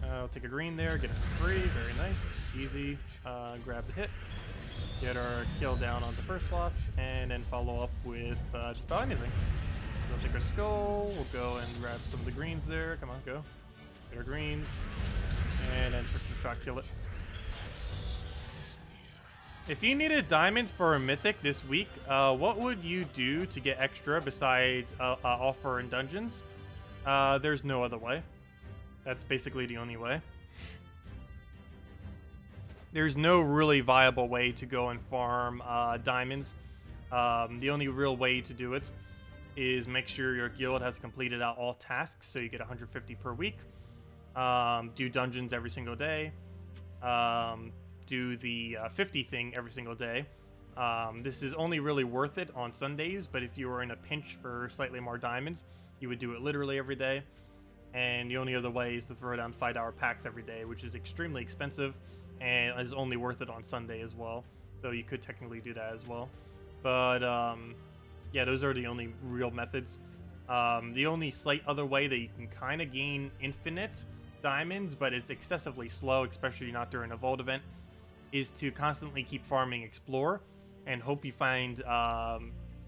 I'll take a green there, get a 3, very nice, easy. Grab the hit, get our kill down on the first slots, and then follow up with just about anything. We'll take our skull, we'll go and grab some of the greens there, come on, go. Get our greens, and then trick shot kill it. If you needed diamonds for a mythic this week, what would you do to get extra besides offer in dungeons? There's no other way. That's basically the only way. There's no really viable way to go and farm diamonds. The only real way to do it is make sure your guild has completed out all tasks, so you get 150 per week. Do dungeons every single day. Do the 50 thing every single day. This is only really worth it on Sundays, but if you were in a pinch for slightly more diamonds, you would do it literally every day. And the only other way is to throw down 5-hour packs every day, which is extremely expensive and is only worth it on Sunday as well. Though you could technically do that as well. But yeah, those are the only real methods. The only slight other way that you can kind of gain infinite diamonds, but it's excessively slow, especially not during a vault event, is to constantly keep farming Explore and hope you find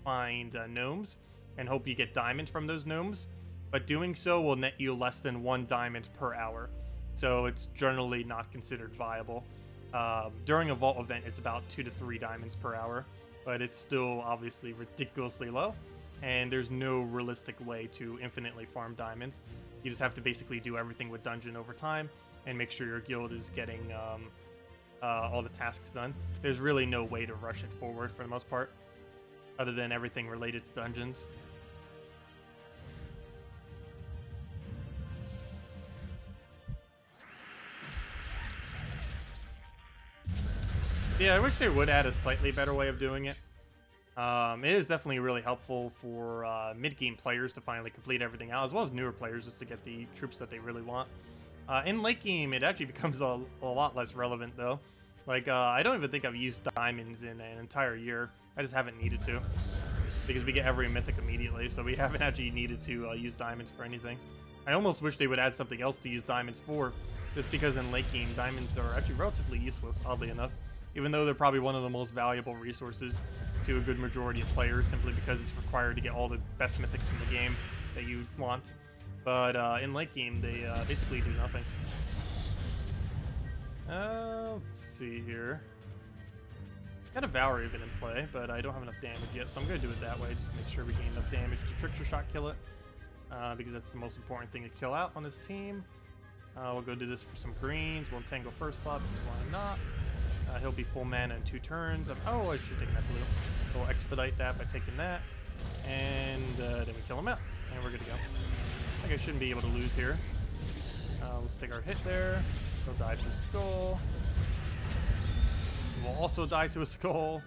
gnomes and hope you get diamonds from those gnomes. But doing so will net you less than 1 diamond per hour, so it's generally not considered viable. During a vault event, it's about 2 to 3 diamonds per hour, but it's still obviously ridiculously low, and there's no realistic way to infinitely farm diamonds. You just have to basically do everything with dungeon over time and make sure your guild is getting all the tasks done. There's really no way to rush it forward for the most part, other than everything related to dungeons. Yeah, I wish they would add a slightly better way of doing it. It is definitely really helpful for mid-game players to finally complete everything out, as well as newer players just to get the troops that they really want. In late game, it actually becomes a lot less relevant, though. Like, I don't even think I've used diamonds in an entire year. I just haven't needed to, because we get every mythic immediately, so we haven't actually needed to use diamonds for anything. I almost wish they would add something else to use diamonds for, just because in late game, diamonds are actually relatively useless, oddly enough. Even though they're probably one of the most valuable resources to a good majority of players, simply because it's required to get all the best mythics in the game that you want. But in late game, they basically do nothing. Let's see here. Got a Valrian in play, but I don't have enough damage yet, so I'm going to do it that way, just to make sure we gain enough damage to trickster shot kill it. Because that's the most important thing to kill out on this team. We'll go do this for some greens. We'll entangle first slot, because why not? He'll be full mana in 2 turns. Oh, I should have taken that blue. We'll expedite that by taking that. And then we kill him out. And we're good to go. I think I shouldn't be able to lose here. Let's take our hit there. He'll die to a skull. We'll also die to a skull.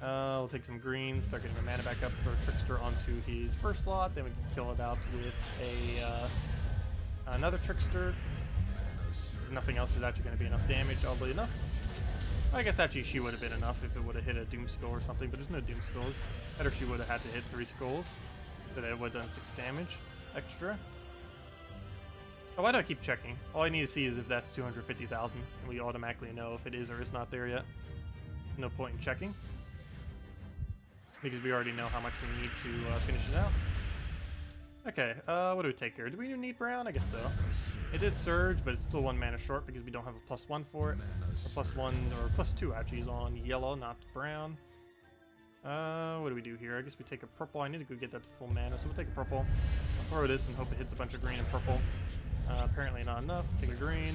We'll take some greens, start getting our mana back up, throw Trickster onto his first slot. Then we can kill it out with another Trickster. Nothing else is actually going to be enough damage, oddly enough. I guess actually she would have been enough if it would have hit a Doom Skull or something, but there's no Doom Skulls. Better she would have had to hit 3 skulls, so that it would have done 6 damage extra. Oh, why do I keep checking? All I need to see is if that's 250,000, and we automatically know if it is or is not there yet. No point in checking, because we already know how much we need to finish it out. Okay, what do we take here? Do we even need brown? I guess so. It did surge, but it's still 1 mana short because we don't have a +1 for it. Or +1, or +2 actually is on yellow, not brown. What do we do here? I guess we take a purple. I need to go get that to full mana, so we'll take a purple. I'll throw this and hope it hits a bunch of green and purple. Apparently not enough. Take a green.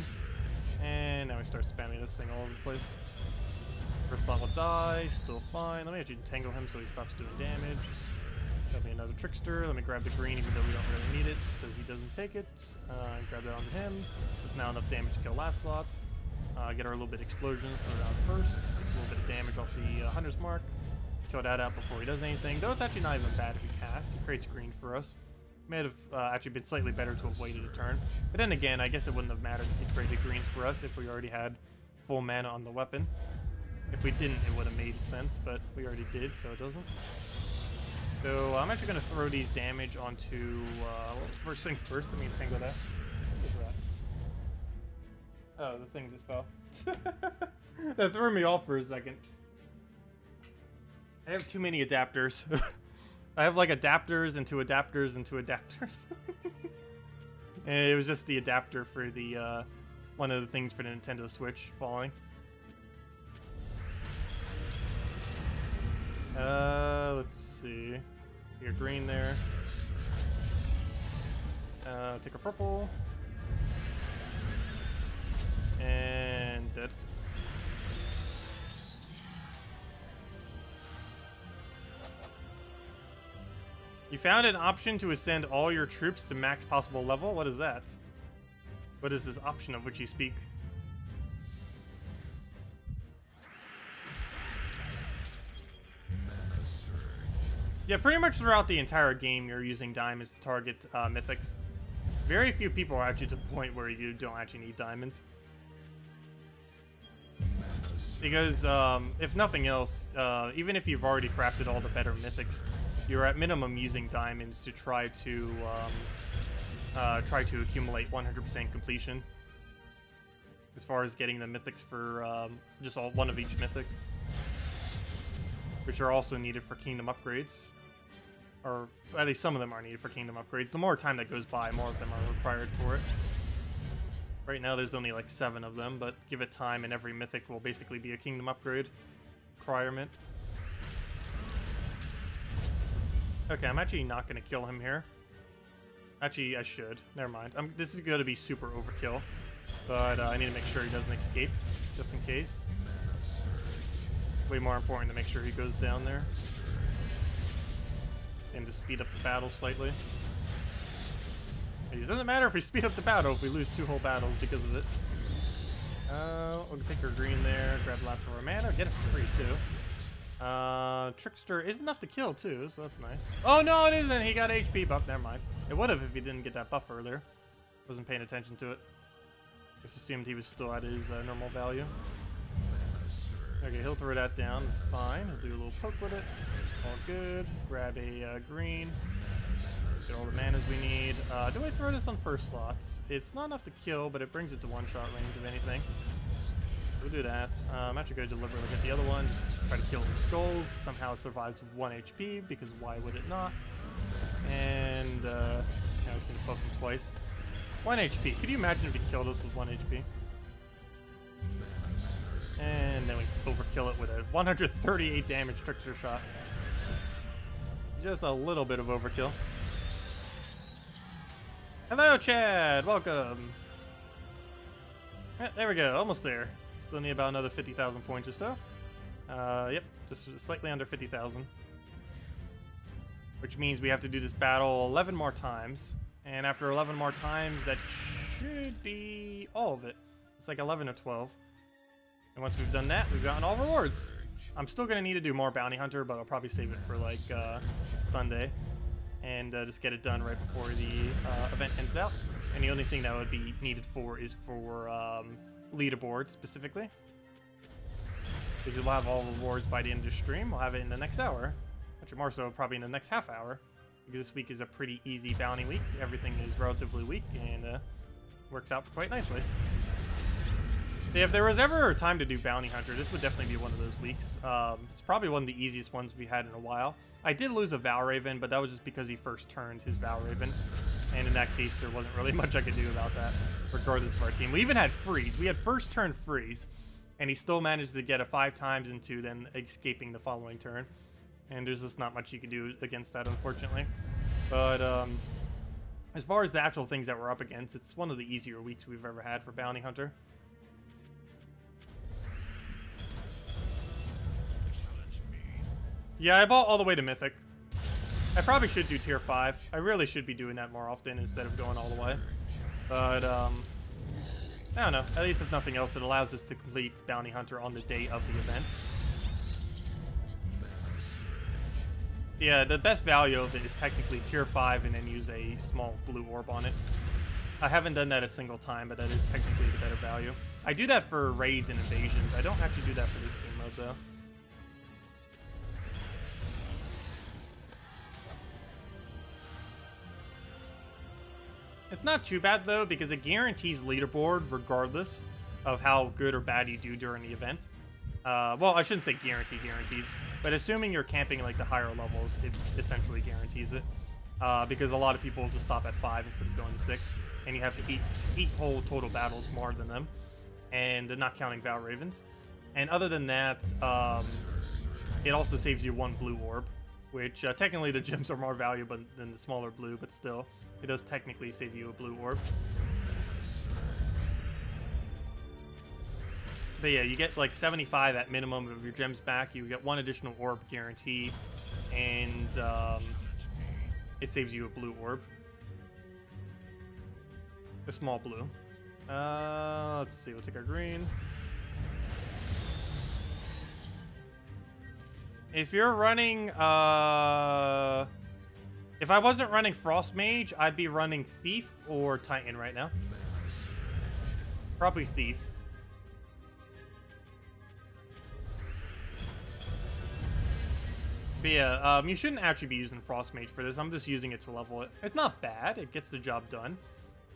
And now we start spamming this thing all over the place. First slot will die, still fine. Let me actually entangle him so he stops doing damage. Got me another Trickster. Let me grab the green even though we don't really need it, so he doesn't take it. Grab that onto him. That's now enough damage to kill last slot. Get our little bit of explosions, throw it out first. Just a little bit of damage off the Hunter's Mark. Kill that out before he does anything. Though it's actually not even bad if he casts. He creates green for us. May have actually been slightly better to have waited a turn. But then again, I guess it wouldn't have mattered if he created greens for us if we already had full mana on the weapon. If we didn't, it would have made sense, but we already did, so it doesn't. So I'm actually going to throw these damage onto, first thing first, let me tango that. What is that? Oh, the thing just fell. That threw me off for a second. I have too many adapters. I have like adapters into adapters into adapters. And it was just the adapter for the, one of the things for the Nintendo Switch falling. Let's see. Take a green there. Take a purple. And dead. You found an option to ascend all your troops to max possible level? What is that? What is this option of which you speak? Yeah, pretty much throughout the entire game, you're using diamonds to target mythics. Very few people are actually to the point where you don't actually need diamonds. Because, if nothing else, even if you've already crafted all the better mythics, you're at minimum using diamonds to try to accumulate 100% completion. As far as getting the mythics for just one of each mythic. Which are also needed for kingdom upgrades. Or at least some of them are needed for kingdom upgrades. The more time that goes by, more of them are required for it. Right now there's only like 7 of them, but give it time and every mythic will basically be a kingdom upgrade requirement. Okay, I'm actually not going to kill him here. Actually, I should. Never mind. This is going to be super overkill. But I need to make sure he doesn't escape, just in case. Way more important to make sure he goes down there. And to speed up the battle slightly. It doesn't matter if we speed up the battle if we lose 2 whole battles because of it. We'll take our green there, grab the last of our mana, get it for free too. Trickster is enough to kill too, so that's nice. Oh no, it isn't! He got HP buff, never mind. It would have if he didn't get that buff earlier. Wasn't paying attention to it. Just assumed he was still at his normal value. Okay, he'll throw that down, that's fine. He'll do a little poke with it. All good. Grab a green. Get all the manas we need. Do I throw this on first slots? It's not enough to kill, but it brings it to one-shot range of anything. We'll do that. I'm actually going to deliberately get the other one, just to try to kill some skulls. Somehow it survives with 1 HP, because why would it not? And, now he's going to poke him twice. 1 HP. Could you imagine if he killed us with 1 HP? And then we overkill it with a 138 damage trickster shot. Just a little bit of overkill. Hello, Chad! Welcome! Yeah, there we go, almost there. Still need about another 50,000 points or so. Yep, just slightly under 50,000. Which means we have to do this battle 11 more times. And after 11 more times, that should be all of it. It's like 11 or 12. And once we've done that, we've gotten all rewards. I'm still going to need to do more Bounty Hunter, but I'll probably save it for like Sunday. And just get it done right before the event ends out. And the only thing that would be needed for is for leaderboard specifically. Because we'll have all rewards by the end of the stream. We'll have it in the next hour. Actually, more so probably in the next half hour. Because this week is a pretty easy bounty week. Everything is relatively weak and works out quite nicely. If there was ever a time to do Bounty Hunter, this would definitely be one of those weeks. It's probably one of the easiest ones we had in a while. I did lose a Valraven, but that was just because he first turned his Valraven. And in that case, there wasn't really much I could do about that, regardless of our team. We even had Freeze. We had first turn Freeze, and he still managed to get a 5 times into then escaping the following turn. And there's just not much you can do against that, unfortunately. But as far as the actual things that we're up against, it's one of the easier weeks we've ever had for Bounty Hunter. Yeah, I bought all the way to Mythic. I probably should do Tier 5. I really should be doing that more often instead of going all the way. But, I don't know. At least if nothing else, it allows us to complete Bounty Hunter on the day of the event. Yeah, the best value of it is technically Tier 5 and then use a small blue orb on it. I haven't done that a single time, but that is technically the better value. I do that for raids and invasions. I don't actually do that for this game mode, though. It's not too bad though, because it guarantees leaderboard regardless of how good or bad you do during the event. Well, I shouldn't say guarantees, but assuming you're camping like the higher levels, it essentially guarantees it. Because a lot of people just stop at 5 instead of going to 6, and you have to eat whole total battles more than them, and not counting Val Ravens. And other than that, it also saves you 1 blue orb, which technically the gems are more valuable than the smaller blue, but still, it does technically save you a blue orb. But yeah, you get like 75 at minimum of your gems back. You get 1 additional orb guarantee, and it saves you a blue orb. A small blue. Let's see, we'll take our green. If you're running, if I wasn't running Frostmage, I'd be running Thief or Titan right now. Probably Thief. But yeah, you shouldn't actually be using Frostmage for this. I'm just using it to level it. It's not bad. It gets the job done.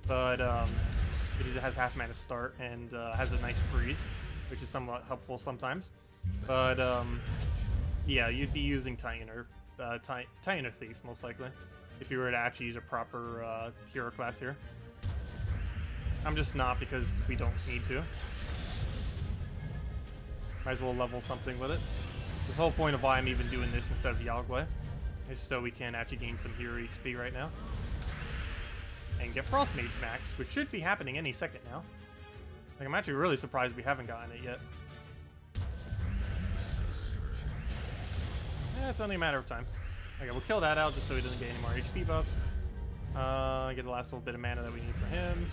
But it has half mana start and has a nice freeze, which is somewhat helpful sometimes. But yeah, you'd be using Titan or Thief most likely if you were to actually use a proper hero class here. I'm just not, because we don't need to. Might as well level something with it. This whole point of why I'm even doing this instead of Yagwe is so we can actually gain some hero XP right now. And get Frostmage max, which should be happening any second now. Like, I'm actually really surprised we haven't gotten it yet. Yeah, it's only a matter of time. Okay, we'll kill that out just so he doesn't get any more HP buffs. Get the last little bit of mana that we need for him.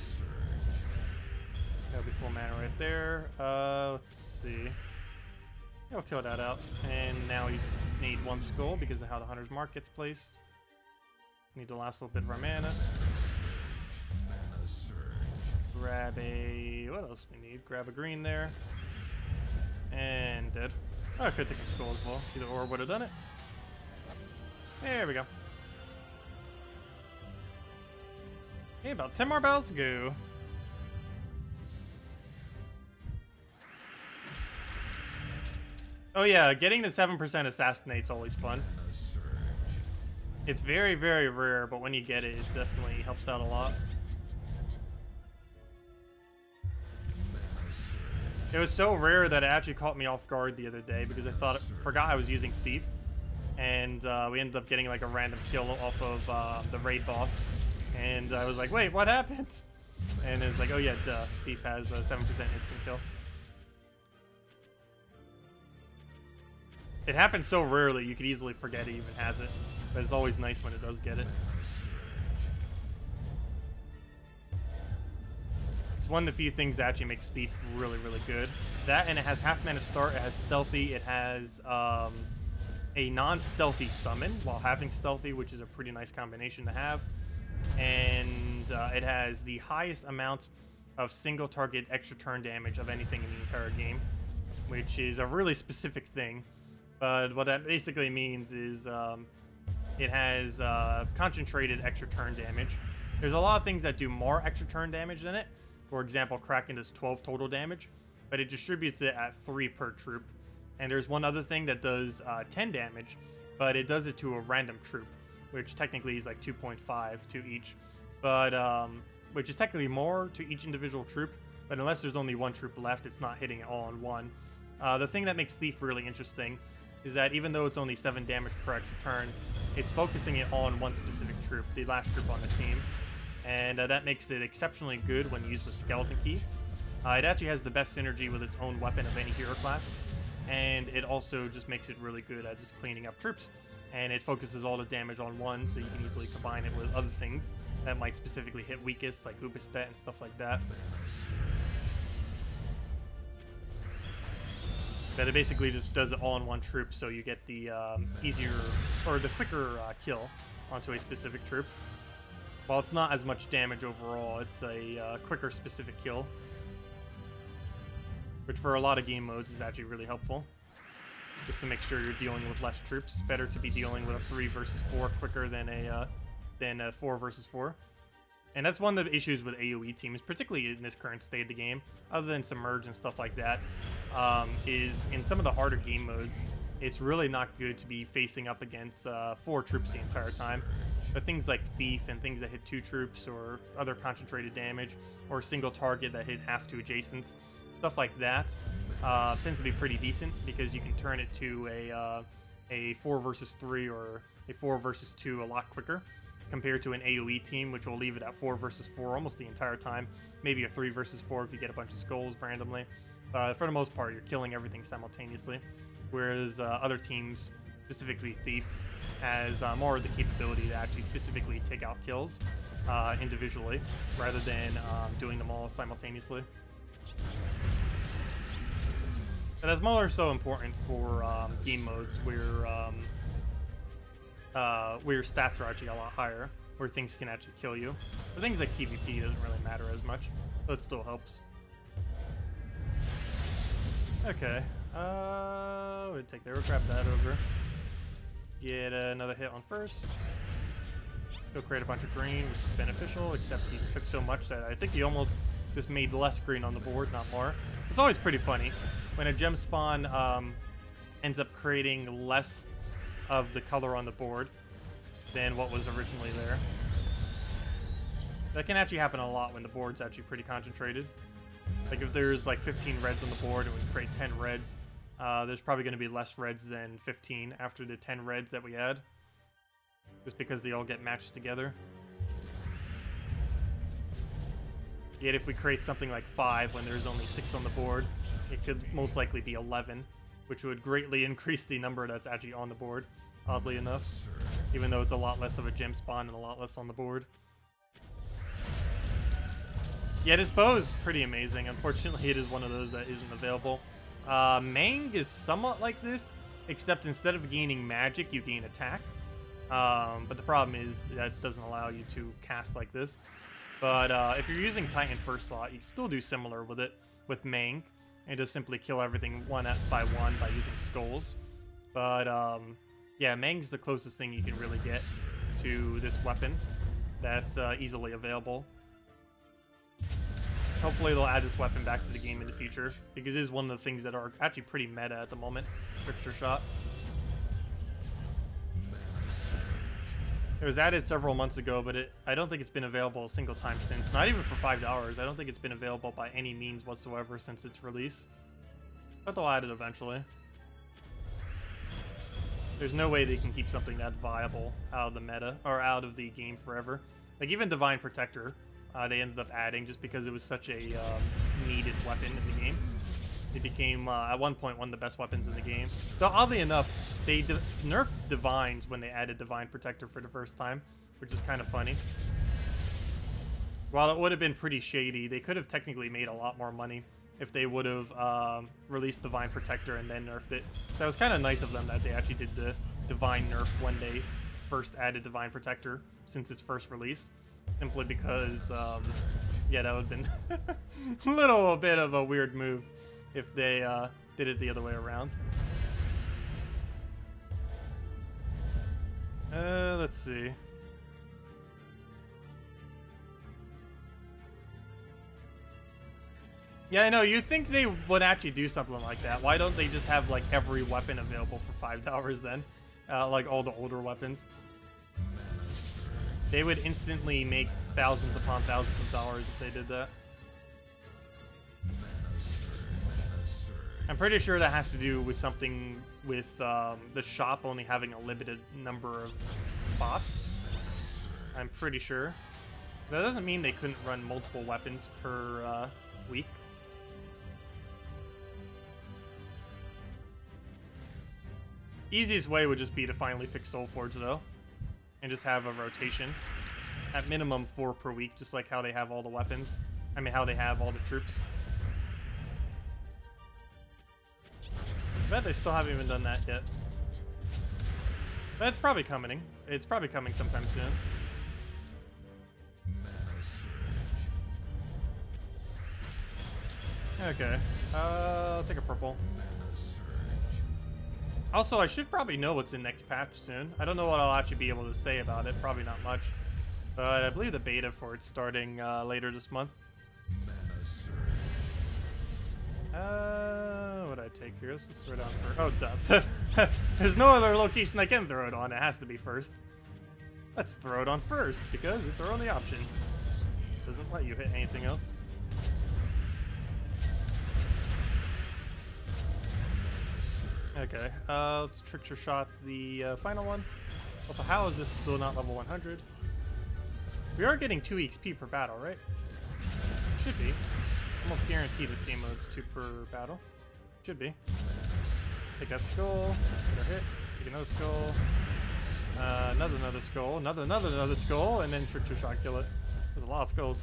That'll be full mana right there. Let's see. Yeah, we'll kill that out. And now we need 1 skull because of how the Hunter's Mark gets placed. Need the last little bit of our mana. Grab a... what else we need? Grab a green there. And dead. Oh, I could take a skull as well. Either or would have done it. There we go. Okay, about 10 more battles to go. Oh yeah, getting the 7% assassinate's always fun. It's very, very rare, but when you get it, it definitely helps out a lot. It was so rare that it actually caught me off guard the other day because I forgot I was using Thief, and we ended up getting like a random kill off of the raid boss, and I was like, wait, what happened? And it's like, oh yeah, duh, Thief has a 7% instant kill. It happens so rarely, you could easily forget it even has it, but it's always nice when it does get it. It's one of the few things that actually makes Thief really, really good. That, and it has half mana start, it has stealthy, it has a non-stealthy summon while having stealthy, which is a pretty nice combination to have. And it has the highest amount of single target extra turn damage of anything in the entire game, which is a really specific thing. But what that basically means is it has concentrated extra turn damage. There's a lot of things that do more extra turn damage than it. For example, Kraken does 12 total damage, but it distributes it at 3 per troop. And there's one other thing that does 10 damage, but it does it to a random troop, which technically is like 2.5 to each, but which is technically more to each individual troop. But unless there's only 1 troop left, it's not hitting it all on one. The thing that makes Thief really interesting is that even though it's only 7 damage per extra turn, it's focusing it on one specific troop, the last troop on the team. And that makes it exceptionally good when used with Skeleton Key. It actually has the best synergy with its own weapon of any hero class. And it also just makes it really good at just cleaning up troops. And it focuses all the damage on one, so you can easily combine it with other things that might specifically hit weakest, like Ubistet and stuff like that. But it basically just does it all in one troop, so you get the easier, or the quicker kill onto a specific troop. While it's not as much damage overall, it's a quicker specific kill, which for a lot of game modes is actually really helpful. Just to make sure you're dealing with less troops. Better to be dealing with a 3 versus 4 quicker than a 4 versus 4. And that's one of the issues with AoE teams, particularly in this current state of the game, other than Submerge and stuff like that, is in some of the harder game modes, it's really not good to be facing up against 4 troops the entire time. But things like Thief and things that hit 2 troops or other concentrated damage or a single target that hit half 2 adjacents, stuff like that tends to be pretty decent because you can turn it to a 4 versus 3 or a 4 versus 2 a lot quicker compared to an AoE team, which will leave it at 4 versus 4 almost the entire time. Maybe a 3 versus 4 if you get a bunch of skulls randomly. For the most part, you're killing everything simultaneously. Whereas other teams, specifically Thief, has more of the capability to actually specifically take out kills individually, rather than doing them all simultaneously. But that's more so important for game modes where your stats are actually a lot higher, where things can actually kill you. For things like PvP, doesn't really matter as much, but it still helps. Okay, we'll take there, we'll grab that over. Get another hit on first. He'll create a bunch of green, which is beneficial, except he took so much that I think he almost just made less green on the board, not more. It's always pretty funny when a gem spawn ends up creating less of the color on the board than what was originally there. That can actually happen a lot when the board's actually pretty concentrated. Like if there's like 15 reds on the board and we create 10 reds, there's probably going to be less reds than 15 after the 10 reds that we add. Just because they all get matched together. Yet if we create something like 5 when there's only 6 on the board, it could most likely be 11, which would greatly increase the number that's actually on the board, oddly enough. Even though it's a lot less of a gem spawn and a lot less on the board. Yeah, this bow is pretty amazing. Unfortunately, it is one of those that isn't available. Mang is somewhat like this, except instead of gaining magic, you gain attack. But the problem is that it doesn't allow you to cast like this. But if you're using Titan first slot, you can still do similar with it with Mang, and just simply kill everything one by one by using skulls. But yeah, Mang's the closest thing you can really get to this weapon that's easily available. Hopefully they'll add this weapon back to the game in the future, because it is one of the things that are actually pretty meta at the moment. Trickster Shot. It was added several months ago, but I don't think it's been available a single time since. Not even for $5. I don't think it's been available by any means whatsoever since its release. But they'll add it eventually. There's no way they can keep something that viable out of the meta, or out of the game forever. Like even Divine Protector, they ended up adding just because it was such a needed weapon in the game. It became, at one point, one of the best weapons in the game. So oddly enough, they nerfed Divines when they added Divine Protector for the first time, which is kind of funny. While it would have been pretty shady, they could have technically made a lot more money if they would have released Divine Protector and then nerfed it. So it was kind of nice of them that they actually did the Divine nerf when they first added Divine Protector since its first release. Simply because, yeah, that would have been a little bit of a weird move if they did it the other way around. Let's see. Yeah, I know, you think they would actually do something like that. Why don't they just have, like, every weapon available for $5 then? Like, all the older weapons. They would instantly make thousands upon thousands of dollars if they did that. I'm pretty sure that has to do with something with the shop only having a limited number of spots. I'm pretty sure. That doesn't mean they couldn't run multiple weapons per week. Easiest way would just be to finally fix Soulforge though, and just have a rotation. At minimum 4 per week, just like how they have all the weapons. I mean, how they have all the troops. I bet they still haven't even done that yet. But it's probably coming. It's probably coming sometime soon. Okay. I'll take a purple. Also, I should probably know what's in next patch soon. I don't know what I'll actually be able to say about it. Probably not much. But I believe the beta for it's starting later this month. Mana surge. What do I take here? Let's just throw it on first. Oh, duh. There's no other location I can throw it on. It has to be first. Let's throw it on first because it's our only option. Doesn't let you hit anything else. Okay, let's trickster shot the final one. Also, how is this still not level 100? We are getting 2 XP per battle, right? Should be. Almost guarantee this game mode's 2 per battle. Should be. Take that skull, get a hit, take another skull, another skull, another skull, and then trickster shot kill it. There's a lot of skulls.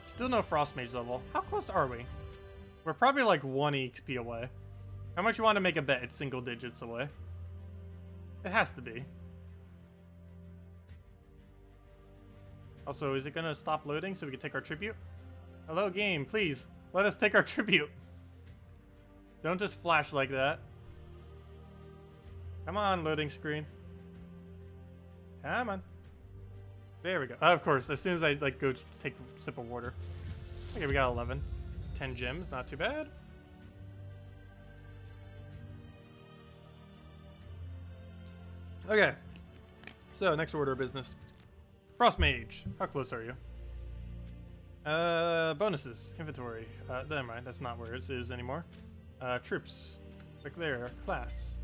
Still no Frostmage level. How close are we? We're probably like 1 XP away. How much you want to make a bet? It's single digits away. It has to be. Also, is it going to stop loading so we can take our tribute? Hello, game, please. Let us take our tribute. Don't just flash like that. Come on, loading screen. Come on. There we go. Of course, as soon as I like go take a sip of water. Okay, we got 11. 10 gems, not too bad. Okay. So, next order of business. Frostmage. How close are you? Bonuses. Inventory. Never mind. That's not where it is anymore. Troops. Click there. Class.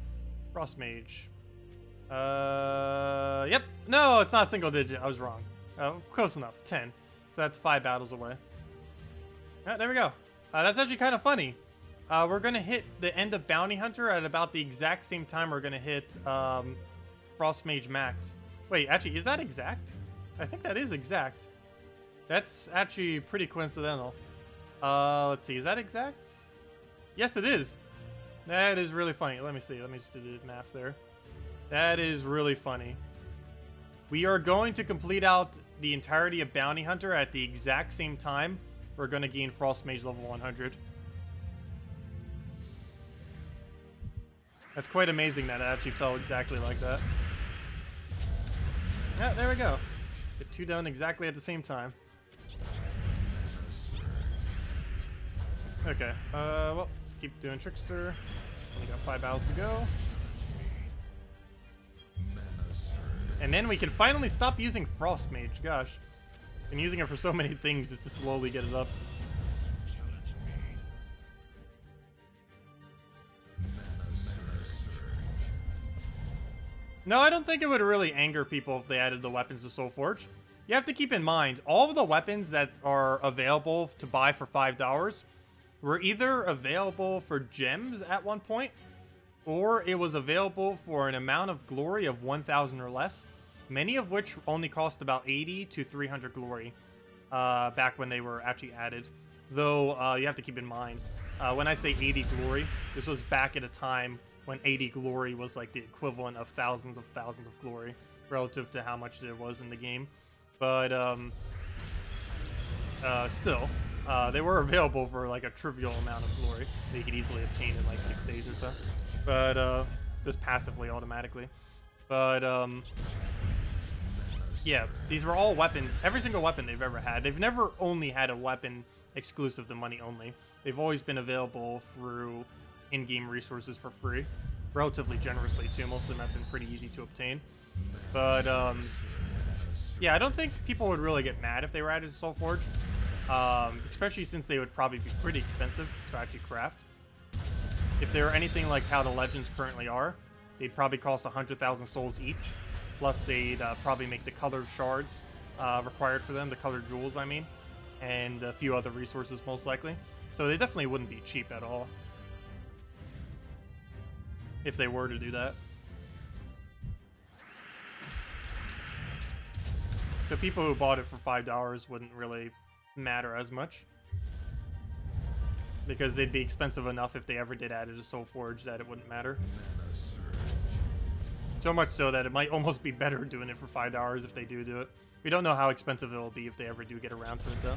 Frostmage. Yep. No, it's not single digit. I was wrong. Close enough. 10. So that's 5 battles away. Yeah, there we go. That's actually kind of funny. We're going to hit the end of Bounty Hunter at about the exact same time we're going to hit Frostmage Max. Wait, actually, is that exact? I think that is exact. That's actually pretty coincidental. Let's see. Is that exact? Yes, it is. That is really funny. Let me see. Let me just do the math there. That is really funny. We are going to complete out the entirety of Bounty Hunter at the exact same time we're going to gain Frostmage level 100. That's quite amazing that it actually fell exactly like that. Yeah, there we go. Get 2 done exactly at the same time. Okay, well, let's keep doing Trickster. Only got 5 battles to go. And then we can finally stop using Frostmage. Gosh. Been using it for so many things just to slowly get it up. No, I don't think it would really anger people if they added the weapons to Soulforge. You have to keep in mind, all of the weapons that are available to buy for $5 were either available for gems at one point, or it was available for an amount of glory of 1,000 or less, many of which only cost about 80 to 300 glory back when they were actually added. Though, you have to keep in mind, when I say 80 glory, this was back at a time when 80 glory was like the equivalent of thousands of glory relative to how much there was in the game. But still, they were available for like a trivial amount of glory that you could easily obtain in like 6 days or so. But just passively, automatically. But yeah, these were all weapons. Every single weapon they've ever had. They've never only had a weapon exclusive to money only. They've always been available through in-game resources for free, relatively generously too. Most of them have been pretty easy to obtain. But yeah, I don't think people would really get mad if they were added to Soulforge, especially since they would probably be pretty expensive to actually craft. If they're anything like how the legends currently are, they'd probably cost 100,000 souls each, plus they'd probably make the colored shards required for them, the colored jewels I mean, and a few other resources most likely. So they definitely wouldn't be cheap at all if they were to do that. So people who bought it for $5 wouldn't really matter as much, because they'd be expensive enough if they ever did add it to Soulforge that it wouldn't matter. So much so that it might almost be better doing it for $5 if they do it. We don't know how expensive it will be if they ever do get around to it though.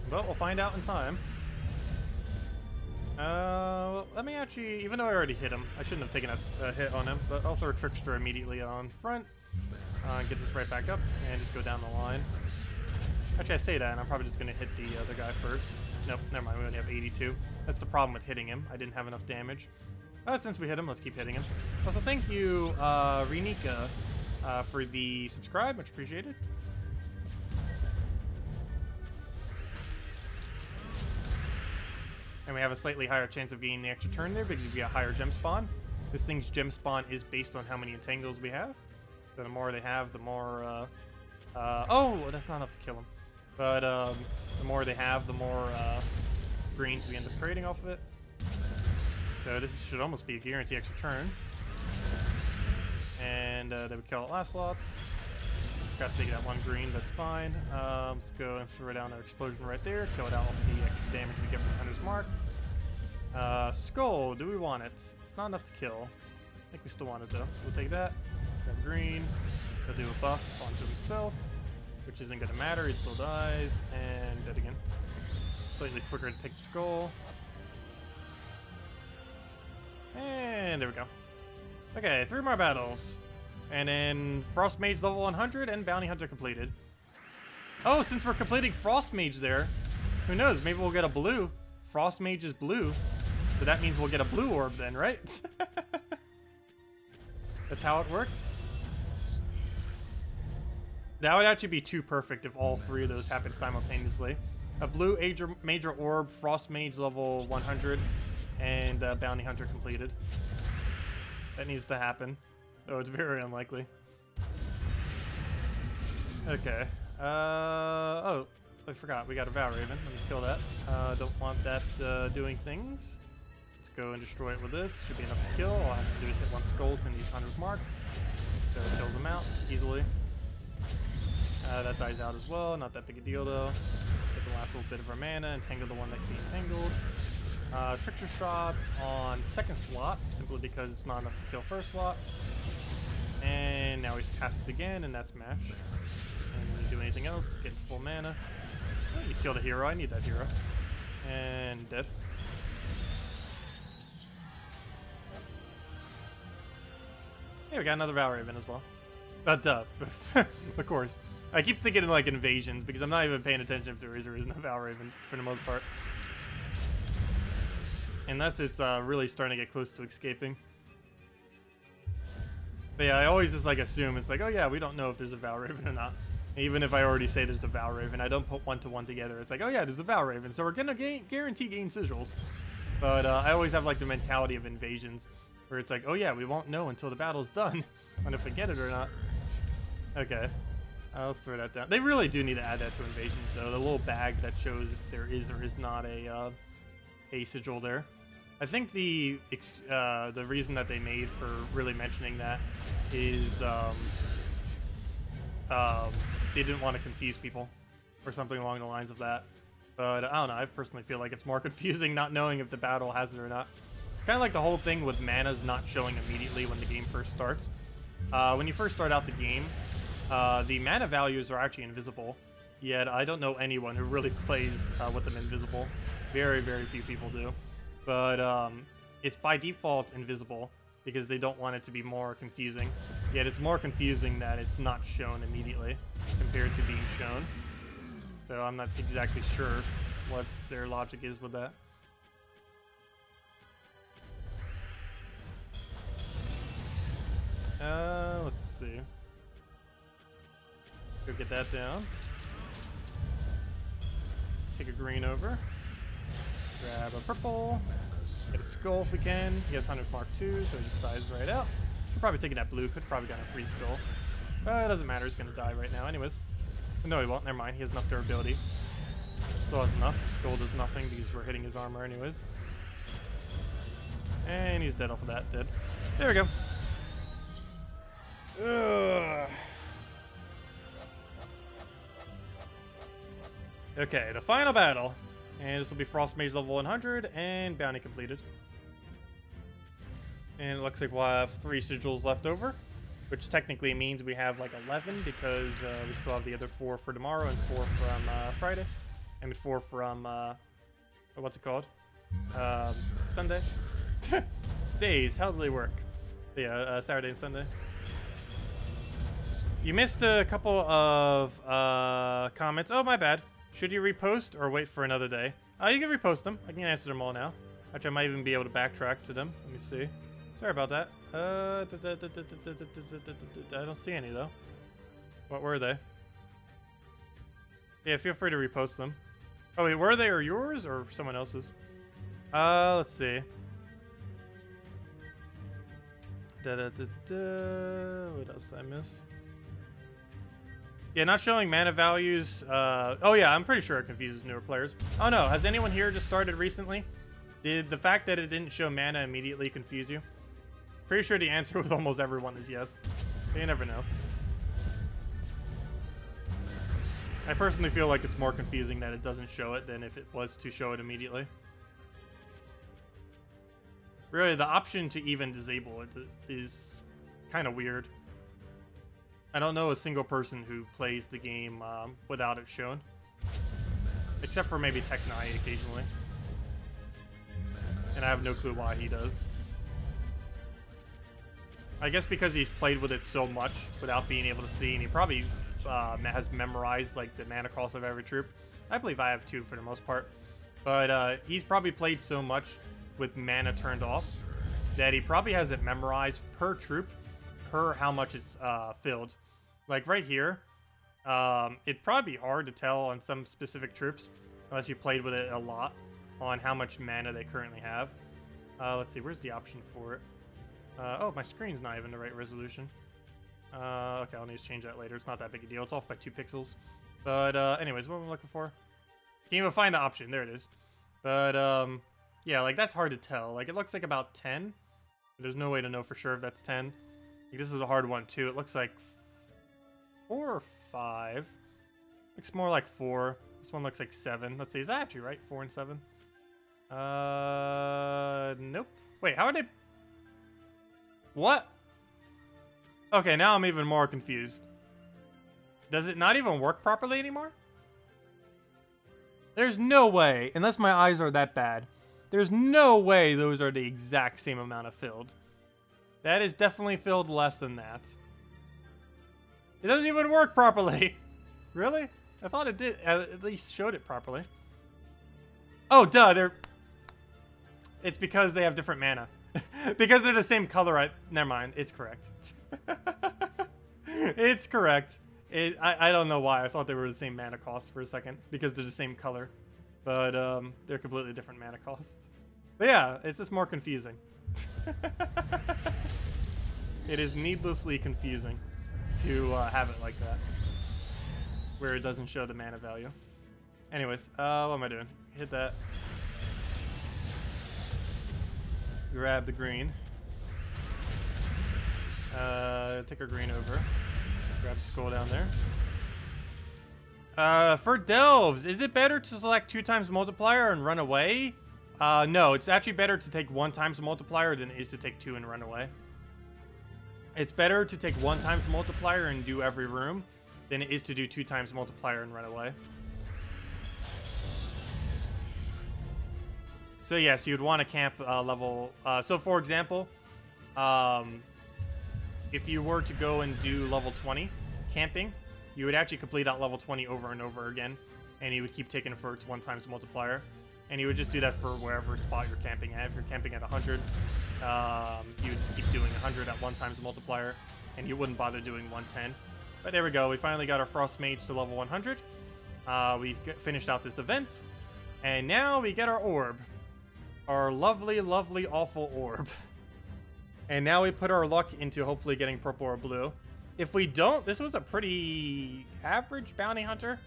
But we'll find out in time. Well, let me actually, even though I already hit him, I shouldn't have taken that hit on him, but I'll throw a Trickster immediately on front. Get this right back up, and just go down the line. Actually, I say that, and I'm probably just going to hit the other guy first. Nope, never mind, we only have 82. That's the problem with hitting him. I didn't have enough damage. But since we hit him, let's keep hitting him. Also, thank you, Renika, for the subscribe. Much appreciated. And we have a slightly higher chance of getting the extra turn there because we got higher gem spawn. This thing's gem spawn is based on how many entangles we have. So the more they have, the more... oh, that's not enough to kill him. But the more they have, the more greens we end up creating off of it. So this should almost be a guaranteed extra turn. And they would kill it last slots. Got to take that one green, that's fine. Let's go and throw down our explosion right there. Kill it out with the extra damage we get from the Hunter's Mark. Skull, do we want it? It's not enough to kill. I think we still want it though. So we'll take that. Grab green. He'll do a buff onto himself, which isn't going to matter. He still dies. And dead again. Slightly quicker to take the skull. And there we go. Okay, 3 more battles. And then Frostmage level 100 and Bounty Hunter completed. Oh, since we're completing Frostmage there, who knows? Maybe we'll get a blue. Frostmage is blue. So that means we'll get a blue orb then, right? That's how it works. That would actually be too perfect if all 3 of those happened simultaneously. A blue major orb, Frostmage level 100, and Bounty Hunter completed. That needs to happen. Oh, it's very unlikely. Okay. Oh, I forgot. We got a Vow Raven. Let me kill that. Don't want that doing things. Let's go and destroy it with this. Should be enough to kill. All I have to do is hit 1 skull and use Hunter's Mark. So it kills him out easily. That dies out as well. Not that big a deal though. Get the last little bit of our mana. Entangle the one that can be entangled. Trickster shots on 2nd slot, simply because it's not enough to kill 1st slot. And now he's cast it again, and that's match. And when you do anything else, get to full mana. Oh, you killed a hero. I need that hero. And dead. Yeah, we got another Vow Raven as well. But of course. I keep thinking like invasions because I'm not even paying attention if there is or isn't a Vow Raven for the most part. Unless it's really starting to get close to escaping. But yeah, I always just like assume it's like, oh yeah, we don't know if there's a Vow Raven or not. Even if I already say there's a Vow Raven, I don't put 1 to 1 together. It's like, oh yeah, there's a Vow Raven, so we're gonna guarantee gain sigils. But I always have like the mentality of invasions, where it's like, oh yeah, we won't know until the battle's done, on if we get it or not. Okay, let's throw that down. They really do need to add that to invasions though. The little bag that shows if there is or is not a sigil there. I think the reason that they made for really mentioning that is they didn't want to confuse people or something along the lines of that. But I don't know, I personally feel like it's more confusing not knowing if the battle has it or not. It's kind of like the whole thing with mana's not showing immediately when the game first starts. When you first start out the game, the mana values are actually invisible, yet I don't know anyone who really plays with them invisible. Very, very few people do. But it's by default invisible because they don't want it to be more confusing. Yet it's more confusing that it's not shown immediately compared to being shown. So I'm not exactly sure what their logic is with that. Let's see. Go get that down. Take a green over. Grab a purple. Get a skull if we can. He has Hunter's Mark 2, so he just dies right out. Should probably take that blue. Could probably got a free skull. It doesn't matter. He's going to die right now anyways. No, he won't. Never mind. He has enough durability. Still has enough. Skull does nothing because we're hitting his armor anyways. And he's dead off of that. Dead. There we go. Ugh. Okay, the final battle. And this will be Frostmage level 100 and bounty completed. And it looks like we'll have 3 sigils left over, which technically means we have like 11 because we still have the other 4 for tomorrow and 4 from Friday. And 4 from, what's it called? Sunday. Days, how do they work? Yeah, Saturday and Sunday. You missed a couple of comments. Oh, my bad. Should you repost or wait for another day? You can repost them. I can answer them all now. Actually, I might even be able to backtrack to them. Let me see. Sorry about that. I don't see any, though. What were they? Yeah, feel free to repost them. Oh, wait, were they or yours or someone else's? Let's see. What else did I miss? Yeah, not showing mana values. Oh yeah, I'm pretty sure it confuses newer players. Oh no, has anyone here just started recently? Did the fact that it didn't show mana immediately confuse you? Pretty sure the answer with almost everyone is yes. So you never know. I personally feel like it's more confusing that it doesn't show it than if it was to show it immediately. Really, the option to even disable it is kind of weird. I don't know a single person who plays the game without it shown. Except for maybe Tech9 occasionally. And I have no clue why he does. I guess because he's played with it so much without being able to see, and he probably has memorized like the mana cost of every troop. I believe I have too for the most part. But he's probably played so much with mana turned off that he probably has it memorized per troop, per how much it's filled. Like right here, it'd probably be hard to tell on some specific troops, unless you played with it a lot, on how much mana they currently have. Let's see, where's the option for it? Oh, my screen's not even the right resolution. Okay, I'll need to change that later. It's not that big a deal. It's off by 2 pixels. But anyways, what am I looking for? Can't even find the option. There it is. But yeah, like that's hard to tell. Like it looks like about 10. But there's no way to know for sure if that's 10. Like, this is a hard one too. It looks like 4 or 5. Looks more like 4. This one looks like 7. Let's see, is that actually right? 4 and 7? Nope. Wait, how are they? What? Okay, now I'm even more confused. Does it not even work properly anymore? There's no way, unless my eyes are that bad, there's no way those are the exact same amount of filled. That is definitely filled less than that. It doesn't even work properly. Really? I thought it did, at least showed it properly. Oh, duh, it's because they have different mana. Because they're the same color, never mind, it's correct. It's correct. I don't know why, I thought they were the same mana cost for a second, because they're the same color. But, they're completely different mana costs. But yeah, it's just more confusing. It is needlessly confusing to have it like that. Where it doesn't show the mana value. Anyways, what am I doing? Hit that. Grab the green. Take our green over. Grab the skull down there. For delves, is it better to select 2 times multiplier and run away? No, it's actually better to take 1 times multiplier than it is to take 2 and run away. It's better to take 1 times multiplier and do every room than it is to do 2 times multiplier and run away. So yes, you'd want to camp level. So for example, if you were to go and do level 20 camping, you would actually complete out level 20 over and over again, and you would keep taking it for its 1 times multiplier, and you would just do that for wherever spot you're camping at. If you're camping at 100, you would just keep doing 100 at 1 times multiplier, and you wouldn't bother doing 110. But there we go. We finally got our Frostmage to level 100. We've finished out this event, and now we get our orb. Our lovely, lovely, awful orb. And now we put our luck into hopefully getting purple or blue. If we don't, this was a pretty average bounty hunter.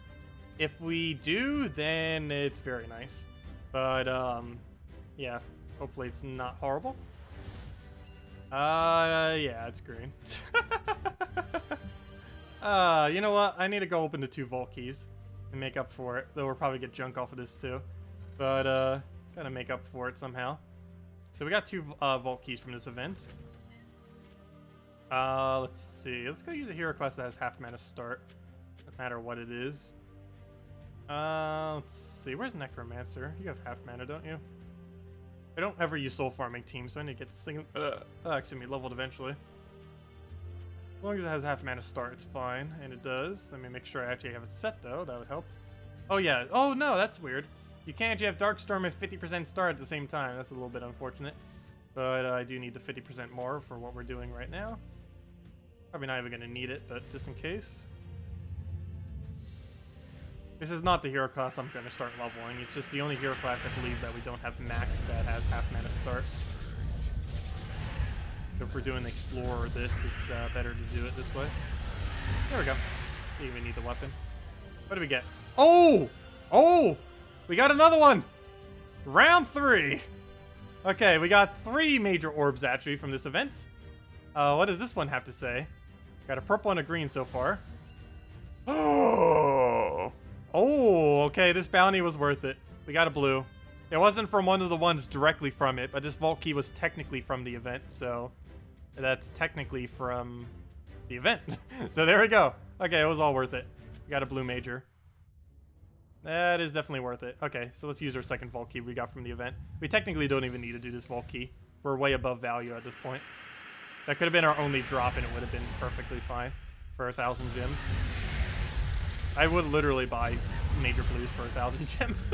If we do, then it's very nice. But, yeah, hopefully it's not horrible. Yeah, it's green. You know what? I need to go open the 2 vault keys and make up for it. Though we'll probably get junk off of this too. But, gotta make up for it somehow. So we got 2 vault keys from this event. Let's see. Let's go use a hero class that has half mana start. No matter what it is. Let's see. Where's Necromancer? You have half mana, don't you? I don't ever use soul farming teams, so I need to get this thing actually leveled eventually. As long as it has half mana start, it's fine, and it does. Let me make sure I actually have it set though. That would help. Oh yeah. Oh no, that's weird. You can't actually have Darkstorm at 50% start at the same time. That's a little bit unfortunate. But I do need the 50% more for what we're doing right now. Probably not even going to need it, but just in case. This is not the hero class I'm going to start leveling. It's just the only hero class I believe that we don't have max that has half mana start. So if we're doing Explorer or this, it's better to do it this way. There we go. Didn't even need the weapon. What do we get? Oh! Oh! We got another one! Round 3! Okay, we got 3 major orbs actually from this event. What does this one have to say? Got a purple and a green so far. Oh! Oh, okay, this bounty was worth it. We got a blue. It wasn't from one of the ones directly from it, but this vault key was technically from the event, so that's technically from the event. So there we go. Okay, it was all worth it. We got a blue major. That is definitely worth it. Okay, so let's use our second vault key we got from the event. We technically don't even need to do this vault key. We're way above value at this point. That could have been our only drop and it would have been perfectly fine for 1,000 gems. I would literally buy major blues for 1,000 gems.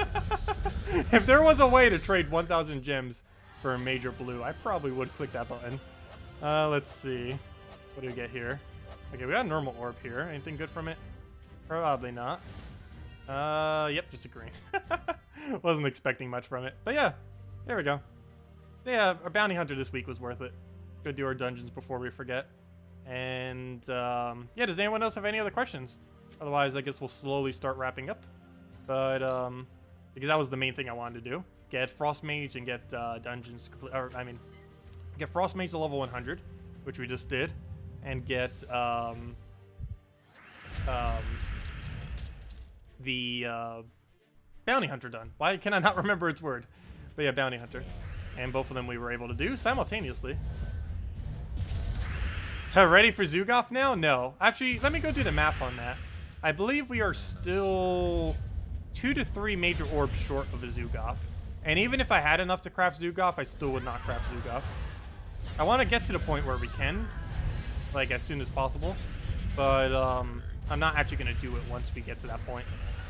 If there was a way to trade 1,000 gems for a major blue, I probably would click that button. Let's see. What do we get here? Okay, we got a normal orb here. Anything good from it? Probably not. Yep, just a green. Wasn't expecting much from it. But yeah, there we go. So yeah, our bounty hunter this week was worth it. Go do our dungeons before we forget. And, yeah, does anyone else have any other questions? Otherwise, I guess we'll slowly start wrapping up. But, because that was the main thing I wanted to do. Get Frostmage and get, dungeons complete, or, I mean, get Frostmage to level 100, which we just did. And get, the bounty hunter done. Why can I not remember its word? But yeah, bounty hunter. And both of them we were able to do simultaneously. Ready for Zugoff now? No. Actually, let me go do the math on that. I believe we are still 2 to 3 major orbs short of a Zugoff. And even if I had enough to craft Zugoff, I still would not craft Zugoff. I want to get to the point where we can, like as soon as possible. But I'm not actually going to do it once we get to that point,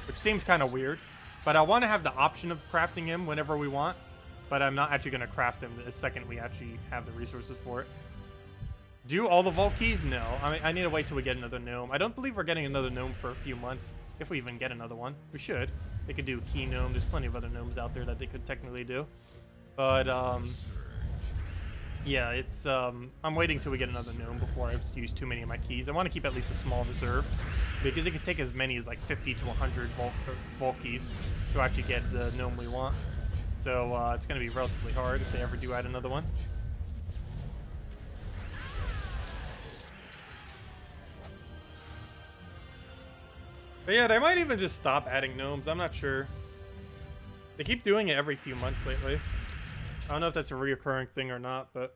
which seems kind of weird. But I want to have the option of crafting him whenever we want, but I'm not actually going to craft him the second we actually have the resources for it. Do all the vault keys? No. I mean, I need to wait till we get another gnome. I don't believe we're getting another gnome for a few months, if we even get another one. We should. They could do key gnome. There's plenty of other gnomes out there that they could technically do. But, yeah, it's, I'm waiting till we get another gnome before I use too many of my keys. I want to keep at least a small reserve, because it could take as many as like 50 to 100 vault keys to actually get the gnome we want. So, it's going to be relatively hard if they ever do add another one. But yeah, they might even just stop adding gnomes. I'm not sure. They keep doing it every few months lately. I don't know if that's a reoccurring thing or not, but...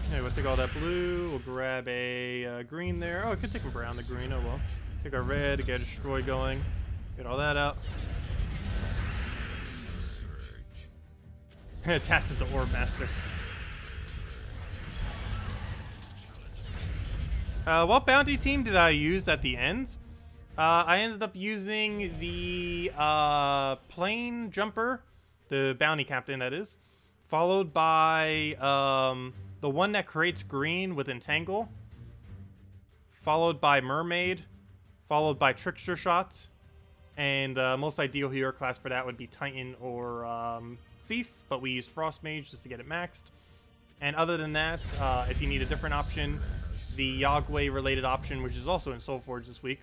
Okay, we'll take all that blue. We'll grab a green there. Oh, I could take a brown, the green. Oh, well. Take our red, get a destroy going. Get all that out. Tacet the Orb Master. What bounty team did I use at the end? I ended up using the Plainsjumper, the bounty captain that is, followed by the one that creates green with Entangle, followed by Mermaid, followed by Trickster Shot, and most ideal hero class for that would be Titan or Thief, but we used Frostmage just to get it maxed. And other than that, if you need a different option, the Yagway related option, which is also in Soulforge this week,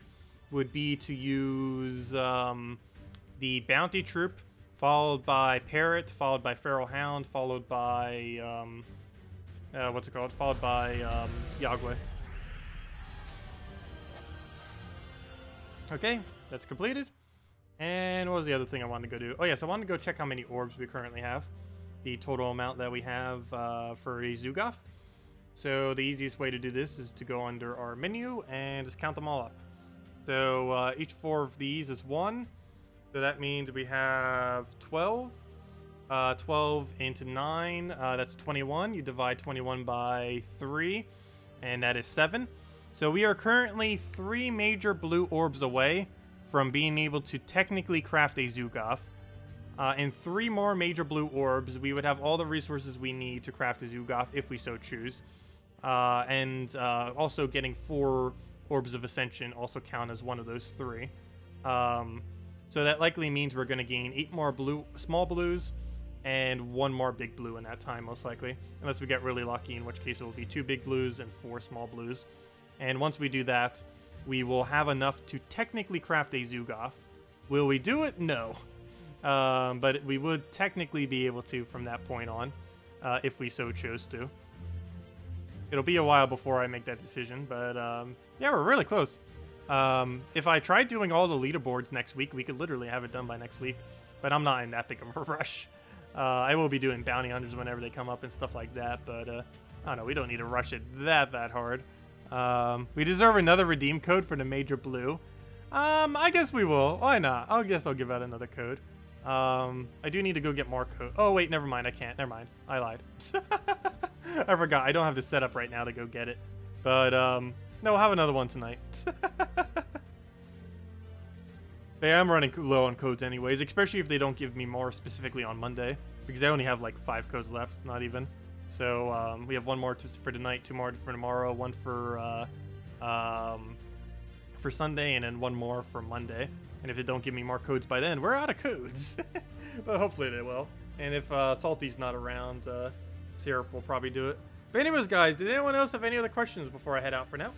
would be to use the Bounty Troop, followed by Parrot, followed by Feral Hound, followed by what's it called? Followed by Yagway. Okay, that's completed. And what was the other thing I wanted to go do? Oh yes, I wanted to go check how many orbs we currently have, the total amount that we have for a Zugoff. So the easiest way to do this is to go under our menu and just count them all up. So each 4 of these is 1. So that means we have 12. 12 into 9, that's 21. You divide 21 by 3, and that is 7. So we are currently 3 major blue orbs away from being able to technically craft a Zoogoth. In 3 more major blue orbs, we would have all the resources we need to craft a Zoogoth if we so choose. And also getting 4 orbs of ascension also count as one of those 3. So that likely means we're going to gain 8 more small blues and 1 more big blue in that time, most likely. Unless we get really lucky, in which case it will be 2 big blues and 4 small blues. And once we do that, we will have enough to technically craft a Zoogoth. Will we do it? No. But we would technically be able to from that point on, if we so chose to. It'll be a while before I make that decision, but yeah, we're really close. If I tried doing all the leaderboards next week, we could literally have it done by next week, but I'm not in that big of a rush. I will be doing bounty hunters whenever they come up and stuff like that, but I don't know, we don't need to rush it that hard. We deserve another redeem code for the major blue. I guess we will. Why not? I guess I'll give out another code. I do need to go get more code. Oh, wait, never mind. I can't. Never mind. I lied. I forgot. I don't have the setup right now to go get it. But, no, we'll have another one tonight. But yeah, I'm running low on codes anyways, especially if they don't give me more specifically on Monday, because I only have like 5 codes left, not even. So we have 1 more for tonight, 2 more for tomorrow, 1 for Sunday, and then 1 more for Monday. And if they don't give me more codes by then, we're out of codes. But hopefully they will. And if Salty's not around, Syrup will probably do it. But anyways, guys, did anyone else have any other questions before I head out for now?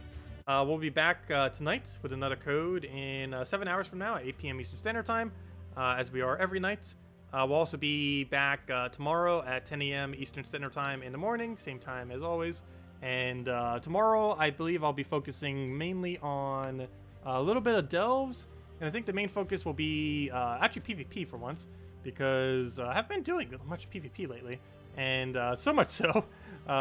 We'll be back tonight with another code in 7 hours from now at 8 p.m. Eastern Standard Time, as we are every night. We'll also be back tomorrow at 10 a.m. Eastern Standard Time in the morning, same time as always. And tomorrow, I believe I'll be focusing mainly on a little bit of delves, and I think the main focus will be actually PvP for once, because I haven't been doing much PvP lately, and so much so,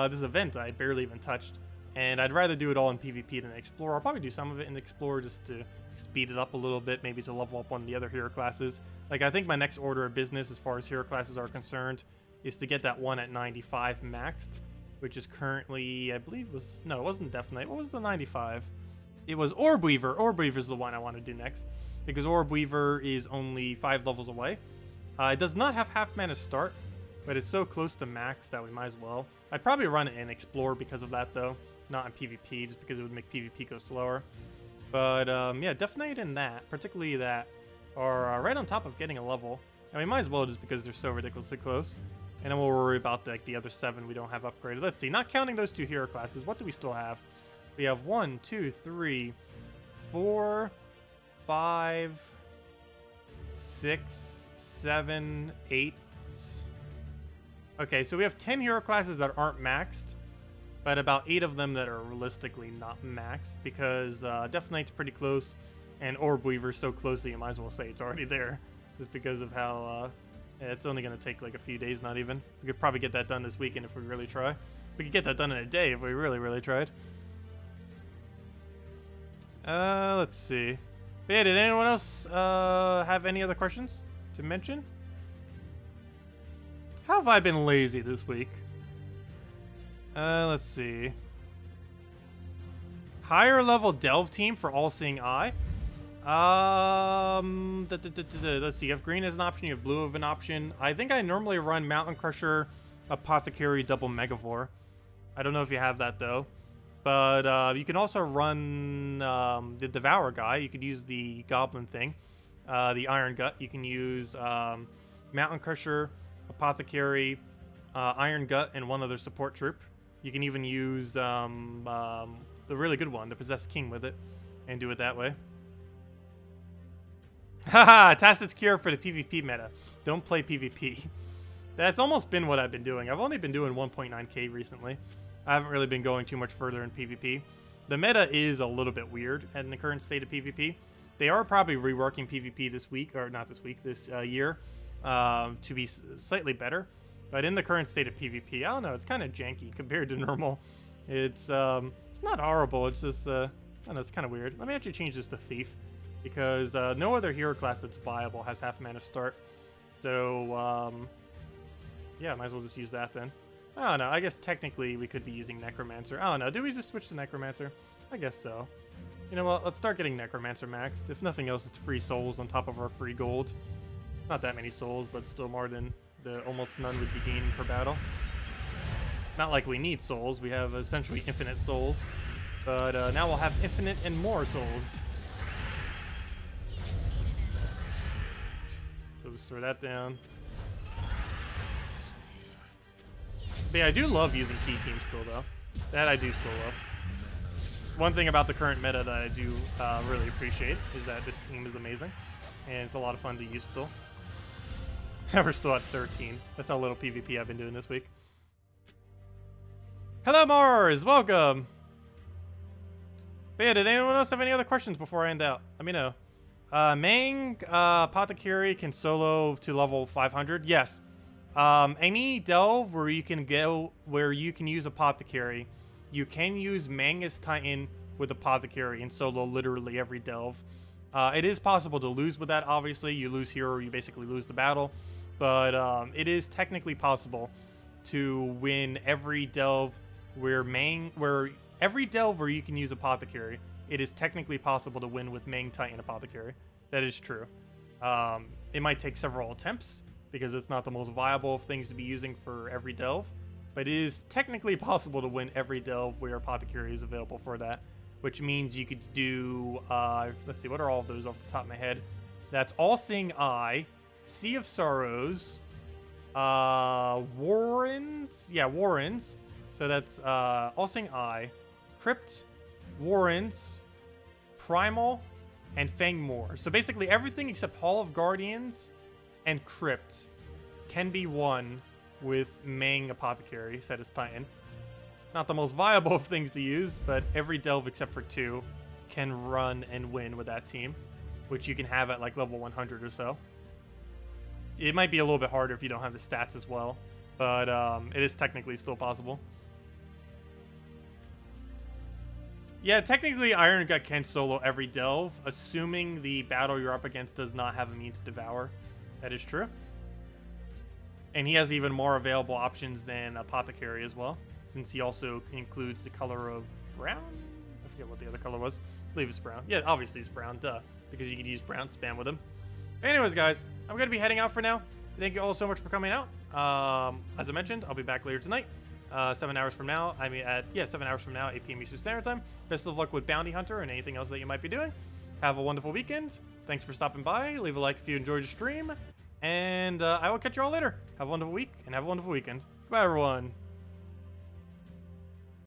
this event I barely even touched. And I'd rather do it all in PvP than Explore. I'll probably do some of it in Explore just to speed it up a little bit, maybe to level up one of the other hero classes. Like, I think my next order of business as far as hero classes are concerned is to get that one at 95 maxed, which is currently, I believe was, no, it wasn't Death Knight. What was the 95? It was Orb Weaver. Orb Weaver is the one I want to do next, because Orb Weaver is only 5 levels away. It does not have half mana start, but it's so close to max that we might as well. I'd probably run it in Explore because of that, though. Not in PvP, just because it would make PvP go slower. But, yeah, Death Knight and that, particularly that, are right on top of getting a level. And we might as well just because they're so ridiculously close. And then we'll worry about, like, the other 7 we don't have upgraded. Let's see, not counting those 2 hero classes, what do we still have? We have 1, 2, 3, 4, 5, 6, 7, 8. Okay, so we have 10 hero classes that aren't maxed, but about 8 of them that are realistically not maxed, because Death Knight's pretty close, and Orb Weaver's so close that you might as well say it's already there, just because of how yeah, it's only going to take like a few days, not even. We could probably get that done this weekend if we really try. We could get that done in a day if we really tried. Let's see. But yeah, did anyone else have any other questions to mention? How have I been lazy this week? Let's see. Higher level delve team for All Seeing Eye. Let's see. You have green as an option. You have blue as an option. I think I normally run Mountain Crusher, Apothecary, double Megavore. I don't know if you have that though. But you can also run the Devour guy. You could use the Goblin thing, the Iron Gut. You can use Mountain Crusher, Apothecary, Iron Gut, and one other support troop. You can even use the really good one, the Possessed King, with it, and do it that way. Haha, Tacet's cure for the PvP meta. Don't play PvP. That's almost been what I've been doing. I've only been doing 1.9k recently. I haven't really been going too much further in PvP. The meta is a little bit weird in the current state of PvP. They are probably reworking PvP this week, or not this week, this year, to be slightly better. But in the current state of PvP, I don't know, it's kind of janky compared to normal. It's not horrible, it's just I know, it's kind of weird. Let me actually change this to Thief, because no other hero class that's viable has half mana start. So, yeah, might as well just use that then. I don't know. I guess technically we could be using Necromancer. I don't know. Do we just switch to Necromancer? I guess so. You know what? Let's start getting Necromancer maxed. If nothing else, it's free souls on top of our free gold. Not that many souls, but still more than the almost none would be gaining per battle. Not like we need souls. We have essentially infinite souls. But now we'll have infinite and more souls. So just throw that down. But yeah, I do love using key teams still, though. That I do still love. One thing about the current meta that I do really appreciate is that this team is amazing. And it's a lot of fun to use still. We're still at 13. That's how little PvP I've been doing this week. Hello, Mars! Welcome! But yeah, did anyone else have any other questions before I end out? Let me know. Mang Apothecary can solo to level 500. Yes. Any delve where you can go, where you can use Apothecary, you can use Mangus Titan with Apothecary and solo literally every delve. It is possible to lose with that, obviously. You lose hero, you basically lose the battle. But it is technically possible to win every delve where every delve where you can use Apothecary, it is technically possible to win with Mang Titan Apothecary. That is true. It might take several attempts, because it's not the most viable of things to be using for every delve. But it is technically possible to win every delve where Apothecary is available for that. Which means you could do, let's see, what are all of those off the top of my head? That's All-Seeing Eye, Sea of Sorrows, Warrens. Yeah, Warrens. So that's All-Seeing Eye, Crypt, Warrens, Primal, and Fangmoor. So basically everything except Hall of Guardians and Crypt can be won with Mang Apothecary set as Titan. Not the most viable of things to use, but every delve except for 2 can run and win with that team, which you can have at like level 100 or so. It might be a little bit harder if you don't have the stats as well, but it is technically still possible. Yeah, technically Iron Gut can solo every delve, assuming the battle you're up against does not have Immune to Devour. That is true. And he has even more available options than Apothecary as well, since he also includes the color of brown? I forget what the other color was. I believe it's brown. Yeah, obviously it's brown, duh, because you could use brown spam with him. Anyways, guys, I'm going to be heading out for now. Thank you all so much for coming out. As I mentioned, I'll be back later tonight. 7 hours from now, 7 hours from now, 8 p.m. Eastern Standard Time. Best of luck with Bounty Hunter and anything else that you might be doing. Have a wonderful weekend. Thanks for stopping by. Leave a like if you enjoyed the stream. And I will catch you all later. Have a wonderful week and have a wonderful weekend. Goodbye, everyone.